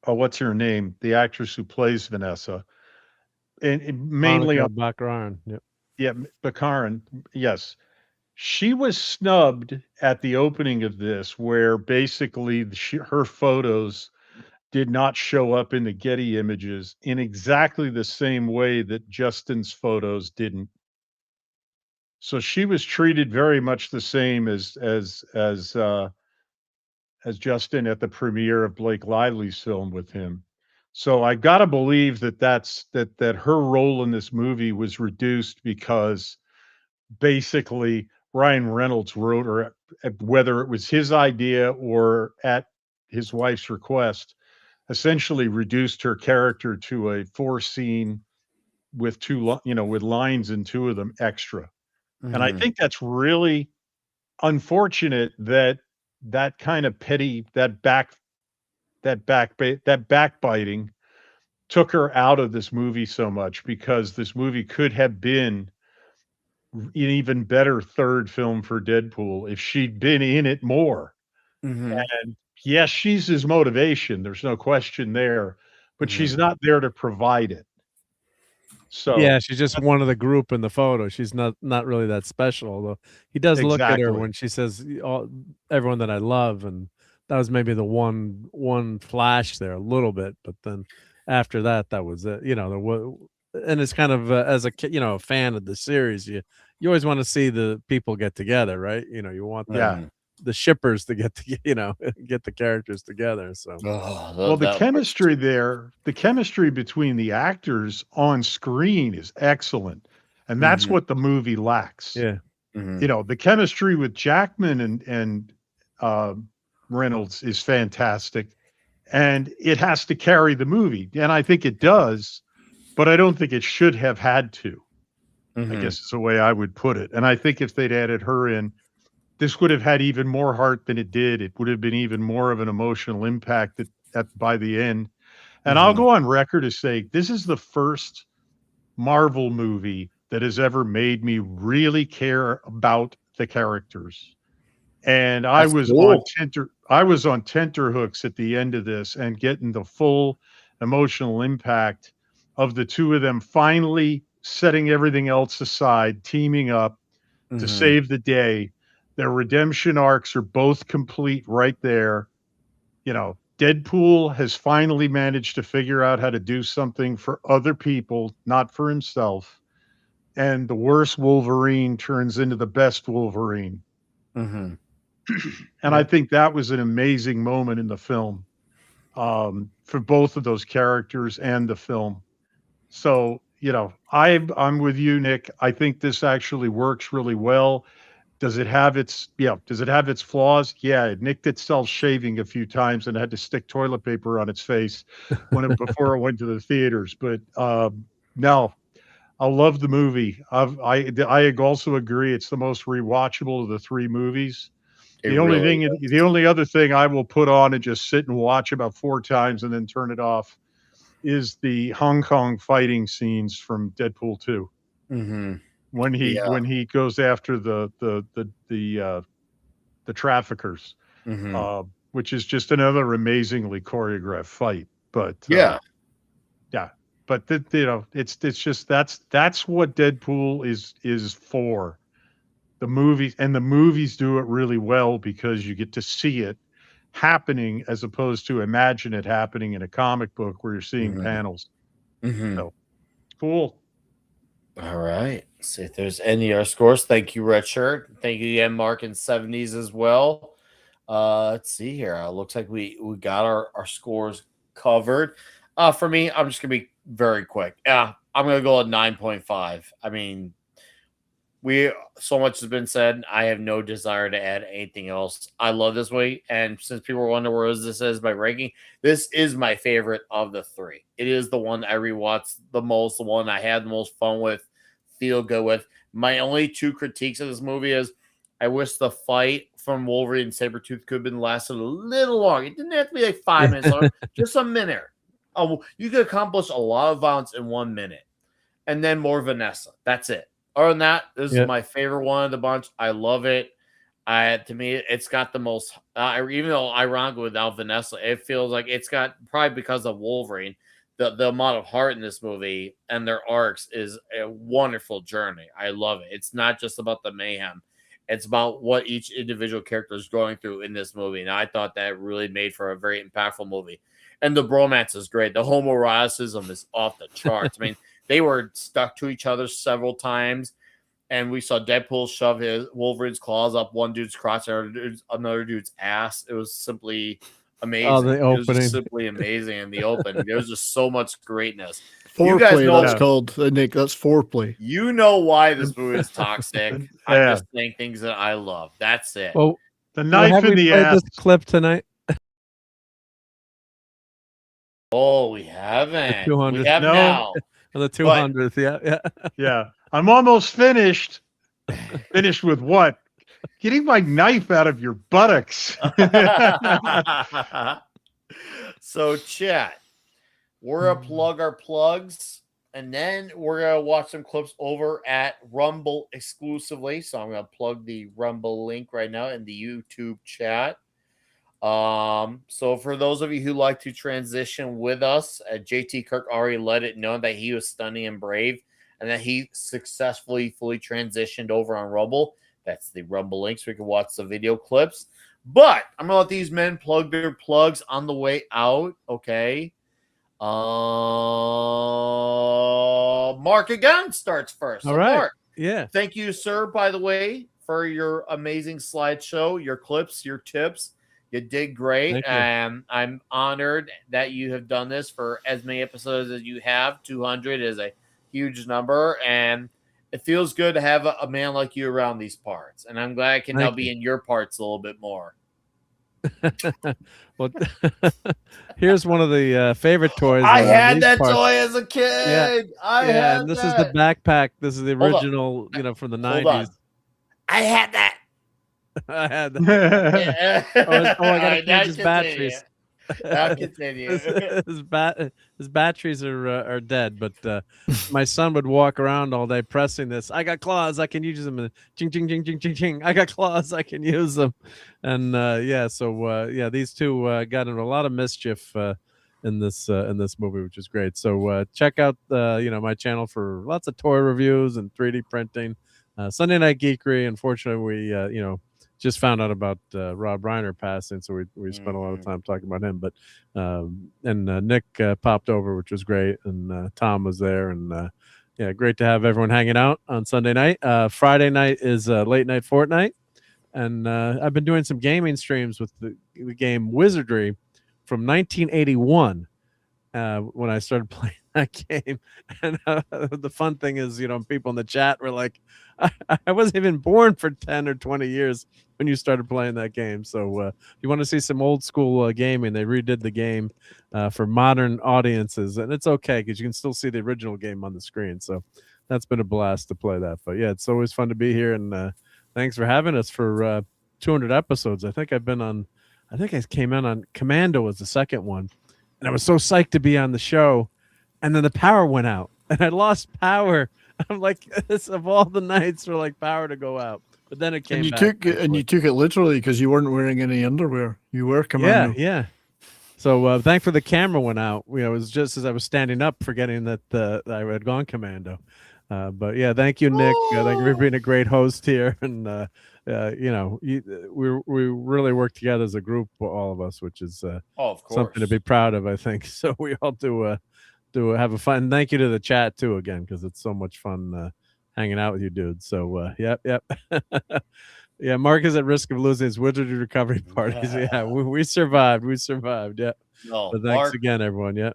what's her name? The actress who plays Vanessa. And mainly Monica Baccarin? Yep. Yeah, Baccarin. Yes. She was snubbed at the opening of this, where basically her photos did not show up in the Getty images in exactly the same way that Justin's photos didn't. So she was treated very much the same as Justin at the premiere of Blake Lively's film with him. So I got to believe that her role in this movie was reduced because basically Ryan Reynolds wrote her, whether it was his idea or at his wife's request, essentially reduced her character to a 4-scene with with lines in 2 of them extra. And I think that's really unfortunate that kind of petty, that backbiting took her out of this movie so much, because this movie could have been an even better third film for Deadpool if she'd been in it more. And yes, she's his motivation. There's no question there, but she's not there to provide it. So Yeah, she's just one of the group in the photo. She's not really that special, although he does look at her Exactly. when she says, everyone that I love, and that was maybe the one flash there a little bit, but then after that was it. There was, and it's kind of as a a fan of the series, you always want to see the people get together, right? You want the shippers to get get the characters together. So well, the chemistry between the actors on screen is excellent, and that's what the movie lacks. Yeah. The chemistry with Jackman and Reynolds is fantastic, and it has to carry the movie, and I think it does, but I don't think it should have had to. I guess is the way I would put it. And I think if they'd added her in, this would have had even more heart than it did. It would have been even more of an emotional impact by the end. And I'll go on record as saying this is the first Marvel movie that has ever made me really care about the characters. And I was on tenterhooks at the end of this and getting the full emotional impact of the two of them finally setting everything else aside, teaming up to save the day. Their redemption arcs are both complete right there. Deadpool has finally managed to figure out how to do something for other people, not for himself. And the worst Wolverine turns into the best Wolverine. And I think that was an amazing moment in the film, for both of those characters and the film. So, I'm with you, Nick. I think this actually works really well. Does it have its flaws? Yeah, it nicked itself shaving a few times and had to stick toilet paper on its face before it went to the theaters. But no, I love the movie. I also agree it's the most rewatchable of the 3 movies. The only other thing I will put on and just sit and watch about 4 times and then turn it off is the Hong Kong fighting scenes from Deadpool 2. When he goes after the traffickers, which is just another amazingly choreographed fight. But Yeah, but it's just that's what Deadpool is for. The movies do it really well because you get to see it happening as opposed to imagine it happening in a comic book where you're seeing panels. So cool. All right. See if there's any other scores. Thank you, Red Shirt. Thank you again, Mark in 70s as well. Let's see here. Looks like we got our scores covered. For me, I'm just gonna be very quick. Yeah, I'm gonna go at 9.5. I mean, so much has been said. I have no desire to add anything else. I love this movie, and since people wonder where this is by ranking, this is my favorite of the three. It is the one I rewatched the most, the one I had the most fun with, feel good with. My only two critiques of this movie is I wish the fight from Wolverine and Sabretooth could have been lasted a little long. It didn't have to be like 5 minutes long, just a minute. You could accomplish a lot of violence in 1 minute, and then more Vanessa. That's it. Other than that, this is my favorite one of the bunch. I love it. To me, it's got the most, even though ironically without Vanessa, it feels like it's got, probably because of Wolverine, the amount of heart in this movie and their arcs is a wonderful journey. I love it. It's not just about the mayhem. It's about what each individual character is going through in this movie. And I thought that really made for a very impactful movie. And the bromance is great. The homoeroticism is off the charts. I mean, they were stuck to each other several times, and we saw Deadpool shove his Wolverine's claws up one dude's crotch and another dude's ass. It was simply amazing. Oh, the It was opening. just simply amazing in the open. There was just so much greatness. Foreplay, you guys know that's called, Nick. That's foreplay. You know why this movie is toxic. I'm just saying things that I love. That's it. Well, the knife in the ass. This clip tonight. Oh, we haven't. The 200th. We have now. On the 200th, yeah. I'm almost finished. Finished with what? Getting my knife out of your buttocks. So, chat, we're going to plug our plugs, and then we're going to watch some clips over at Rumble exclusively. So I'm going to plug the Rumble link right now in the YouTube chat. So for those of you who like to transition with us, JT Kirk already let it know that he was stunning and brave and that he successfully fully transitioned over on Rumble. That's the Rumble link, so we can watch the video clips. But I'm gonna let these men plug their plugs on the way out. Okay. Mark again starts first. All right. Mark, yeah. Thank you, sir, by the way, for your amazing slideshow, your clips, your tips. You did great, and I'm honored that you have done this for as many episodes as you have. 200 is a huge number, and it feels good to have a man like you around these parts. And I'm glad I can now be in your parts a little bit more. Well, here's one of the favorite toys. I had that toy as a kid. Yeah, and this is the backpack. This is the original, from the 90s. I had that. I had that. I gotta change his batteries. I'll continue. His batteries are dead, but my son would walk around all day pressing this. I got claws, I can use them. And ching ching ching ching ching ching. I got claws, I can use them. And these two got into a lot of mischief in this movie, which is great. So check out my channel for lots of toy reviews and 3D printing. Sunday Night Geekery. Unfortunately, we just found out about Rob Reiner passing, so we spent a lot of time talking about him. But Nick popped over, which was great, and Tom was there, and great to have everyone hanging out on Sunday night. Friday night is late night Fortnite, and I've been doing some gaming streams with the game Wizardry from 1981 when I started playing that game. And the fun thing is, people in the chat were like, I wasn't even born for 10 or 20 years when you started playing that game. So if you want to see some old school gaming, they redid the game for modern audiences, and it's okay because you can still see the original game on the screen. So that's been a blast to play that. But yeah, it's always fun to be here, and thanks for having us for 200 episodes. I think I came in on Commando was the second one, and I was so psyched to be on the show, and then the power went out, and I lost power. I'm like, this of all the nights for like power to go out, but then it came. And you took it literally because you weren't wearing any underwear. You were Commando. Yeah. So thankfully the camera went out. It was just as I was standing up, forgetting that I had gone commando. But yeah, thank you, Nick. Thank you for being a great host here, and we really work together as a group, all of us, which is of something to course. be proud of. I think so. We all do have a fun. Thank you to the chat too again, because it's so much fun hanging out with you dudes. So yep. Yeah, Mark is at risk of losing his wizardry recovery parties. Yeah, we survived. We survived. Yeah. No, But thanks Mark, again, everyone. Yeah.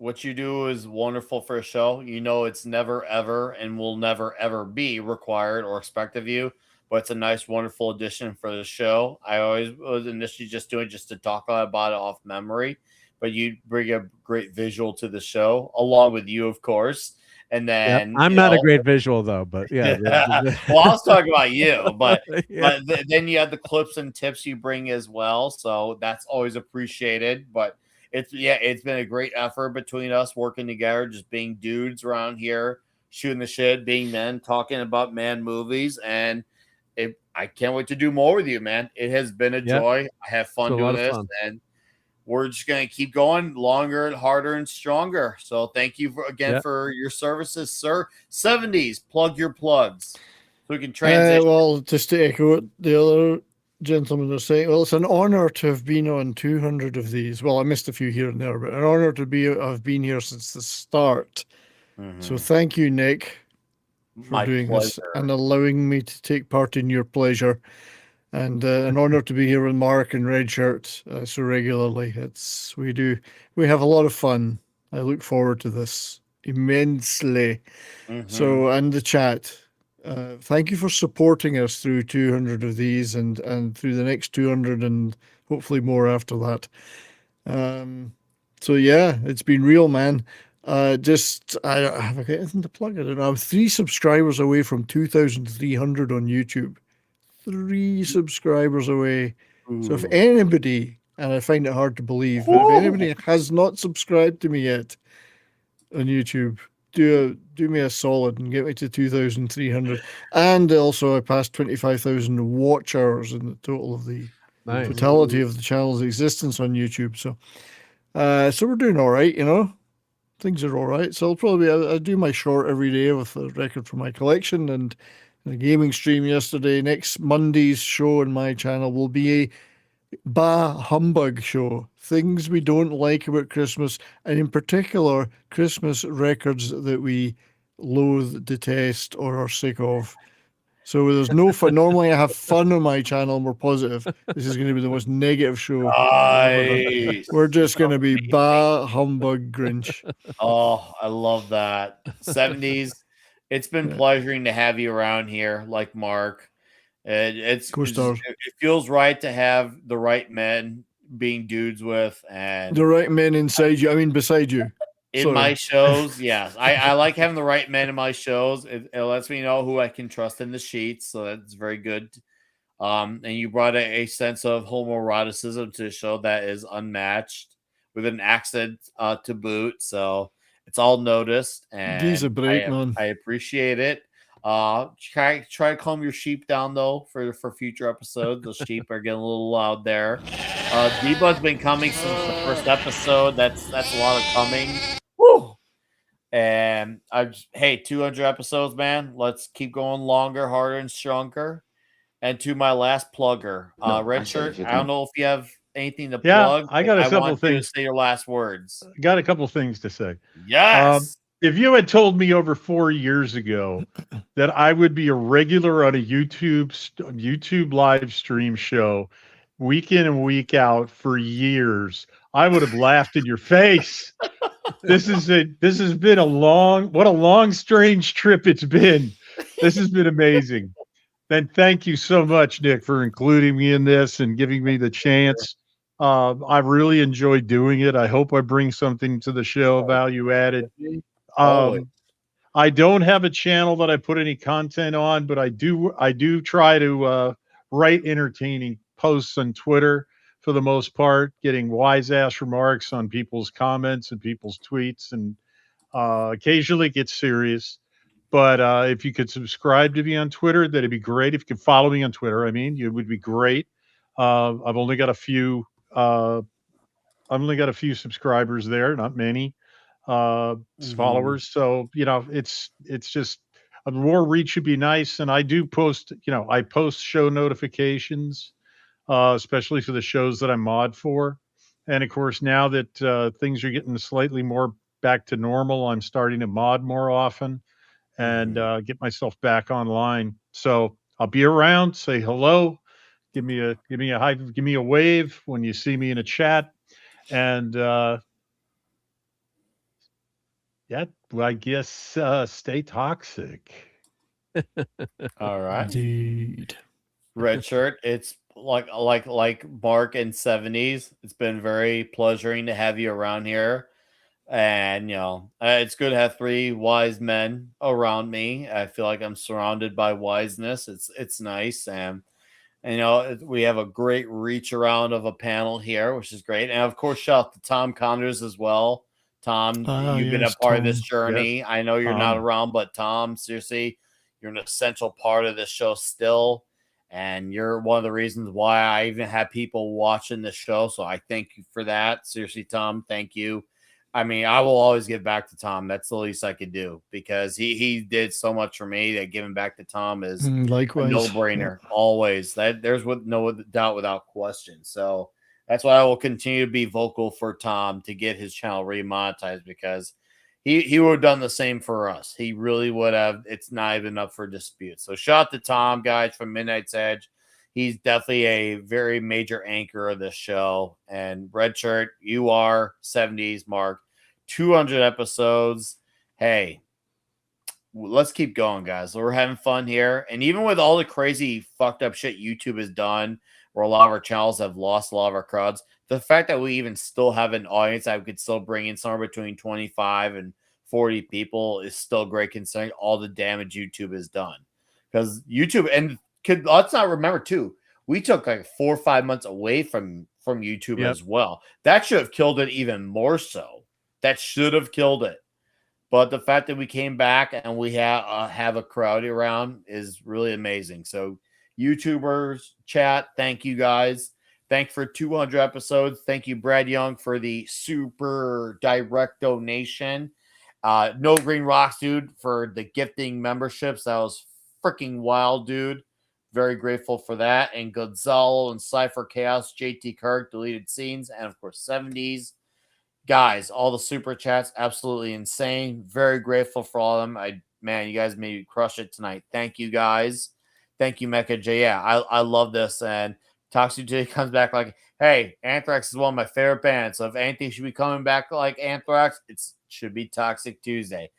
what you do is wonderful for a show. You know, it's never, ever, and will never, ever be required or expect of you. But it's a nice, wonderful addition for the show. I always was initially just doing just to talk about it off memory, but you bring a great visual to the show, along with you, of course. And Yeah, then I'm not a great visual though, but yeah. well, I was talking about you, but Yeah. then you have the clips and tips you bring as well, so that's always appreciated. But it's been a great effort between us working together, just being dudes around here, shooting the shit, being men, talking about man movies, and I can't wait to do more with you, man. It has been a joy. I have fun It's a lot doing of this, fun. and we're just going to keep going longer and harder and stronger. So thank you again for your services, sir. 70s, plug your plugs so we can transition. Well, just to echo what the other gentlemen are saying, well, it's an honor to have been on 200 of these. Well, I missed a few here and there, but an honor to have been here since the start. So thank you, Nick, for doing this and allowing me to take part in your pleasure. And an honor to be here with Mark and Red Shirt so regularly. We have a lot of fun. I look forward to this immensely. So, and the chat, thank you for supporting us through 200 of these and through the next 200 and hopefully more after that. So yeah, it's been real, man. I have anything to plug. I don't know. I'm 3 subscribers away from 2,300 on YouTube. 3 subscribers away. So if anybody, and I find it hard to believe, but if anybody has not subscribed to me yet on YouTube, do me a solid and get me to 2,300. And also I passed 25,000 watch hours in the total of the totality of the channel's existence on YouTube. So we're doing all right, Things are all right. So I'll do my short every day with a record for my collection and a gaming stream yesterday. Next Monday's show on my channel will be a Bah Humbug show. Things we don't like about Christmas, and in particular, Christmas records that we loathe, detest, or are sick of. So there's no fun. Normally I have fun on my channel and we're positive. This is going to be the most negative show. Nice. We're just going to be Bah Humbug Grinch. Oh, I love that. 70s. It's been pleasuring to have you around here, like Mark. It feels right to have the right men being dudes with, and the right men inside you. I mean, beside you. My shows. Yes, I like having the right men in my shows. It lets me know who I can trust in the sheets, so that's very good. And you brought a sense of homoeroticism to a show that is unmatched with an accent to boot. So it's all noticed, and He's a break, man. I appreciate it. Try to calm your sheep down though for future episodes. The sheep are getting a little loud there. Debug's been coming since the first episode. That's a lot of coming. Woo! And 200 episodes, man. Let's keep going longer, harder, and stronger. And to my last plugger, Red Shirt. I don't know if you have anything to plug. I got a couple things. You to say your last words. Got a couple things to say. Yes. If you had told me over 4 years ago that I would be a regular on a YouTube live stream show week in and week out for years, I would have laughed in your face. This has been a long, strange trip it's been. This has been amazing. Then thank you so much, Nick, for including me in this and giving me the chance. I really enjoyed doing it. I hope I bring something to the show, value added. I don't have a channel that I put any content on, but I do try to write entertaining posts on Twitter for the most part, getting wise ass remarks on people's comments and people's tweets, and occasionally it gets serious. But if you could subscribe to me on Twitter, that'd be great. If you could follow me on Twitter, it would be great. I've only got a few I've only got a few subscribers there, not many followers. So, it's just more reach would be nice. And I do post, I post show notifications, especially for the shows that I mod for. And of course, now that things are getting slightly more back to normal, I'm starting to mod more often and get myself back online. So I'll be around. Say hello. Give me a hi. Give me a wave when you see me in a chat. And yeah, well, I guess stay toxic. All right. Indeed. Red shirt. It's like Mark in 70s. It's been very pleasuring to have you around here. And it's good to have three wise men around me. I feel like I'm surrounded by wiseness. It's nice. And we have a great reach around of a panel here, which is great. And of course, shout out to Tom Connors as well. Tom, you've been a part of this journey. Yes, I know you're not around, but Tom, seriously, you're an essential part of this show still. And you're one of the reasons why I even have people watching this show. So I thank you for that. Seriously, Tom, thank you. I mean, I will always give back to Tom. That's the least I could do because he did so much for me that giving back to Tom is likewise a no-brainer. Always. There's no doubt without question. So that's why I will continue to be vocal for Tom to get his channel remonetized because he would have done the same for us. He really would have. It's not even up for dispute. So shout out to Tom, guys, from Midnight's Edge. He's definitely a very major anchor of this show. And Red Shirt, you are 70s Mark, 200 episodes. Hey, let's keep going, guys. We're having fun here. And even with all the crazy fucked up shit YouTube has done, where a lot of our channels have lost a lot of our crowds, the fact that we even still have an audience that we could still bring in somewhere between 25 and 40 people is still great considering all the damage YouTube has done. Because YouTube, and let's not remember too, we took like 4 or 5 months away from YouTube as well. That should have killed it even more so. That should have killed it. But the fact that we came back and we have a crowd around is really amazing. So YouTubers, chat, thank you guys. Thank you for 200 episodes. Thank you, Brad Young, for the super direct donation. No Green Rocks, dude, for the gifting memberships. That was freaking wild, dude. Very grateful for that. And Gonzalo and Cypher Chaos, JT Kirk, deleted scenes, and of course 70s. Guys, all the super chats, absolutely insane. Very grateful for all of them. Man, you guys made me crush it tonight. Thank you, guys. Thank you, Mecha J. Yeah, I love this. And Toxic J comes back like, hey, Anthrax is one of my favorite bands. So if anything should be coming back like Anthrax, it should be Toxic Tuesday.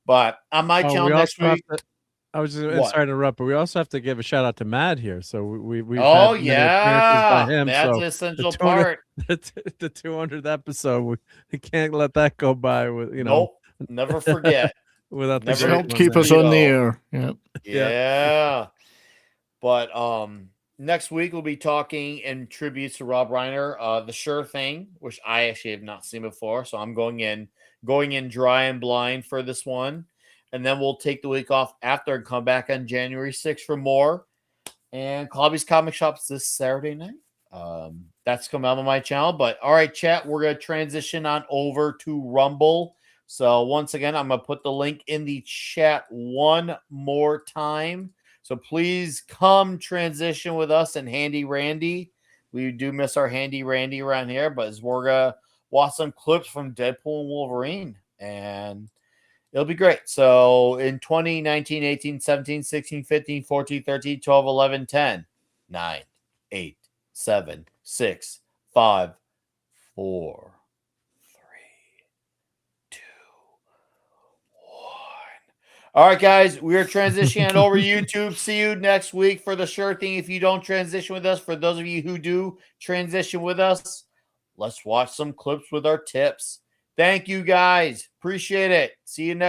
But on my channel next week. I was just sorry to interrupt, but we also have to give a shout out to Matt here. So we've had many appearances by him. That's so an essential part. The 200th episode, we can't let that go by. Nope, never forget. Without the help keep us on the air. Yeah. But next week we'll be talking in tributes to Rob Reiner, The Sure Thing, which I actually have not seen before. So I'm going in dry and blind for this one. And then we'll take the week off after and come back on January 6th for more. And Clobby's Comic Shop's this Saturday night. That's coming out on my channel. But all right, chat, we're going to transition on over to Rumble. So once again, I'm going to put the link in the chat one more time. So please come transition with us and Handy Randy. We do miss our Handy Randy around here, but we're going to watch some clips from Deadpool and Wolverine. And it'll be great. So in 2019, 18, 17, 16, 15, 14, 13, 12, 11, 10, 9, 8, 7, 6, 5, 4, 3, 2, 1. All right, guys, we are transitioning over to YouTube. See you next week for The Sure Thing. If you don't transition with us, for those of you who do transition with us, let's watch some clips with our tips. Thank you, guys. Appreciate it. See you next